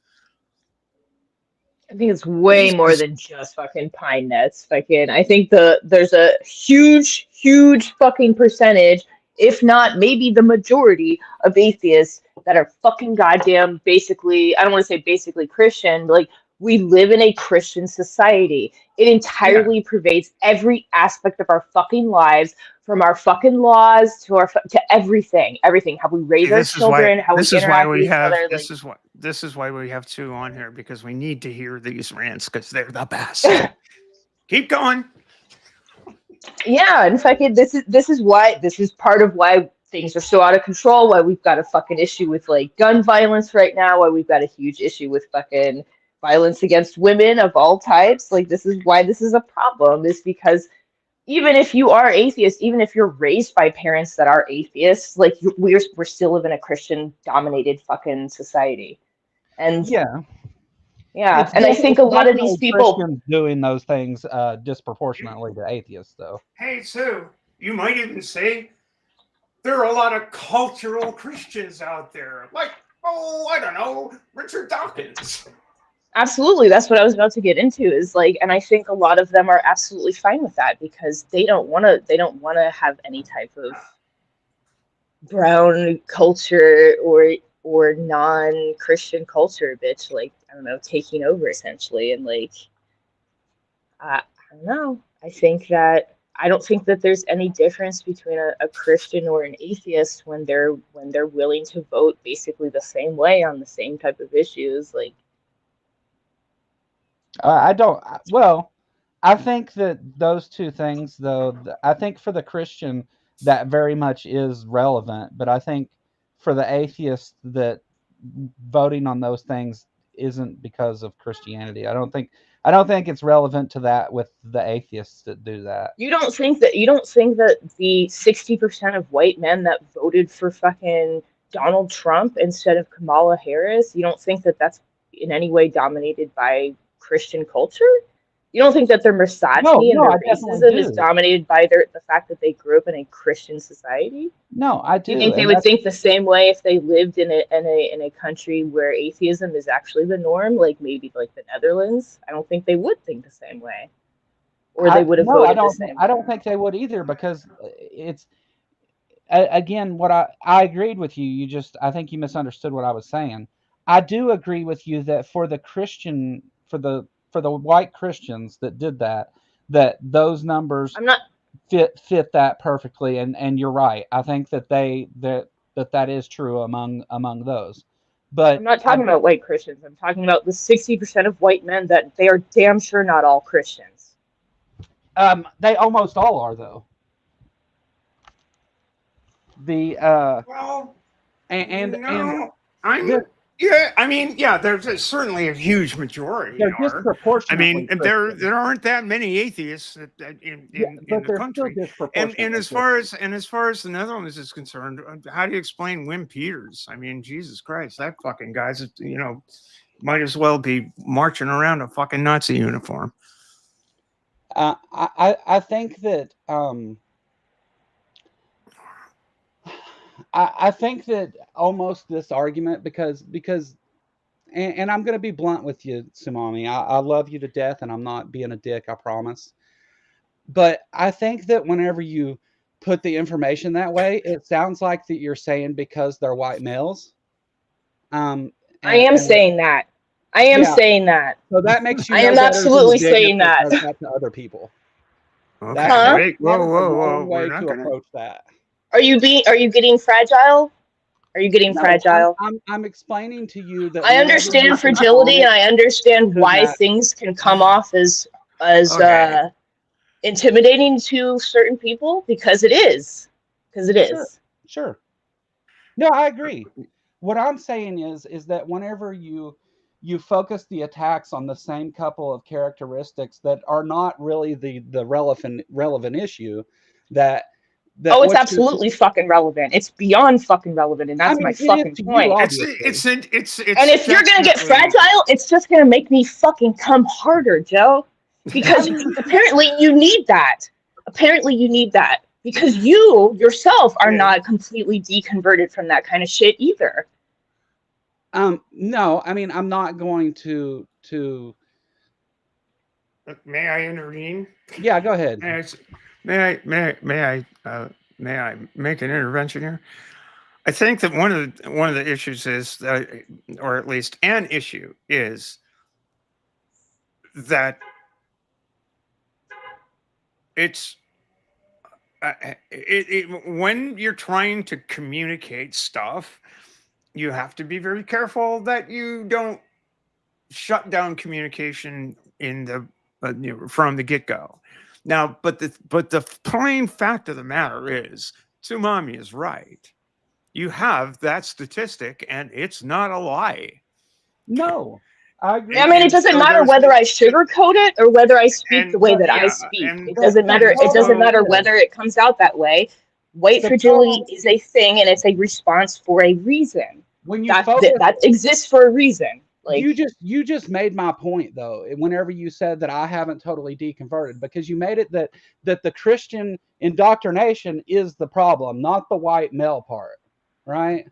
I think it's way more than just fucking Pine Nuts. I think there's a huge fucking percentage, if not maybe the majority, of atheists that are fucking goddamn basically, I don't want to say basically Christian, but like, we live in a Christian society. It entirely pervades every aspect of our fucking lives, from our fucking laws to everything. Everything. How we raise our children, how we interact with each other.
This is why we have two on here, because we need to hear these rants, because they're the best. Keep going.
Yeah, and this is part of why things are so out of control, why we've got a fucking issue with like gun violence right now, why we've got a huge issue with fucking violence against women of all types. Like, this is why this is a problem, is because even if you are atheist, even if you're raised by parents that are atheists, like we're still live in a Christian dominated fucking society. And
Yeah.
yeah, and I think a lot of these people
Christians doing those things disproportionately to atheists, though.
Hey, Sue, you might even say there are a lot of cultural Christians out there, like, oh, I don't know, Richard Dawkins.
Absolutely, that's what I was about to get into. Is like, and I think a lot of them are absolutely fine with that because they don't want to. They don't want to have any type of brown culture or non-Christian culture, bitch. Like, I don't know, taking over essentially, and like, I don't know. I don't think that there's any difference between a Christian or an atheist when they're willing to vote basically the same way on the same type of issues. Like,
I don't. Well, I think that those two things, though, I think for the Christian that very much is relevant, but I think for the atheist that voting on those things isn't because of Christianity. I don't think it's relevant to that with the atheists that do that.
you don't think that the 60% of white men that voted for fucking Donald Trump instead of Kamala Harris, you don't think that that's in any way dominated by Christian culture? You don't think that their misogyny and their racism is dominated by the fact that they grew up in a Christian society?
No, I do.
You think they would think the same way if they lived in a country where atheism is actually the norm, like maybe like the Netherlands? I don't think they would think the same way, or they would have voted the same way.
I don't think they would either, because it's again what I agreed with you. I think you misunderstood what I was saying. I do agree with you that for the Christian, for the white Christians that did that those numbers fit that perfectly, and you're right. I think that that is true among those. But
I'm not talking about white Christians. I'm talking about the 60% of white men that they are damn sure not all Christians.
They almost all are, though.
There's certainly a huge majority.
They're disproportionately.
There aren't that many atheists in the country. And as far as the Netherlands is concerned, how do you explain Wim Peters? I mean, Jesus Christ, that fucking guy's might as well be marching around a fucking Nazi uniform.
I think that I think that almost this argument, because and I'm going to be blunt with you, Sumami. I love you to death, and I'm not being a dick, I promise. But I think that whenever you put the information that way, it sounds like that you're saying because they're white males.
I am saying that.
So that makes you.
I am absolutely saying that.
To other people.
Okay. That's
whoa! Way to approach that.
Are you getting fragile? Are you getting fragile?
I'm explaining to you that
I understand fragility, and I understand why things can come off as intimidating to certain people, because it is.
Sure. No, I agree. What I'm saying is that whenever you focus the attacks on the same couple of characteristics that are not really the relevant issue,
it's absolutely fucking relevant. It's beyond fucking relevant, and that's my fucking point.
And
if you're gonna get fragile, it's just gonna make me fucking come harder, Joe. Because apparently you need that. Because you yourself are not completely deconverted from that kind of shit either.
No, I mean, I'm not going to.
May I intervene?
Yeah, go ahead.
May I make an intervention here? I think that one of the issues is, or at least an issue is, that it's when you're trying to communicate stuff, you have to be very careful that you don't shut down communication from the get-go. Now, but the plain fact of the matter is, Tsumami is right. You have that statistic, and it's not a lie.
No. I agree.
I mean, it doesn't matter whether I sugarcoat it or whether I speak the way that I speak. It doesn't matter. It doesn't matter whether it comes out that way. White fragility is a thing, and it's a response for a reason.
When you
that exists for a reason. Like
you just made my point though. Whenever you said that I haven't totally deconverted, because you made it that the Christian indoctrination is the problem, not the white male part, right?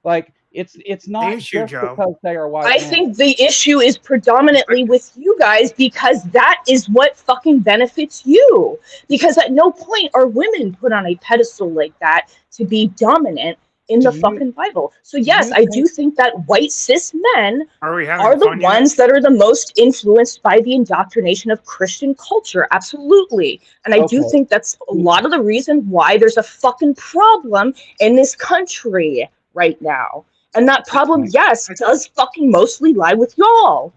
Like it's not
issue,
just because they are white.
I think the issue is predominantly with you guys, because that is what fucking benefits you. Because at no point are women put on a pedestal like that to be dominant in the fucking Bible. So yes, I do think that white cis men are the ones that are the most influenced by the indoctrination of Christian culture. Absolutely. And I do think that's a lot of the reason why there's a fucking problem in this country right now. And that problem, yes, does fucking mostly lie with y'all.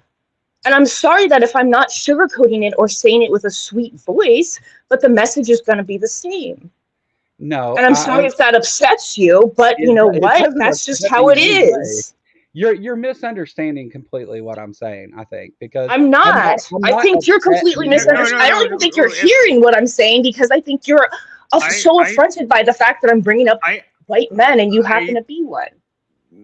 And I'm sorry that if I'm not sugarcoating it or saying it with a sweet voice, but the message is going to be the same.
No.
And I'm sorry if that upsets you, but you know what? That's just how it is.
You're misunderstanding completely what I'm saying, I think, because
I'm not. I think you're completely misunderstanding. I don't even think you're hearing what I'm saying, because I think you're so affronted by the fact that I'm bringing up white men and you happen to be one.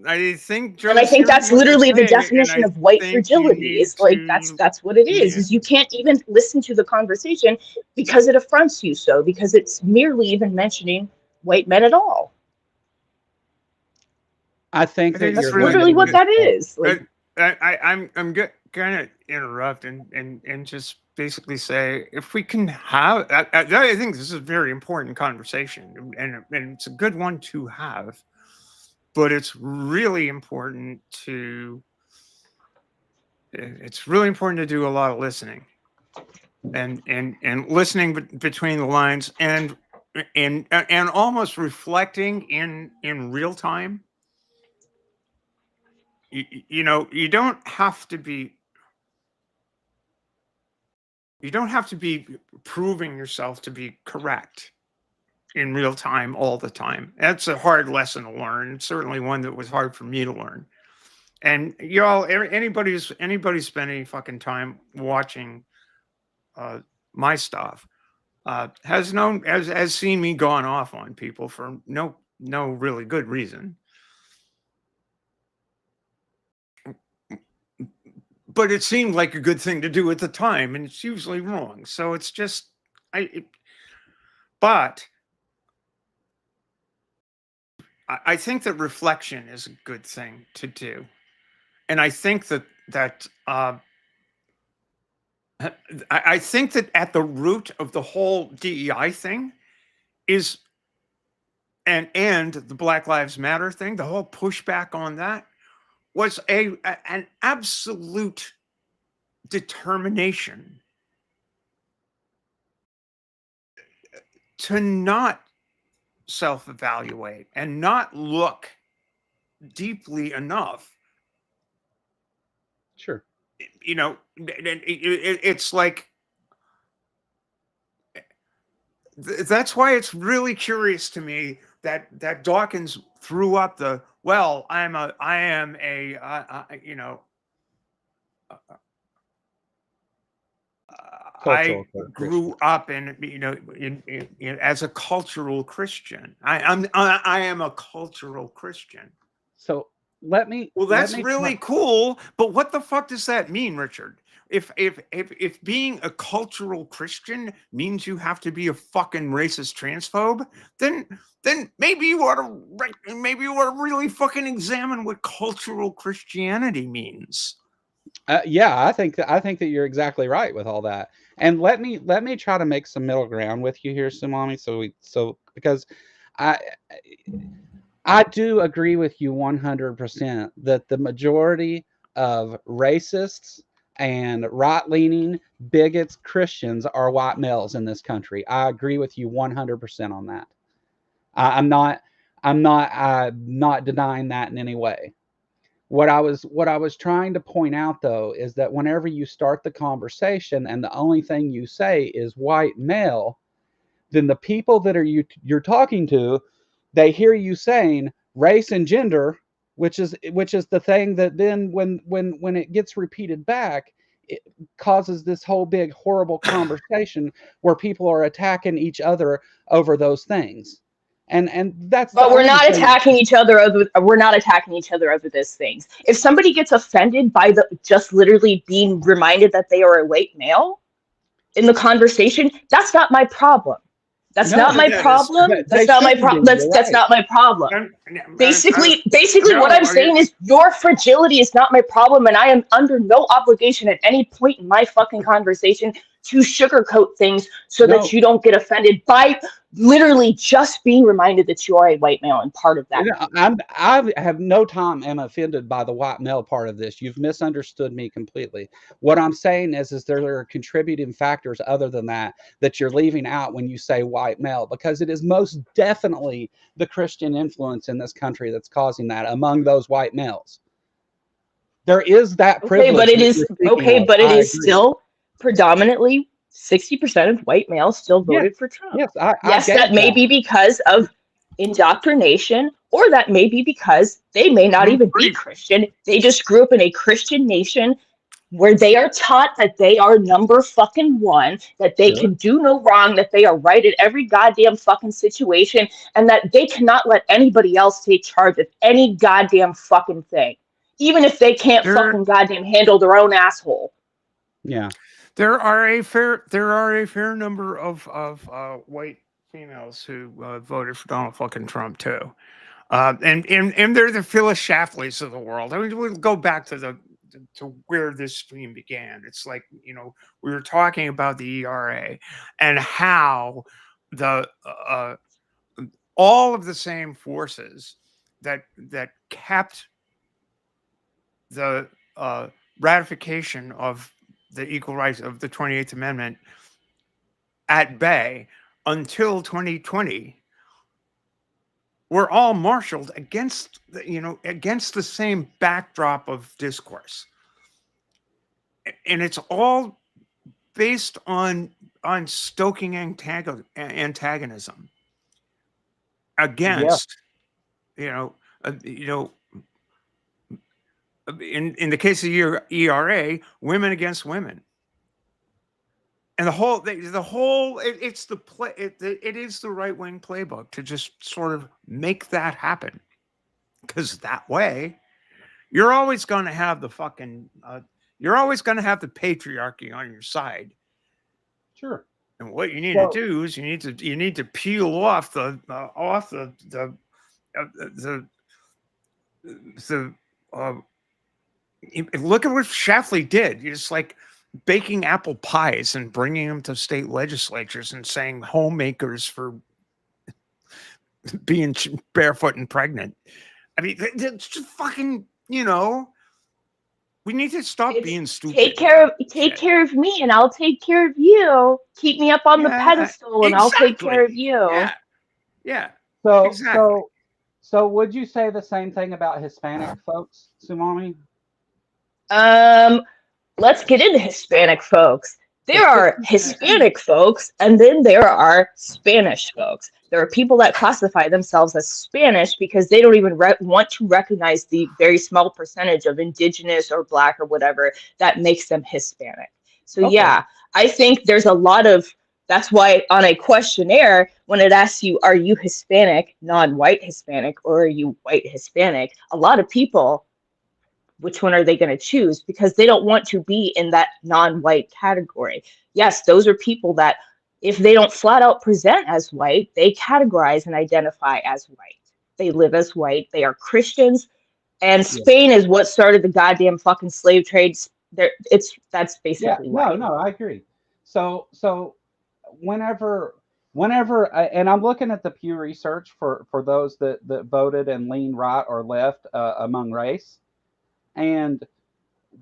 I think,
and I think that's literally the definition of white fragility. Is like that's what it is. Is you can't even listen to the conversation because it affronts you so, because it's merely even mentioning white men at all.
I think
that's literally what that is.
Like, I'm gonna interrupt and just basically say, if we can have, I think this is a very important conversation, and it's a good one to have. But it's really important to do a lot of listening, and listening between the lines, and almost reflecting in real time. You know, you don't have to be proving yourself to be correct in real time all the time. That's a hard lesson to learn. It's certainly one that was hard for me to learn. And y'all, anybody spent any fucking time watching my stuff has seen me gone off on people for no really good reason. But it seemed like a good thing to do at the time, and it's usually wrong. So it's just but I think that reflection is a good thing to do, and I think that I think that at the root of the whole DEI thing is, and the Black Lives Matter thing, the whole pushback on that was an absolute determination to not self-evaluate and not look deeply enough.
Sure.
You know, it's like, that's why it's really curious to me that Dawkins threw up the, well, I am a you know, I grew up in, you know, in as a cultural Christian. I am a cultural Christian.
So let me.
Well, that's really cool. But what the fuck does that mean, Richard? If being a cultural Christian means you have to be a fucking racist transphobe, then maybe you ought to really fucking examine what cultural Christianity means.
Yeah, I think that you're exactly right with all that. And let me try to make some middle ground with you here, Sumami. So because I do agree with you 100% that the majority of racists and right-leaning bigots Christians are white males in this country. I agree with you 100% on that. I'm not denying that in any way. What I was trying to point out, though, is that whenever you start the conversation and the only thing you say is white male, then the people that you're talking to, they hear you saying race and gender, which is the thing that then when it gets repeated back, it causes this whole big horrible conversation where people are attacking each other over those things. And that's
But
the
we're
only
not
thing.
attacking each other over. We're not attacking each other over those things. If somebody gets offended by the just literally being reminded that they are a white male in the conversation, that's not my problem. That's
No,
not my
that is
problem.
they
That's not my
shouldn't
problem.
be. You're
That's
right.
not my problem. Basically,
no,
what I'm saying is your fragility is not my problem, and I am under no obligation at any point in my fucking conversation to sugarcoat things so that
No,
you don't get offended by literally just being reminded that you are a white male and part of that.
I have no time am offended by the white male part of this. You've misunderstood me completely. What I'm saying is there are contributing factors other than that you're leaving out when you say white male, because it is most definitely the Christian influence in this country that's causing that among those white males. There is that privilege.
But it is okay, but it
I
is
agree.
still predominantly 60% of white males still voted for Trump.
Yes,
yes, that may be because of indoctrination, or that may be because they may not even be Christian. They just grew up in a Christian nation where they are taught that they are number fucking one, that they can do no wrong, that they are right in every goddamn fucking situation, and that they cannot let anybody else take charge of any goddamn fucking thing, even if they can't fucking goddamn handle their own asshole.
Yeah.
There are a fair number of white females who voted for Donald fucking Trump too, and they're the Phyllis Schlaflys of the world. I mean, we'll go back to where this stream began. It's like, we were talking about the ERA and how the all of the same forces that kept the ratification of the equal rights of the 28th Amendment at bay until 2020 were all marshaled against the same backdrop of discourse, and it's all based on stoking antagonism against in the case of ERA, women against women. And it is the right-wing playbook to just sort of make that happen, because that way you're always going to have the patriarchy on your side.
Sure.
And what you need to do is you need to peel off the look at what Schlafly did. It's like baking apple pies and bringing them to state legislatures and saying homemakers for being barefoot and pregnant. I mean, it's just fucking, we need to stop being stupid.
Take care of me and I'll take care of you. Keep me up on the pedestal and I'll take care of you.
Yeah.
So,
exactly.
So would you say the same thing about Hispanic folks, Sumami?
Let's get into Hispanic folks. There are Hispanic folks, and then there are Spanish folks. There are people that classify themselves as Spanish because they don't even want to recognize the very small percentage of indigenous or black or whatever that makes them Hispanic. So yeah, I think there's a lot of, that's why on a questionnaire, when it asks you, are you Hispanic, non-white Hispanic, or are you white Hispanic? A lot of people, which one are they going to choose? Because they don't want to be in that non-white category. Yes, those are people that, if they don't flat out present as white, they categorize and identify as white. They live as white. They are Christians. And Spain is what started the goddamn fucking slave trades. That's basically white.
No, I agree. So whenever and I'm looking at the Pew Research for those that voted and lean right or left among race. And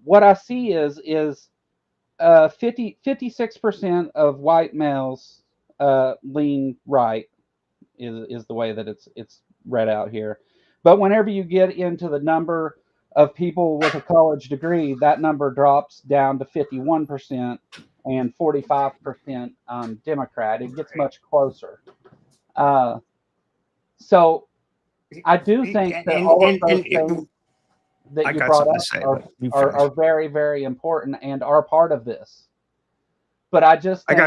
what I see is 56% of white males lean right is the way that it's read out here. But whenever you get into the number of people with a college degree, that number drops down to 51% and 45% Democrat. It gets much closer. So I do think that all of those things that you brought up are very, very important and are part of this. But I just think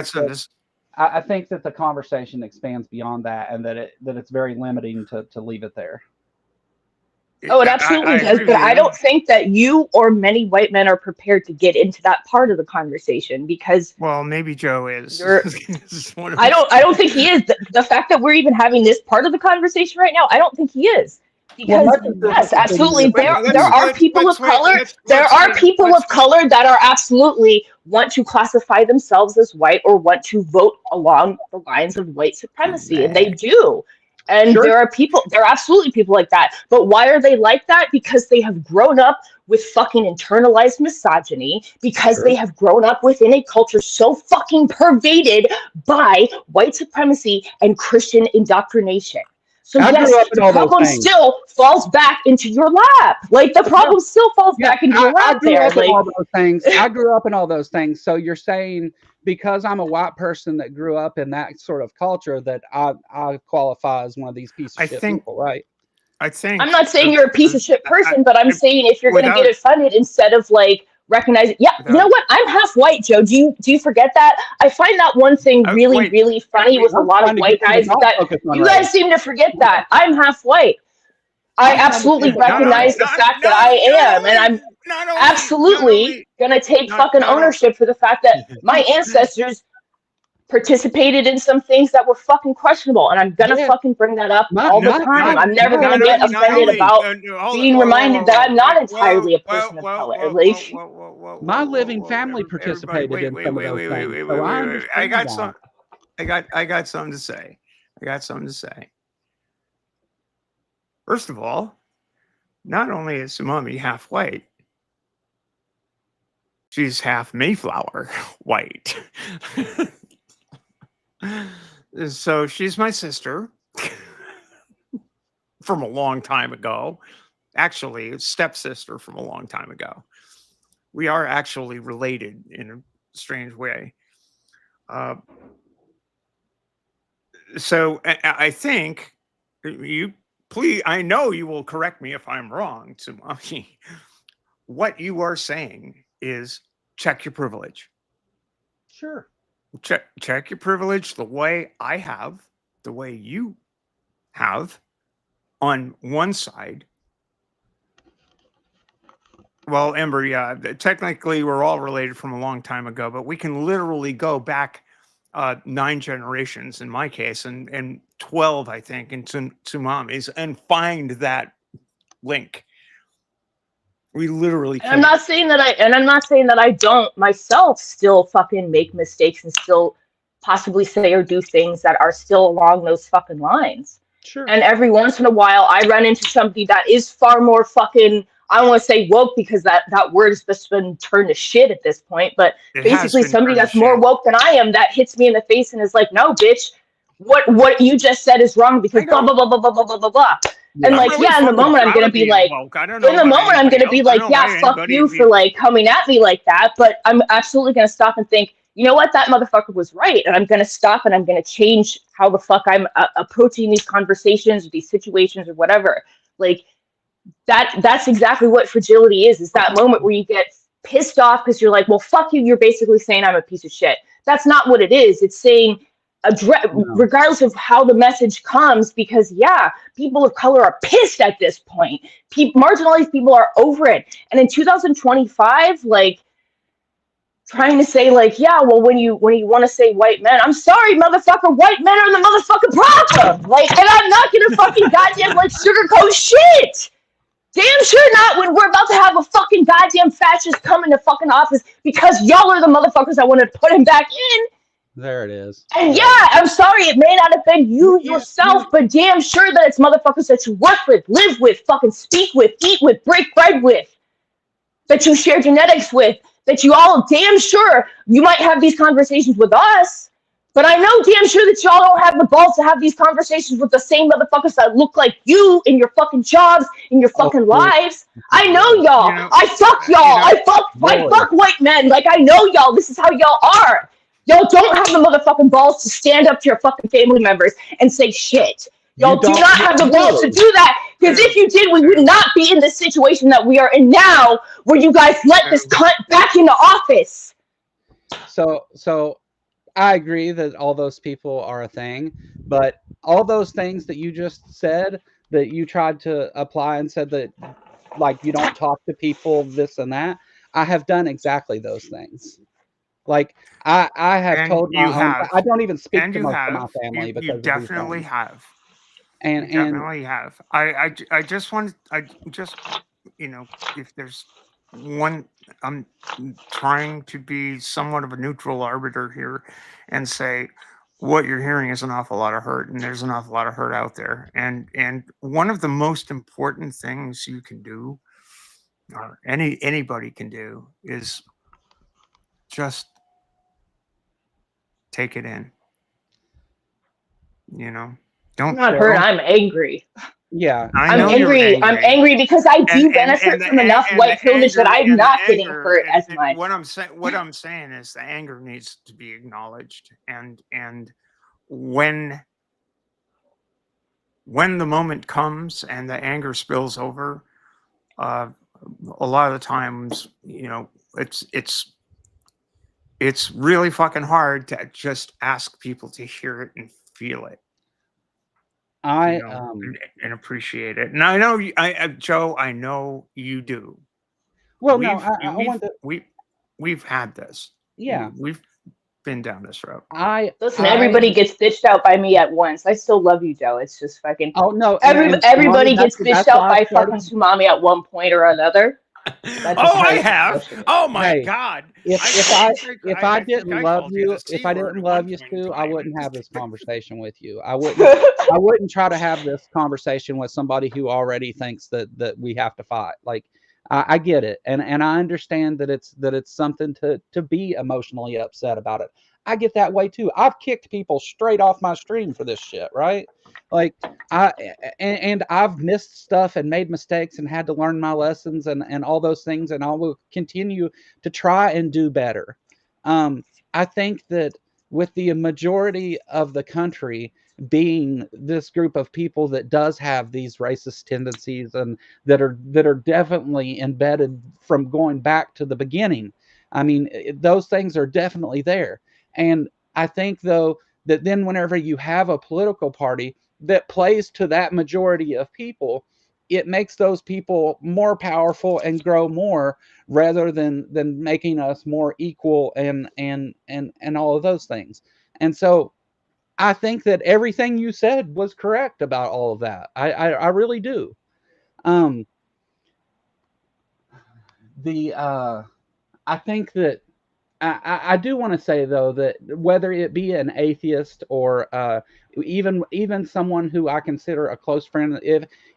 I think that the conversation expands beyond that, and that it's very limiting to leave it there.
Oh, it absolutely does. But I don't think that you or many white men are prepared to get into that part of the conversation because.
Well, maybe Joe is.
I don't think he is. The fact that we're even having this part of the conversation right now, I don't think he is. Because yes, absolutely, there are people of color. There are people of color that are absolutely want to classify themselves as white or want to vote along the lines of white supremacy, and they do. And there are absolutely people like that. But why are they like that? Because they have grown up with fucking internalized misogyny, because they have grown up within a culture so fucking pervaded by white supremacy and Christian indoctrination. So yes, the problem still falls back into your lap. Like the problem still falls back into your lap there.
I grew up in all those things. So you're saying because I'm a white person that grew up in that sort of culture that I qualify as one of these pieces of shit people, right?
I'm not saying you're a piece of shit person, but I'm saying if you're going to get it funded instead of like recognizing, you know what? I'm half white, Joe. Do you forget that? I find that one thing really funny with a lot of white guys that you guys seem to forget that I'm half white. I absolutely recognize the fact that I am, and I'm absolutely gonna take fucking ownership for the fact that my ancestors participated in some things that were fucking questionable, and I'm gonna fucking bring that up all the time. I'm never gonna get offended about being reminded that I'm not entirely a person of color. Like
my living family participated in some of those things.
I got something to say. First of all, not only is Mommy half white, she's half Mayflower white. So she's my sister from a long time ago. Actually, stepsister from a long time ago. We are actually related in a strange way. So I think please, I know you will correct me if I'm wrong, Tsumami. What you are saying is check your privilege.
Sure.
Check your privilege the way I have, the way you have on one side. Well, Ember, yeah, technically we're all related from a long time ago, but we can literally go back 9 generations in my case, and 12, I think, in Tsumami's, and find that link. We literally can.
I'm not saying that I don't myself still fucking make mistakes and still possibly say or do things that are still along those fucking lines.
Sure.
And every once in a while I run into somebody that is far more fucking, I don't want to say woke because that word has just been turned to shit at this point, but basically somebody that's more woke than I am that hits me in the face and is like, no, bitch, what you just said is wrong because blah, blah, blah, blah, blah, blah, blah, blah, blah. And like, yeah, in the moment I'm going to be like, yeah, fuck you for like coming at me like that. But I'm absolutely going to stop and think, you know what, that motherfucker was right. And I'm going to stop and I'm going to change how the fuck I'm approaching these conversations or these situations or whatever. Like that's exactly what fragility is that moment where you get pissed off because you're like, well, fuck you. You're basically saying I'm a piece of shit. That's not what it is. It's saying, regardless of how the message comes, because people of color are pissed at this point. Marginalized people are over it. And in 2025, like trying to say like, when you want to say white men, I'm sorry, motherfucker, white men are the motherfucking problem. Like, and I'm not gonna fucking goddamn like sugarcoat shit. Damn sure not when we're about to have a fucking goddamn fascist come into fucking office because y'all are the motherfuckers that want to put him back in.
There it is.
And I'm sorry, it may not have been you yourself, but damn sure that it's motherfuckers that you work with, live with, fucking speak with, eat with, break bread with, that you share genetics with, that you all damn sure you might have these conversations with us, but I know damn sure that y'all don't have the balls to have these conversations with the same motherfuckers that look like you in your fucking jobs, in your fucking lives. I know y'all. I fuck y'all. I fuck white men. Like, I know y'all. This is how y'all are. Y'all don't have the motherfucking balls to stand up to your fucking family members and say shit. Y'all do not have the balls to do that, because if you did, we would not be in the situation that we are in now, where you guys let this cunt back into office.
So I agree that all those people are a thing, but all those things that you just said that you tried to apply and said that, like, you don't talk to people, this and that, I have done exactly those things. Like, I have told my own, I don't even speak to most of my family because of these things.
Have.
And
you definitely have. I just want, you know, if there's one, I'm trying to be somewhat of a neutral arbiter here and say what you're hearing is an awful lot of hurt, and there's an awful lot of hurt out there. And one of the most important things you can do, or anybody can do, is just take it in. You know,
I'm not hurt. I'm angry.
Yeah,
I'm angry. I'm angry because I do benefit from enough white privilege that I'm not getting hurt as much.
What I'm saying is the anger needs to be acknowledged, and when the moment comes and the anger spills over, a lot of the times, you know, it's really fucking hard to just ask people to hear it and feel it. And appreciate it. And I know, Joe, I know you do.
Well,
we've had this.
Yeah,
we've been down this road.
Listen, everybody gets bitched out by me at once. I still love you, Joe. It's just fucking.
Oh no!
Everybody gets bitched out by fucking Tsunami at one point or another.
I have. Oh my God!
If I didn't love you, Stu, I wouldn't have this conversation with you. I wouldn't try to have this conversation with somebody who already thinks that we have to fight. Like, I get it, and I understand that it's something to be emotionally upset about it. I get that way too. I've kicked people straight off my stream for this shit, right? Like, I've missed stuff and made mistakes and had to learn my lessons and all those things, and I will continue to try and do better. I think that with the majority of the country being this group of people that does have these racist tendencies and that are definitely embedded from going back to the beginning. I mean, those things are definitely there. And I think, though, that then whenever you have a political party that plays to that majority of people, it makes those people more powerful and grow more, rather than making us more equal and all of those things. And so I think that everything you said was correct about all of that. I really do. I think that I do want to say, though, that whether it be an atheist or even someone who I consider a close friend,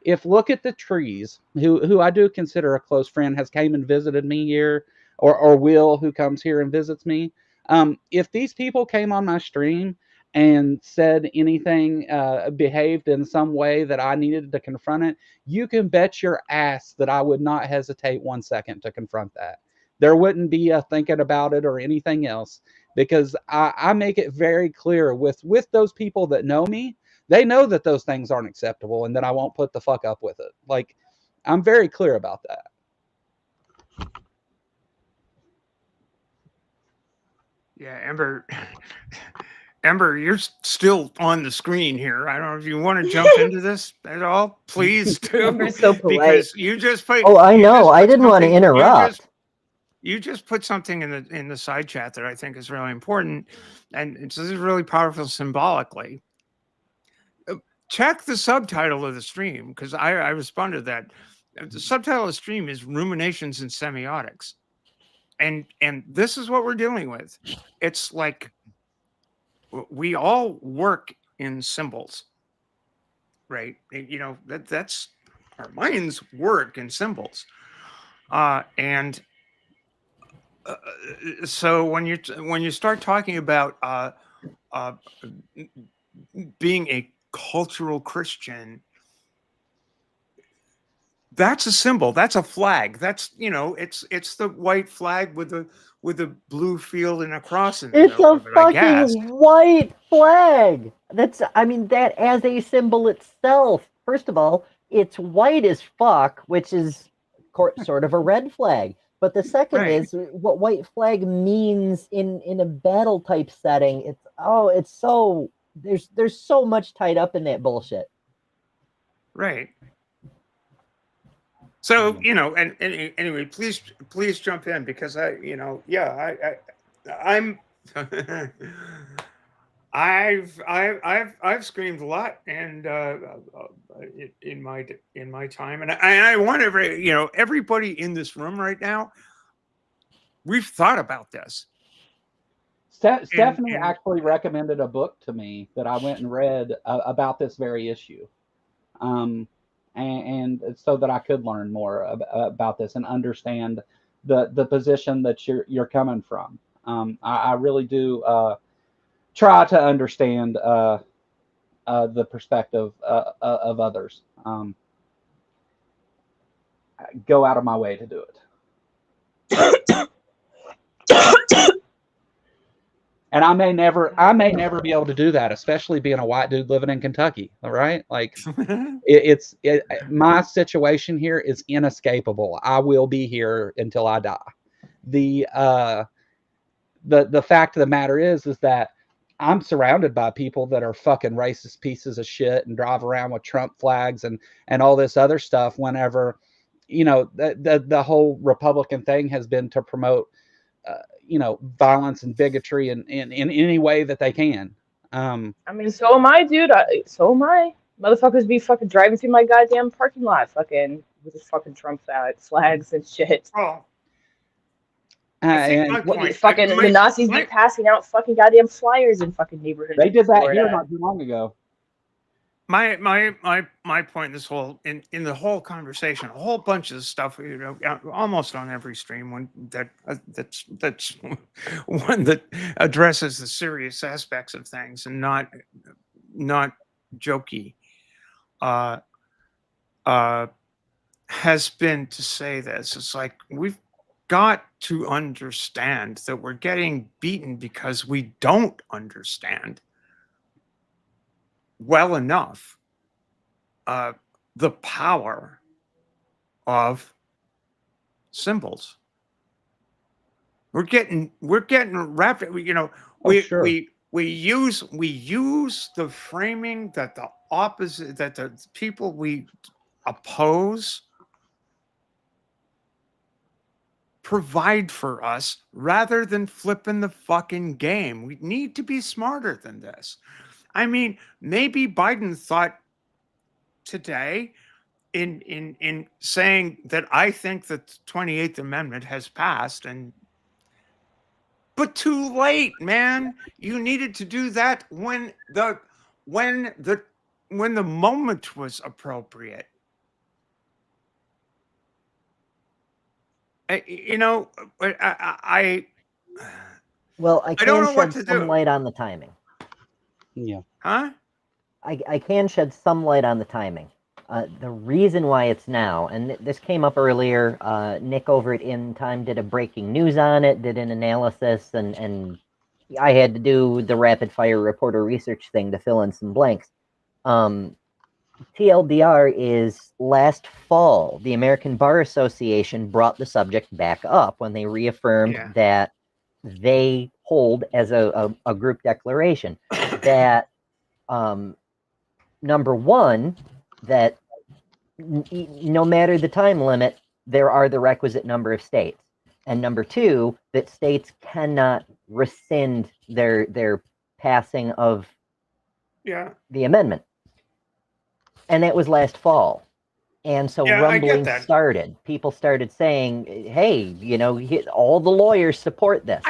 if Look at the Trees, who I do consider a close friend, has came and visited me here, or Will, who comes here and visits me, if these people came on my stream and said anything, behaved in some way that I needed to confront it, you can bet your ass that I would not hesitate 1 second to confront that. There wouldn't be a thinking about it or anything else, because I make it very clear with those people that know me. They know that those things aren't acceptable and that I won't put the fuck up with it. Like, I'm very clear about that.
Yeah, Ember, you're still on the screen here. I don't know if you want to jump into this at all. Please do.
Ember's so polite.
Because you just put.
Oh, I know. I didn't want to interrupt.
You just put something in the side chat that I think is really important, and this is really powerful symbolically. Check the subtitle of the stream, because I responded to that. The subtitle of the stream is Ruminations and Semiotics, and this is what we're dealing with. It's like we all work in symbols, right? You know, that's our minds work in symbols, and. So when you start talking about being a cultural Christian, That's a symbol. That's a flag. That's, you know, it's the white flag with the blue field and a cross in the
It's
middle
a
of it, I guess.
fucking white flag. That's, I mean, that as a symbol itself. First of all, it's white as fuck, which is sort of a red flag. But the second
Right.
is what white flag means in a battle type setting. It's so there's so much tied up in that bullshit.
Right. So, you know, and anyway, please jump in, because I'm I've screamed a lot, and in my time, and I want everybody in this room right now. We've thought about this.
Stephanie actually recommended a book to me that I went and read about this very issue, and so that I could learn more about this and understand the position that you're coming from. I really do try to understand the perspective of others. Go out of my way to do it. And I may never be able to do that, especially being a white dude living in Kentucky. All right, like my situation here is inescapable. I will be here until I die. The fact of the matter is that I'm surrounded by people that are fucking racist pieces of shit and drive around with Trump flags and all this other stuff. Whenever, the whole Republican thing has been to promote, violence and bigotry in any way that they can.
I mean, so am I, dude. So am I. Motherfuckers be fucking driving through my goddamn parking lot, fucking with the fucking Trump flags and shit.
Oh.
The Nazis be passing out fucking goddamn flyers in fucking neighborhoods.
They did that here not too long ago.
My point in this whole in the whole conversation, a whole bunch of stuff, almost on every stream, that's one that addresses the serious aspects of things and not jokey, has been to say this. It's like, we've got to understand that we're getting beaten because we don't understand well enough the power of symbols. We're getting rapid. We use the framing that the opposite, that the people we oppose provide for us, rather than flipping the fucking game. We need to be smarter than this. I mean, maybe Biden thought today in saying that I think that the 28th Amendment has passed, but too late, man. You needed to do that when the moment was appropriate. I
can shed some light on the timing.
Yeah.
Huh?
I can shed some light on the timing. The reason why it's now, and this came up earlier, Nick over at In Time did a breaking news on it, did an analysis, and I had to do the rapid fire reporter research thing to fill in some blanks. TLDR is last fall, the American Bar Association brought the subject back up when they reaffirmed that they hold as a group declaration that number one, that no matter the time limit, there are the requisite number of states, and number two, that states cannot rescind their passing of the amendment. And that was last fall. And so rumblings started. People started saying, hey, all the lawyers support this.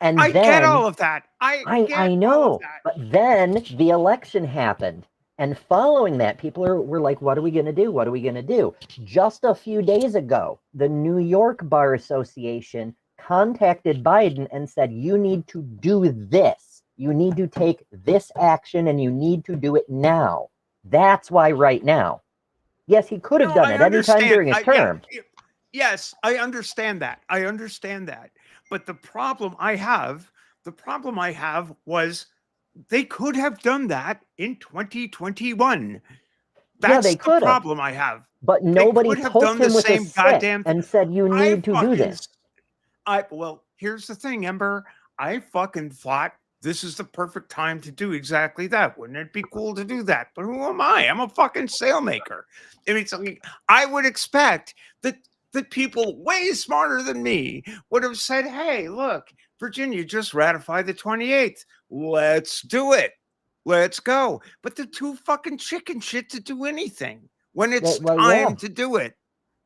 I get all of that.
I know. But then the election happened. And following that, people were like, what are we going to do? What are we going to do? Just a few days ago, the New York Bar Association contacted Biden and said, you need to do this. You need to take this action, and you need to do it now. That's why right now. Yes, he could have done it any time during his term.
Yes, I understand that. I understand that. But the problem I have was they could have done that in 2021. That's
they
the
could have.
problem I have.
But nobody poked him with a stick and said, you need to do this.
Well, here's the thing, Ember. I fucking thought this is the perfect time to do exactly that. Wouldn't it be cool to do that? But who am I? I'm a fucking sailmaker. I mean, I would expect that people way smarter than me would have said, hey, look, Virginia just ratified the 28th. Let's do it. Let's go. But they're too fucking chicken shit to do anything when it's time to do it.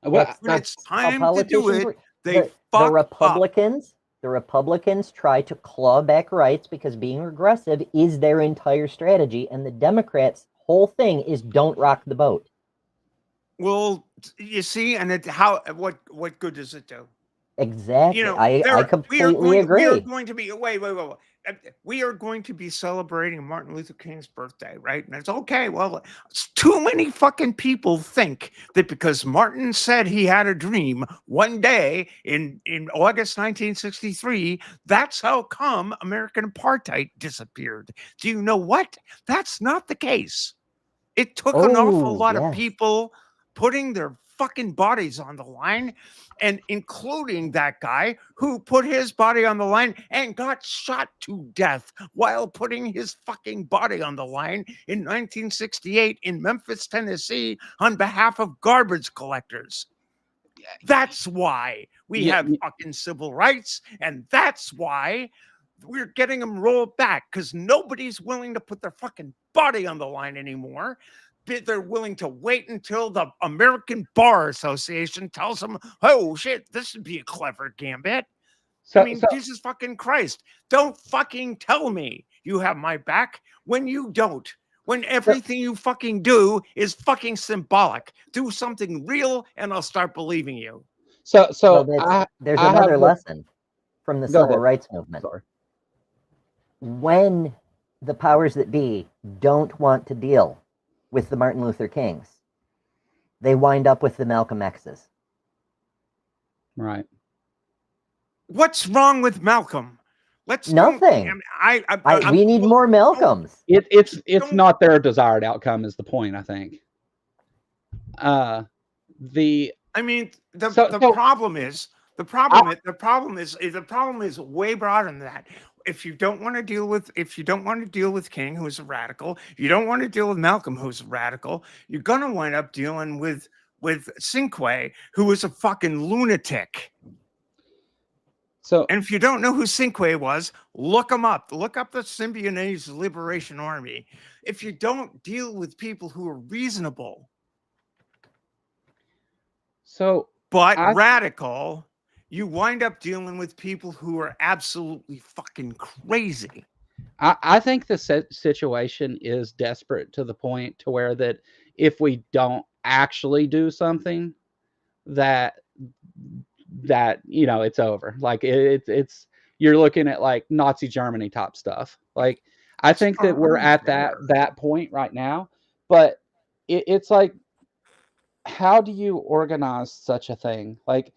When it's time to do it, the
Republicans try to claw back rights because being regressive is their entire strategy, and the Democrats' whole thing is don't rock the boat.
Well, you see, and what good does it do?
Exactly. You know, I completely agree.
We are going to be wait. We are going to be celebrating Martin Luther King's birthday, right? And it's okay. Well, too many fucking people think that because Martin said he had a dream one day in August 1963, that's how come American apartheid disappeared. Do you know what? That's not the case. It took an awful lot of people putting their fucking bodies on the line, and including that guy who put his body on the line and got shot to death while putting his fucking body on the line in 1968 in Memphis, Tennessee, on behalf of garbage collectors. That's why we have fucking civil rights, and that's why we're getting them rolled back, because nobody's willing to put their fucking body on the line anymore. They're willing to wait until the American Bar Association tells them, oh shit, this would be a clever gambit. Jesus fucking Christ. Don't fucking tell me you have my back when you don't. When everything you fucking do is fucking symbolic. Do something real and I'll start believing you.
There's another lesson from the civil rights movement. Sorry. When the powers that be don't want to deal with the Martin Luther Kings, they wind up with the Malcolm X's.
Right.
What's wrong with Malcolm?
Nothing. We need more Malcolms.
It's not their desired outcome is the point, I think. The
problem is way broader than that. If you don't want to deal with King, who's a radical, you don't want to deal with Malcolm, who's a radical, you're gonna wind up dealing with Cinque, who is a fucking lunatic. And if you don't know who Cinque was, look him up. Look up the Symbionese Liberation Army. If you don't deal with people who are reasonable, radical, you wind up dealing with people who are absolutely fucking crazy.
I think the situation is desperate to the point to where that if we don't actually do something, that it's over. Like it's you're looking at like Nazi Germany top stuff. Like I think that we're at that point right now, but it's like, how do you organize such a thing? Like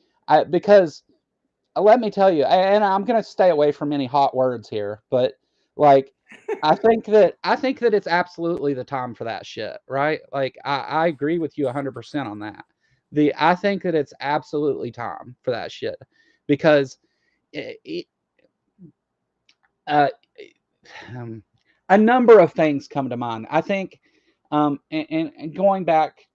because let me tell you, and I'm going to stay away from any hot words here, but like, I think that it's absolutely the time for that shit, right? Like, I agree with you 100% on that. I think that it's absolutely time for that shit because a number of things come to mind. I think, and going back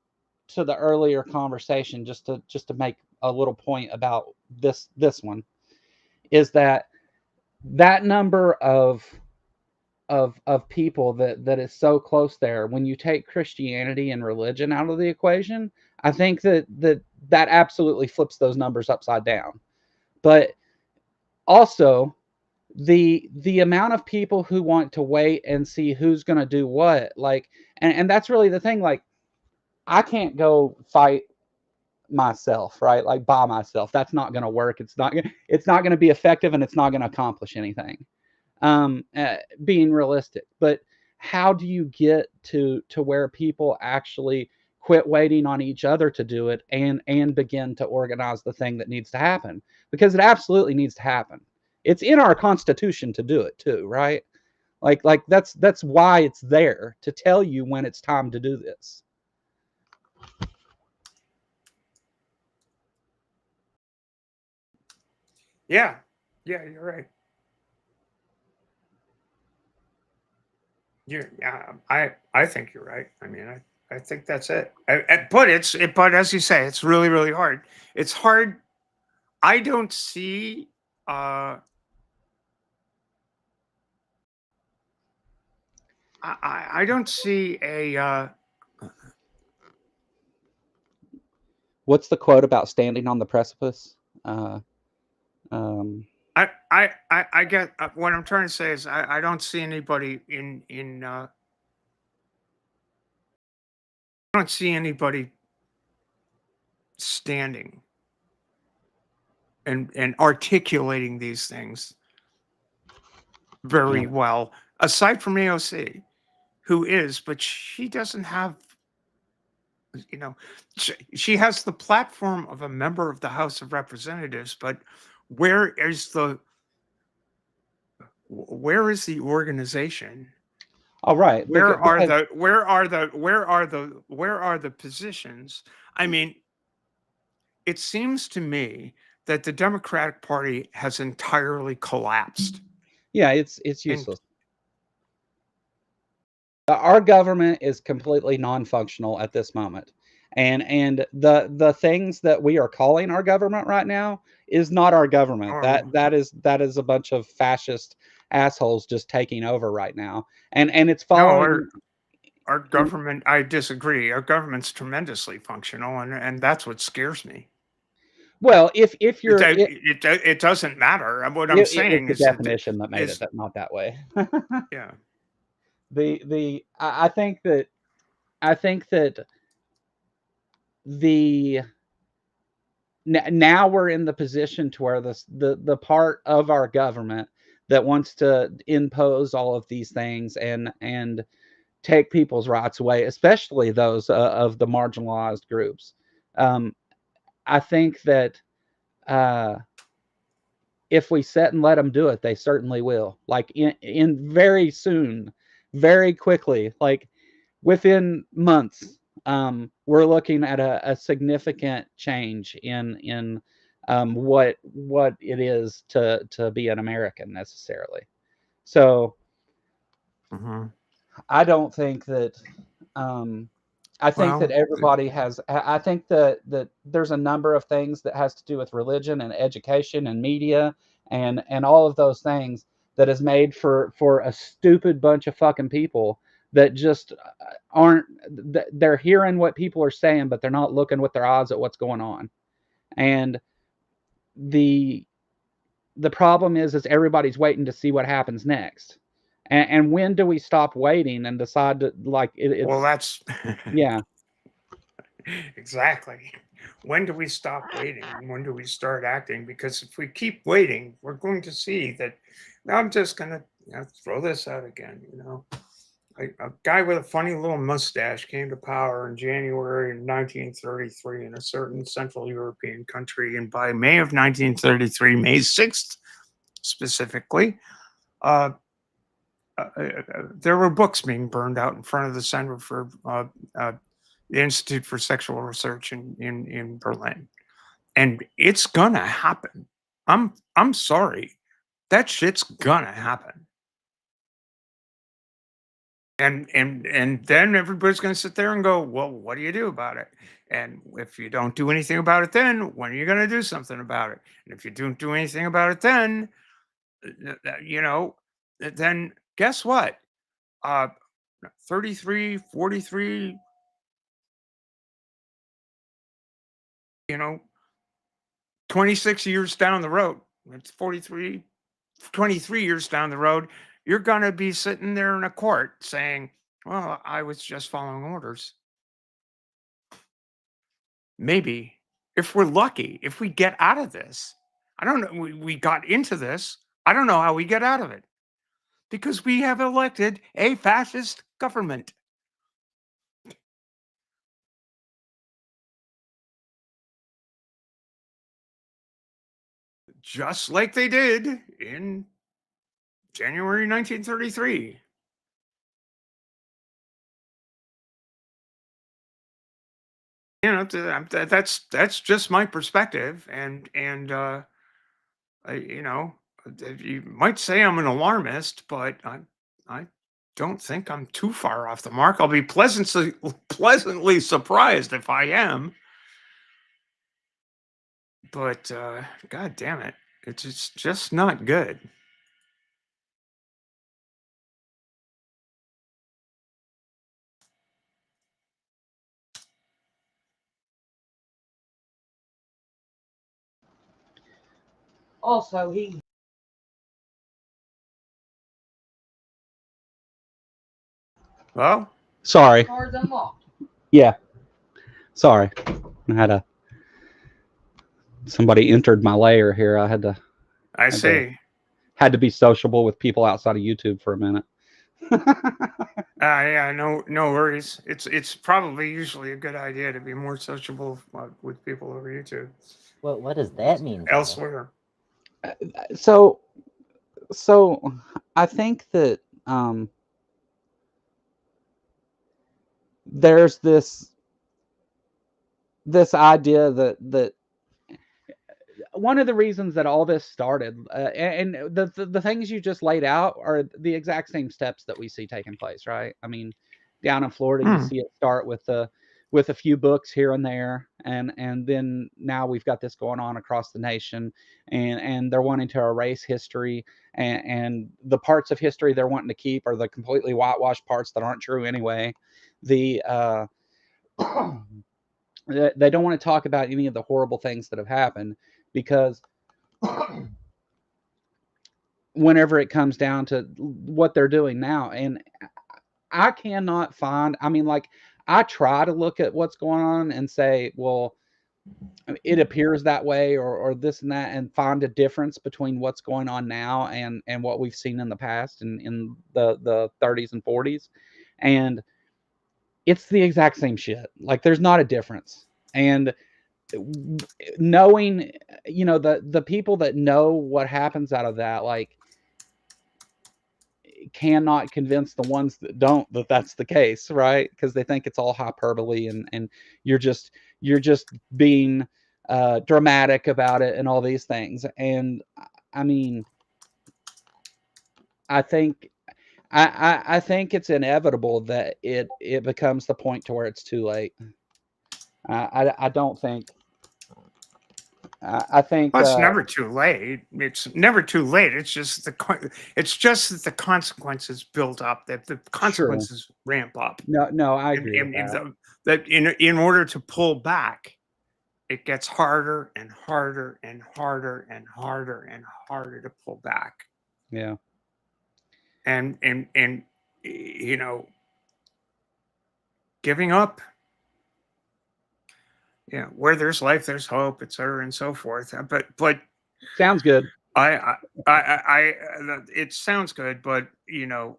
to the earlier conversation, just to make a little point about this one, is that number of people that is so close there. When you take Christianity and religion out of the equation, I think that absolutely flips those numbers upside down. But also the amount of people who want to wait and see who's going to do what, like, and that's really the thing. Like, I can't go fight myself, right? Like by myself. That's not going to work. It's not going to be effective, and it's not going to accomplish anything. Being realistic, but how do you get to where people actually quit waiting on each other to do it and begin to organize the thing that needs to happen, because it absolutely needs to happen. It's in our Constitution to do it too, right? Like that's why it's there, to tell you when it's time to do this.
Yeah, you're right. I think you're right. I mean, I think that's it. But as you say, it's really, really hard. It's hard. I don't see. I don't see a.
What's the quote about standing on the precipice?
I get what I'm trying to say is I don't see anybody in I don't see anybody standing and articulating these things very well, aside from AOC, who is, but she doesn't have, you know, she has the platform of a member of the House of Representatives, but where is the organization?
All right.
Where are the positions? I mean, it seems to me that the Democratic Party has entirely collapsed.
Yeah, it's useless. Our government is completely non-functional at this moment. And the things that we are calling our government right now is not our government. That is a bunch of fascist assholes just taking over right now. And it's following.
No, our government, I disagree. Our government's tremendously functional, and that's what scares me.
Well, if you're
it doesn't matter. What I'm saying
is the definition that made it not that way.
Yeah.
I think that now we're in the position to where the part of our government that wants to impose all of these things and take people's rights away, especially those of the marginalized groups. I think that if we sit and let them do it, they certainly will. Like in very soon, very quickly, like within months, we're looking at a significant change in what it is to be an American necessarily. So I don't think that. I think that everybody has. I think that there's a number of things that has to do with religion and education and media and all of those things that is made for a stupid bunch of fucking people that just aren't. They're hearing what people are saying, but they're not looking with their eyes at what's going on. And the problem is everybody's waiting to see what happens next. And when do we stop waiting and decide to it's?
Well, that's
yeah.
Exactly. When do we stop waiting? When do we start acting? Because if we keep waiting, we're going to see that. I'm just going to throw this out again. A guy with a funny little mustache came to power in January 1933 in a certain Central European country, and by May of 1933, May 6th specifically, there were books being burned out in front of the Center for the Institute for Sexual Research in Berlin. And it's gonna happen. I'm sorry. That shit's gonna happen. And then everybody's gonna sit there and go, well, what do you do about it? And if you don't do anything about it then, when are you gonna do something about it? And if you don't do anything about it then, then guess what? 33, 43, 26 years down the road, it's 23 years down the road, you're going to be sitting there in a court saying, well, I was just following orders. Maybe, if we're lucky, if we get out of this. I don't know. We got into this. I don't know how we get out of it, because we have elected a fascist government. just like they did in January 1933. You know, that's just my perspective, and you know, you might say I'm an alarmist, but I don't think I'm too far off the mark. I'll be pleasantly surprised if I am. But God damn it, it's just not good.
Also, he.
Well,
sorry. Yeah. Sorry. I had somebody entered my layer here. I had to.
I see.
Had to be sociable with people outside of YouTube for a minute.
Yeah, no worries. It's probably usually a good idea to be more sociable with people over YouTube.
What does that mean?
Elsewhere.
So I think that there's this idea that one of the reasons that all this started, and the things you just laid out are the exact same steps that we see taking place, right? I mean, down in Florida, you see it start with a few books here and there, and then now we've got this going on across the nation, and they're wanting to erase history, and the parts of history they're wanting to keep are the completely whitewashed parts that aren't true anyway. The they don't want to talk about any of the horrible things that have happened, because whenever it comes down to what they're doing now, and I cannot find, I mean, like, I try to look at what's going on and say, well, it appears that way, or this and that, and find a difference between what's going on now and what we've seen in the past, in the 30s and 40s, and it's the exact same shit. Like, there's not a difference. And knowing, you know, the people that know what happens out of that, like, cannot convince the ones that don't that that's the case, right? Because they think it's all hyperbole, and you're just being dramatic about it and all these things. And I mean, I think I think it's inevitable that it becomes the point to where it's too late. I don't think. I think
well, it's never too late. It's never too late. It's just that the consequences build up. That the consequences ramp up.
No, I agree with that.
That in order to pull back, it gets harder and harder and harder and harder and harder to pull back.
Yeah.
And you know, giving up. Yeah, where there's life, there's hope, etc., and so forth. But
sounds good.
It sounds good, but you know,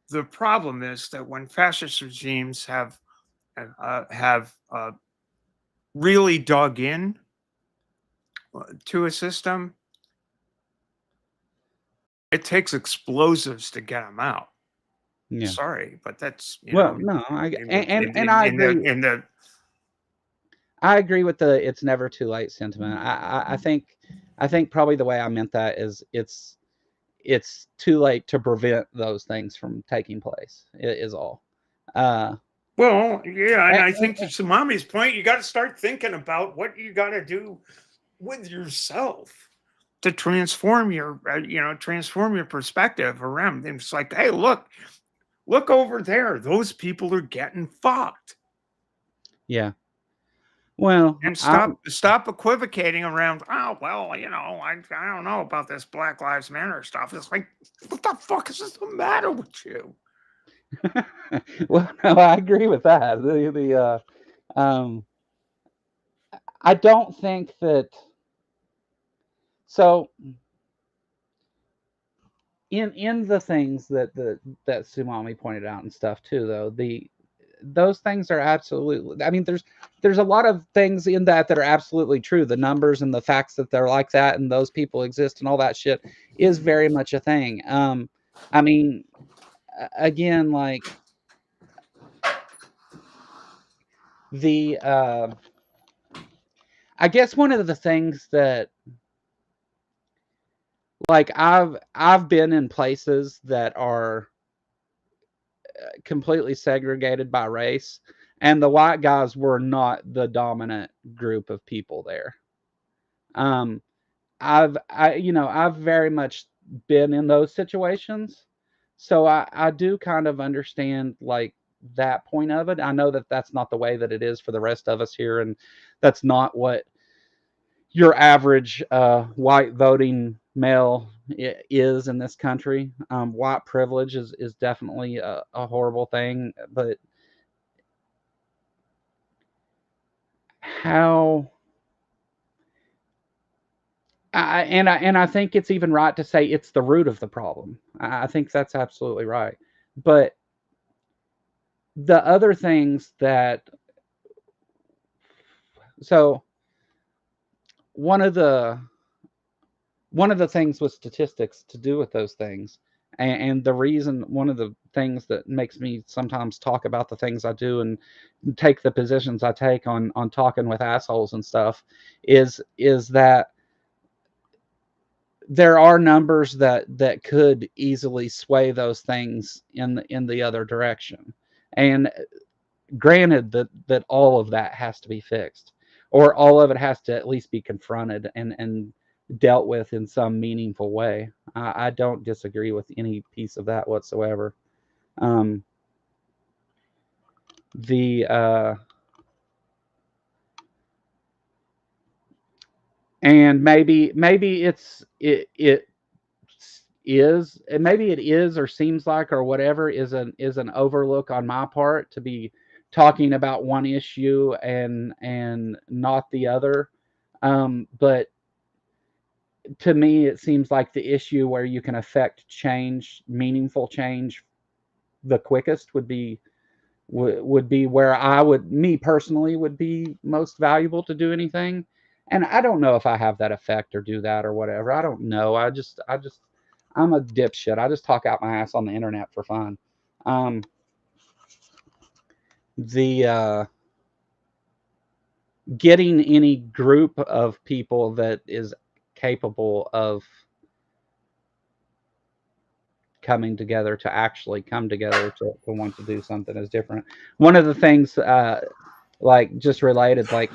the problem is that when fascist regimes have really dug in to a system, it takes explosives to get them out.
Yeah.
Sorry, but that's
well, no, I agree. I agree with the "it's never too late" sentiment. I think probably the way I meant that is it's too late to prevent those things from taking place. It is all.
Well, yeah, and I think to Tsunami's point, you got to start thinking about what you got to do with yourself to transform your perspective around things. It's like, hey, look over there. Those people are getting fucked.
Yeah. Well,
and stop equivocating around. Oh well, you know, I don't know about this Black Lives Matter stuff. It's like, what the fuck is the matter with you?
Well, no, I agree with that. I don't think that. So, in the things that Sumami pointed out and stuff too, though, those things are absolutely. I mean, there's a lot of things in that are absolutely true. The numbers and the facts that they're like that, and those people exist, and all that shit is very much a thing. I mean, again, like the I guess one of the things that, like, I've been in places that are completely segregated by race, and the white guys were not the dominant group of people there. I've very much been in those situations, so I do kind of understand, like, that point of it. I know that that's not the way that it is for the rest of us here, and that's not what your average white voting male is in this country. White privilege is definitely a horrible thing, but how I think it's even right to say it's the root of the problem. I think that's absolutely right. But the other things that, so one of the things with statistics to do with those things, and the reason, one of the things that makes me sometimes talk about the things I do and take the positions I take on talking with assholes and stuff, is that there are numbers that could easily sway those things in the other direction. And granted that all of that has to be fixed, or all of it has to at least be confronted and dealt with in some meaningful way. I don't disagree with any piece of that whatsoever. The and maybe it is, and maybe it is, or seems like, or whatever, is an overlook on my part to be talking about one issue and not the other. But to me, it seems like the issue where you can affect change, meaningful change, the quickest would be where me personally, would be most valuable to do anything. And I don't know if I have that effect or do that or whatever. I don't know. I'm a dipshit. I just talk out my ass on the internet for fun. The getting any group of people that is capable of coming together to actually come together to want to do something is different. One of the things, like, just related, like,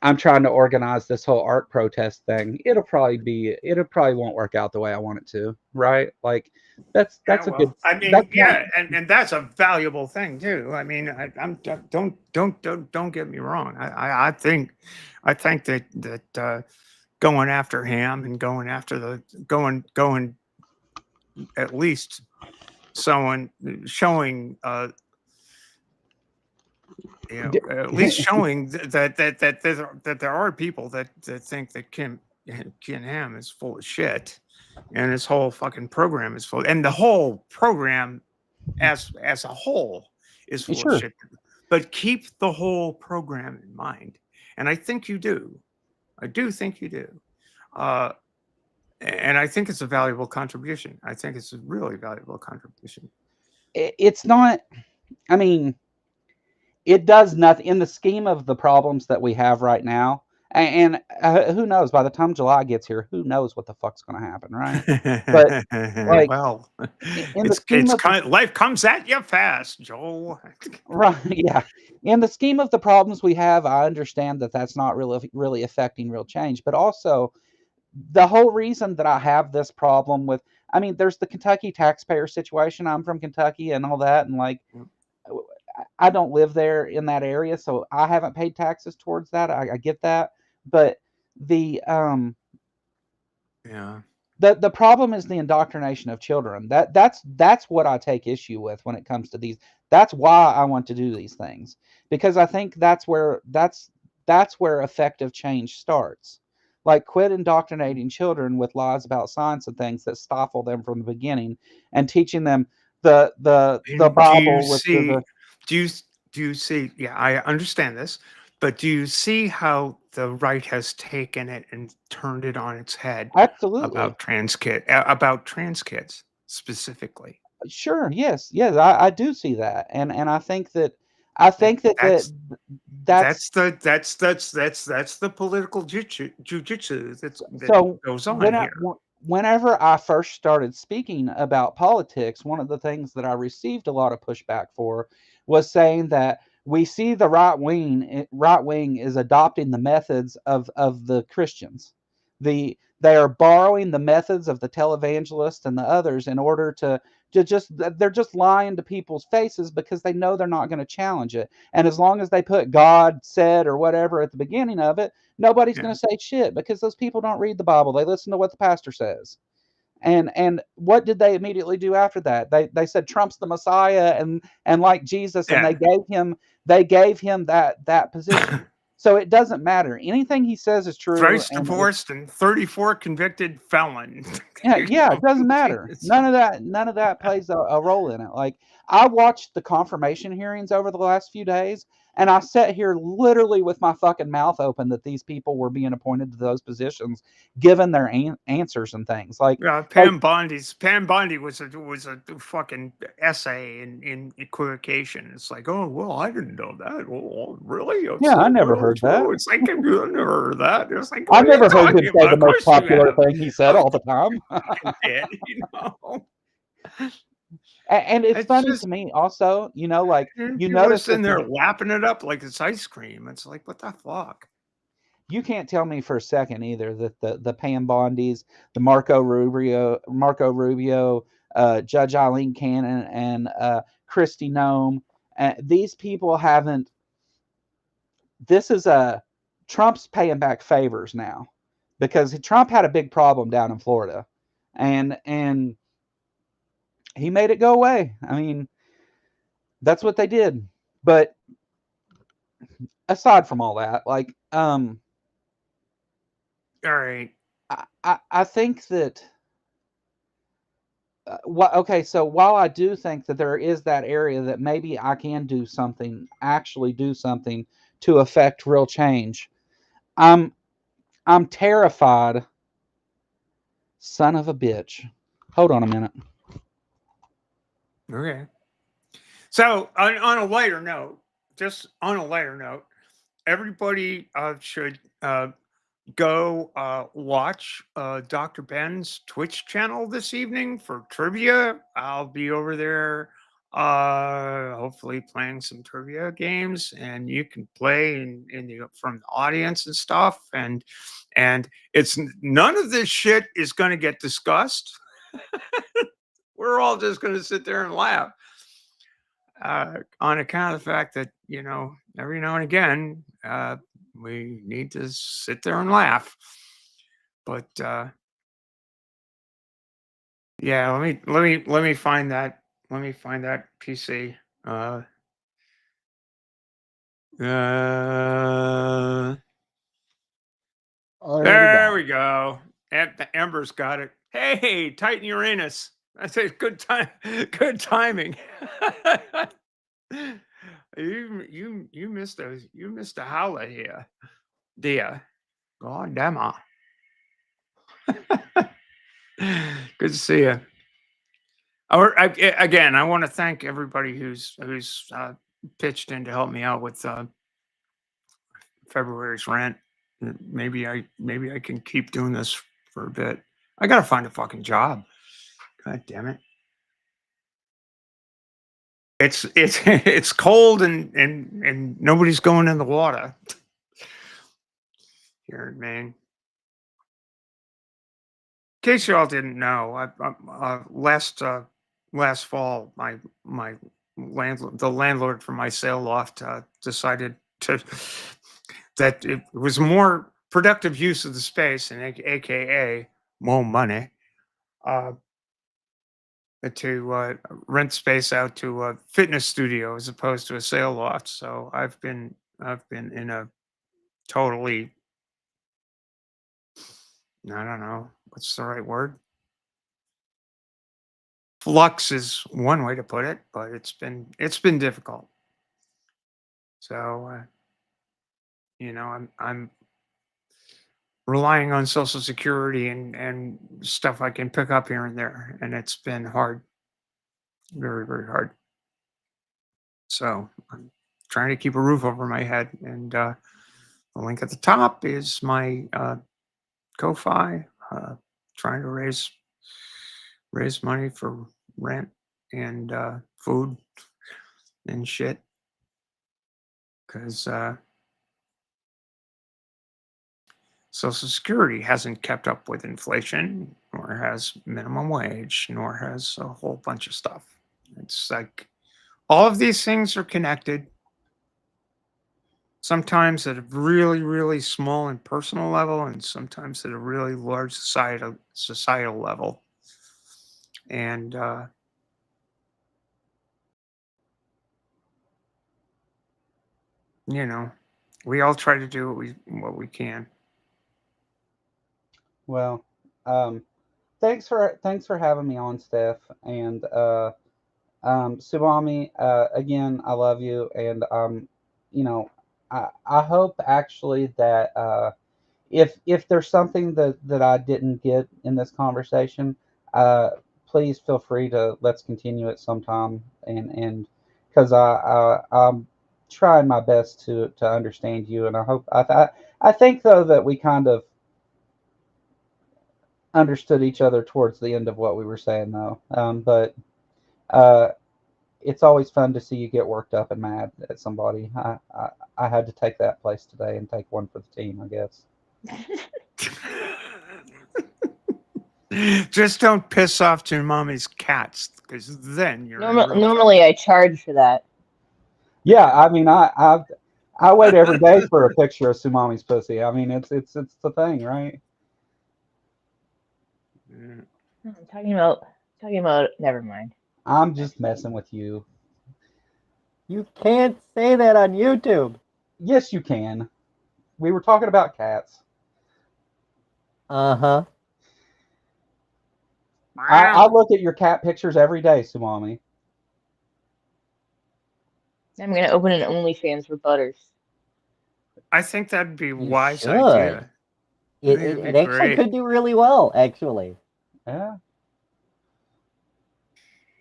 I'm trying to organize this whole art protest thing. It'll probably won't work out the way I want it to, right? Like, that's a good.
I mean, yeah, and that's a valuable thing too. I mean, don't get me wrong. I think that going after Ham and going after going at least someone showing at least showing that there are people that think that Ken Ham is full of shit, and his whole fucking program is full, and the whole program as a whole is full of shit. But keep the whole program in mind, and I think you do. I do think you do. And I think it's a valuable contribution. I think it's a really valuable contribution.
It's not, I mean, it does nothing in the scheme of the problems that we have right now. And who knows, by the time July gets here, who knows what the fuck's going to happen, right? But, like,
well, in the scheme of life comes at you fast, Joel.
Right, yeah. In the scheme of the problems we have, I understand that that's not really affecting real change. But also, the whole reason that I have this problem with, I mean, there's the Kentucky taxpayer situation. I'm from Kentucky and all that, and, like, I don't live there in that area, so I haven't paid taxes towards that. I get that, but the problem is the indoctrination of children. That's what I take issue with when it comes to these. That's why I want to do these things, because I think that's where effective change starts. Like, quit indoctrinating children with lies about science and things that stifle them from the beginning, and teaching them the Bible with
do you see? Yeah, I understand this, but do you see how the right has taken it and turned it on its head
Absolutely.
about trans kids specifically?
Sure. Yes. I do see that, and I think that I
Like
think that that's
that's the political jujitsu that
so.
goes on here.
Whenever I first started speaking about politics, one of the things that I received a lot of pushback for was saying that we see the right wing is adopting the methods of the Christians. They are borrowing the methods of the televangelists and the others in order to just they're just lying to people's faces because they know they're not going to challenge it. And as long as they put God said or whatever at the beginning of it, nobody's
Yeah.
going to say shit because those people don't read the Bible. They listen to what the pastor says. And what did they immediately do after that? They said Trump's the Messiah and like Jesus, and
Yeah.
they gave him that position. So it doesn't matter. Anything he says is true.
Thrice
And
divorced and 34 convicted felon.
yeah, it doesn't matter. None of that plays a role in it. Like, I watched the confirmation hearings over the last few days, and I sat here literally with my fucking mouth open that these people were being appointed to those positions, given their answers and things. Like
Pam Bondi was a fucking essay in equivocation. It's like, oh well, I didn't know that. Oh, really?
Yeah, I never heard that.
It's like, I've never heard that. It's like,
I've never heard him say the most popular thing he said all the time.
Did, you know?
And it's funny to me also, you know, like, you
people are
notice
sitting
that
there lapping it up like it's ice cream. It's like, what the fuck?
you can't tell me for a second either that the Pam Bondis, the Marco Rubio, Judge Eileen Cannon, and Kristi Noem, these people haven't. This is Trump's paying back favors now, because Trump had a big problem down in Florida, and he made it go away. I mean, that's what they did. But aside from all that, like,
all right,
I think that. Okay, so while I do think that there is that area that maybe I can actually do something to affect real change, I'm terrified. Son of a bitch. Hold on a minute.
Okay. So on a lighter note, everybody should go watch Dr. Ben's Twitch channel this evening for trivia. I'll be over there hopefully playing some trivia games, and you can play from the audience and stuff, and it's none of this shit is going to get discussed. We're all just going to sit there and laugh on account of the fact that, you know, every now and again we need to sit there and laugh. But yeah, let me find that PC. There we go. Ember's got it. Hey, Titan Uranus. I said good time, good timing. you missed a howler here, dear. God damn it. Good to see you. Again, I want to thank everybody who's pitched in to help me out with February's rent. Maybe I can keep doing this for a bit. I gotta find a fucking job. God damn it. It's it's cold and nobody's going in the water here in Maine. In case you all didn't know, last fall, my the landlord for my sale loft decided that it was more productive use of the space, and AKA more money, to rent space out to a fitness studio as opposed to a sale loft. So I've been in a totally, I don't know what's the right word. Flux is one way to put it, but it's been difficult. So, I'm relying on Social Security and stuff I can pick up here and there, and it's been hard, very, very hard. So I'm trying to keep a roof over my head, and the link at the top is my Ko-fi. Trying to raise money for rent and food and shit, because Social Security hasn't kept up with inflation, nor has minimum wage, nor has a whole bunch of stuff. It's like all of these things are connected, sometimes at a really, really small and personal level, and sometimes at a really large societal level. And we all try to do what we can.
Well, thanks for having me on, Steph, and Subami. Again, I love you, and I hope actually that if there's something that I didn't get in this conversation, please feel free to let's continue it sometime, and because I'm trying my best to understand you, and I hope I think though that we kind of understood each other towards the end of what we were saying though. But it's always fun to see you get worked up and mad at somebody. I had to take that place today and take one for the team, I guess.
Just don't piss off to your mommy's cats, because then you're
normally I charge for that.
Yeah, I mean, I wait every day for a picture of Sumami's pussy. I mean, it's the thing, right?
I'm talking about. Never mind.
I'm just messing with you.
You can't say that on YouTube.
Yes, you can. We were talking about cats.
Uh-huh.
I look at your cat pictures every day, Sumami.
I'm gonna open an OnlyFans for Butters.
I think that'd be a
You
wise
should.
idea.
It actually could do really well, actually.
Yeah.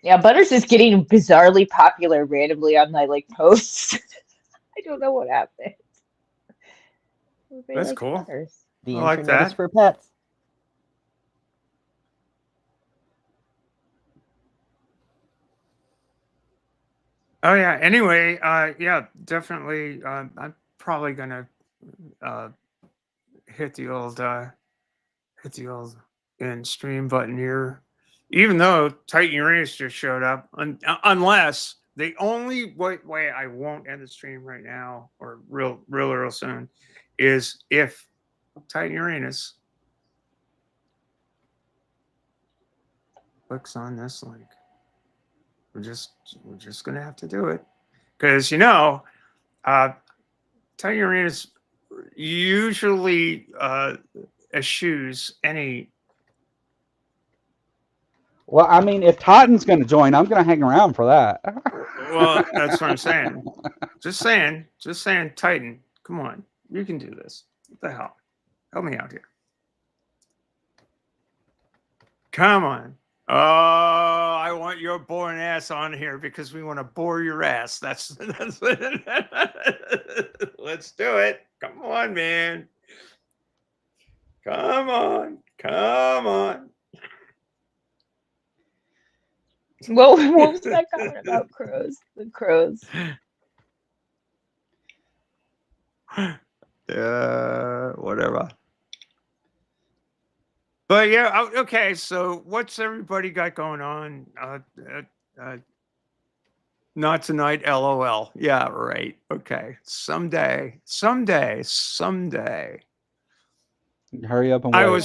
Yeah, Butters is getting bizarrely popular randomly on my posts. I don't know what happened.
That's cool.
Butters.
The
I like
internet is
that.
for pets.
Oh yeah. Anyway, yeah, definitely. I'm probably gonna hit the old end stream button here, even though Titan Uranus just showed up. Unless the only way I won't end the stream right now or real soon is if Titan Uranus clicks on this link. We're just gonna have to do it, because Titan Uranus usually eschews any.
Well, I mean, if Titan's going to join, I'm going to hang around for that.
Well, that's what I'm saying. Just saying, Titan, come on, you can do this. What the hell? Help me out here. Come on. Oh, I want your boring ass on here because we want to bore your ass. That's let's do it. Come on, man. Come on.
What was that comment about crows? The crows.
Whatever. But yeah, okay. So what's everybody got going on? Not tonight, LOL. Yeah, right. Okay. Someday.
Hurry up and wait.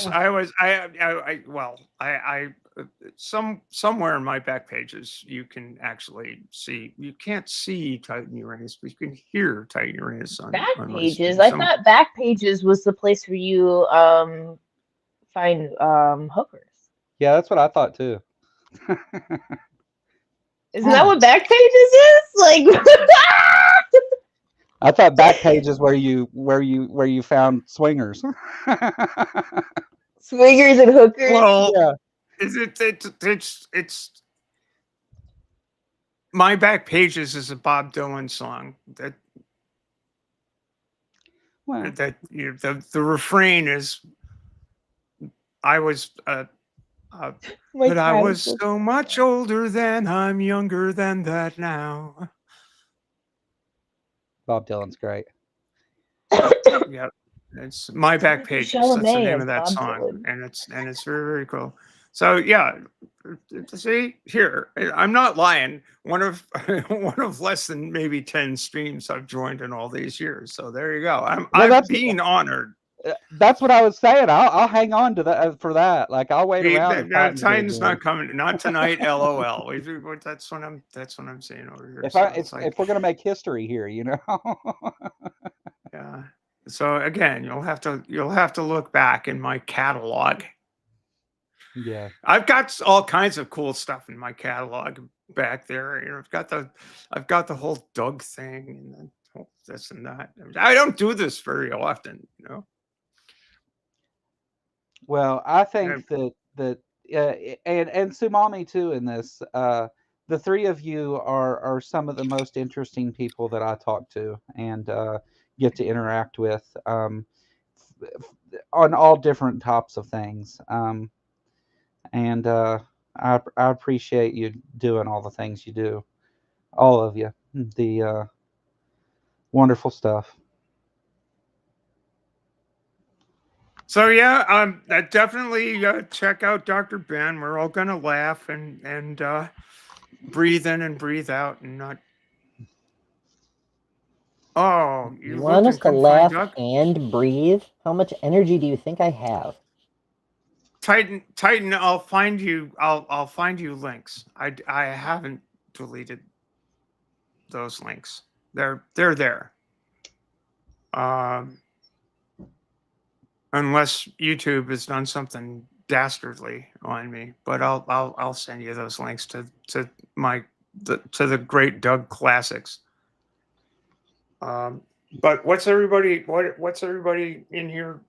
Somewhere in my back pages, you can actually see. You can't see Titan Uranus, but you can hear Titan Uranus on
Back
on
pages. I thought back pages was the place where you find hookers.
Yeah, that's what I thought too.
Isn't that what back pages is?
I thought back page is where you found swingers.
Swingers and hookers.
Well,
Yeah.
it's My Back Pages is a Bob Dylan song that
Well,
the refrain is I was
My
but I
cat
was
is
so much older then, I'm younger than that now.
Bob Dylan's great.
Yeah, it's My Back Pages. That's the name of that song, and it's very, very cool. So yeah, see here, I'm not lying. One of less than maybe 10 streams I've joined in all these years. So there you go. I'm being honored.
That's what I was saying. I'll hang on to that for that. Like I'll wait around.
Titan's not coming. Not tonight. LOL. That's what I'm saying over here.
If we're gonna make history here, you know.
Yeah. So again, you'll have to look back in my catalog.
Yeah.
I've got all kinds of cool stuff in my catalog back there. You know, I've got the whole Doug thing and this and that. I don't do this very often, you know.
Well, I think that and Sumami too in this. The three of you are some of the most interesting people that I talk to and get to interact with on all different types of things. And I appreciate you doing all the things you do, all of you. The wonderful stuff.
So yeah, definitely check out Dr. Ben. We're all gonna laugh and breathe in and breathe out and not. Oh,
you want us to laugh and breathe? How much energy do you think I have?
Titan, I'll find you. I'll find you links. I haven't deleted those links. They're there. Unless YouTube has done something dastardly on me, but I'll send you those links to the great Doug classics. But what's everybody in here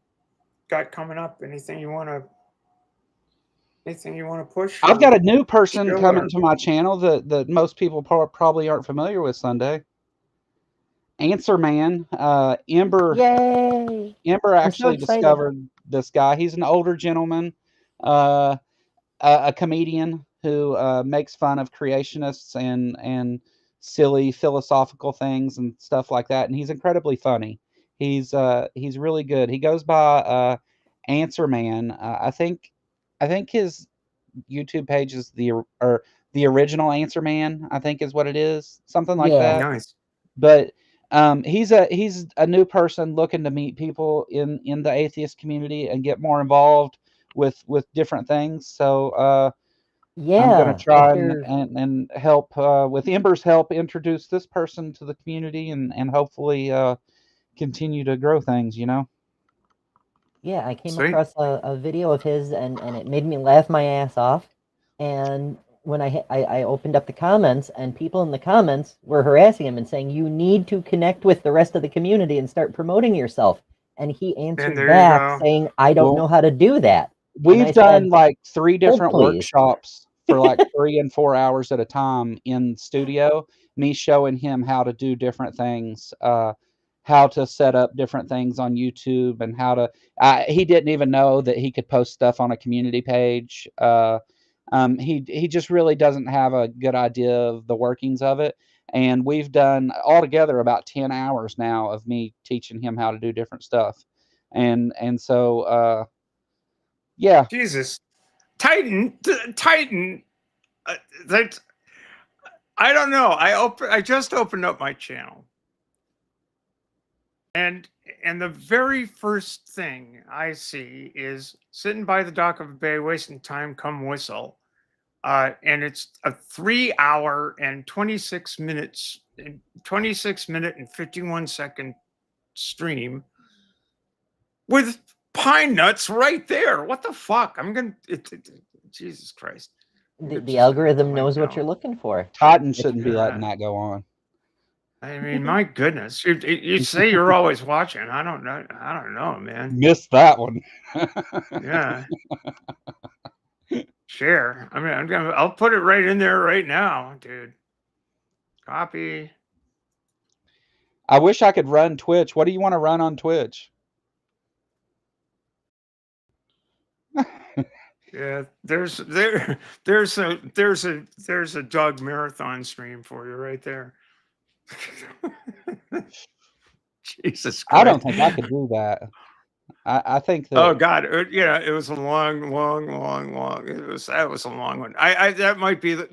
got coming up? Anything you want to push?
I've got a new person coming to my channel that most people probably aren't familiar with. Sunday. Answer Man, Ember.
Yay!
Ember actually discovered this guy. He's an older gentleman, a comedian who makes fun of creationists and silly philosophical things and stuff like that. And he's incredibly funny. He's really good. He goes by Answer Man. I think his YouTube page is the original Answer Man. I think is what it is. Something like that.
Nice.
But he's a new person looking to meet people in the atheist community and get more involved with different things. So
yeah,
I'm going to try and help with Ember's help introduce this person to the community and hopefully continue to grow things. You know.
Yeah, I came across a video of his and it made me laugh my ass off. And when I opened up the comments, and people in the comments were harassing him and saying, you need to connect with the rest of the community and start promoting yourself. And he answered back saying, I don't know how to do that.
We've done like 3 different workshops for like 3 and 4 hours at a time in studio, me showing him how to do different things, how to set up different things on YouTube and how to, he didn't even know that he could post stuff on a community page. He just really doesn't have a good idea of the workings of it. And we've done altogether about 10 hours now of me teaching him how to do different stuff. And so, yeah.
Jesus. Titan, that I don't know. I just opened up my channel. And the very first thing I see is sitting by the dock of a bay, wasting time, come whistle. And it's a 3 hour and 26 minute and 51 second stream with pine nuts right there. What the fuck? Jesus Christ.
The algorithm knows what you're looking for.
Titan shouldn't be letting that go on.
I mean, my goodness, you say you're always watching. I don't know, man.
Missed that one.
Yeah. Share. I mean, I'll put it right in there right now, dude. Copy.
I wish I could run Twitch. What do you want to run on Twitch?
Yeah, there's a Doug marathon stream for you right there. Jesus Christ.
I don't think I could do that. I think that.
Oh God, yeah, it was a long. That was a long one. That might be the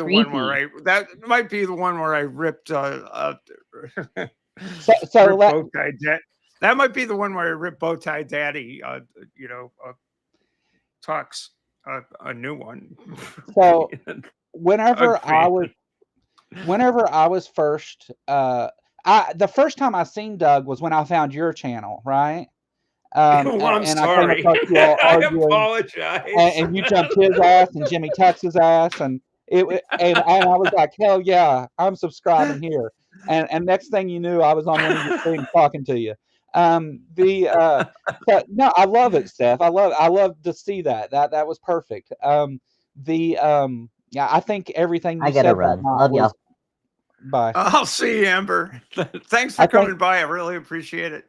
one where I ripped Bowtie That might be the one where I ripped Bowtie Daddy. Tux, a new one.
So whenever I was first, the first time I seen Doug was when I found your channel, right?
I'm
and
sorry.
I came across you all arguing,
I apologize.
and you jumped his ass and Jimmy Tux's ass, and I was like, hell yeah, I'm subscribing here. And next thing you knew, I was on one of your streams talking to you. But no, I love it, Steph. I love to see that. That was perfect. Yeah, I think everything you said.
I gotta run. Love y'all.
Bye.
I'll see you, Amber. Thanks for coming by. I really appreciate it.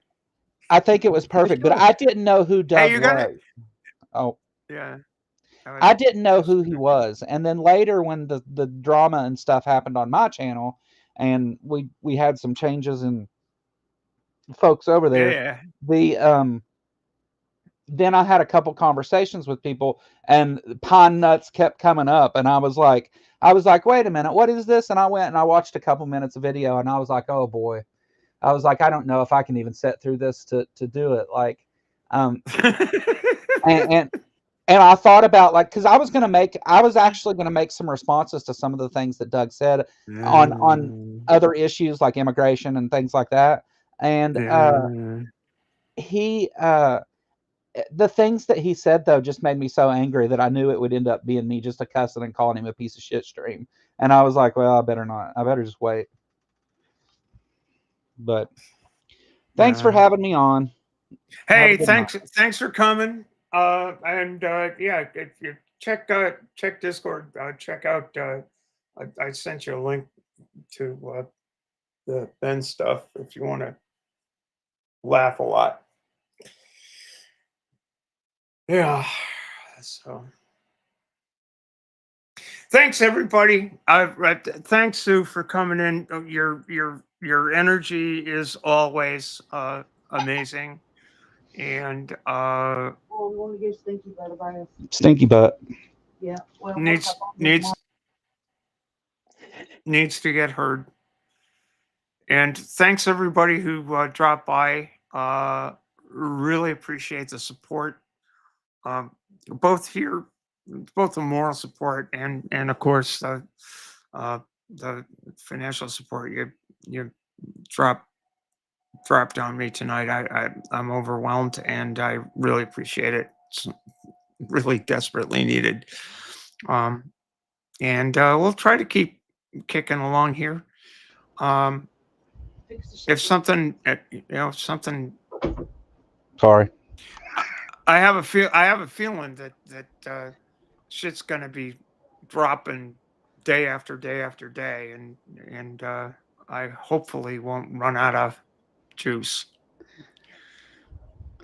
I think it was perfect, but I didn't know who Doug was. Oh,
yeah.
I didn't know who he was, and then later when the drama and stuff happened on my channel, and we had some changes in folks over there.
Yeah.
Then I had a couple conversations with people, and pine nuts kept coming up, and I was like, wait a minute, what is this? And I went and I watched a couple minutes of video, and I was like, oh boy. I was like, I don't know if I can even sit through this to do it. Like, and I thought about, like, because I was actually going to make some responses to some of the things that Doug said on other issues like immigration and things like that. And the things that he said though just made me so angry that I knew it would end up being me just a cussing and calling him a piece of shit stream. And I was like, well, I better not. I better just wait. But thanks for having me on.
Hey, thanks for coming. Yeah, if you check Discord, check out. I sent you a link to the Ben stuff if you want to laugh a lot. Yeah. So. Thanks everybody. Thanks Sue for coming in. Your energy is always amazing, and
I'm going to get Stinky Butt a virus.
Stinky Butt.
Yeah. Well,
needs to get heard. And thanks everybody who dropped by. Really appreciate the support. Both here. Both the moral support and of course the financial support you dropped on me tonight. I'm overwhelmed and I really appreciate it. It's really desperately needed. And we'll try to keep kicking along here. If something,
Sorry.
I have a feeling that shit's gonna be dropping day after day after day, and I hopefully won't run out of juice.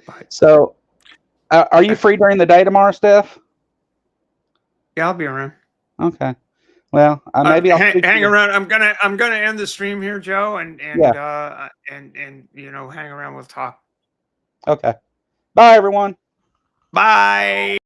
But,
so, are you free during the day tomorrow, Steph?
Yeah, I'll be around.
Okay. Well, maybe I'll
hang around. I'm gonna end the stream here, Joe, and hang around. We'll talk.
Okay. Bye, everyone.
Bye.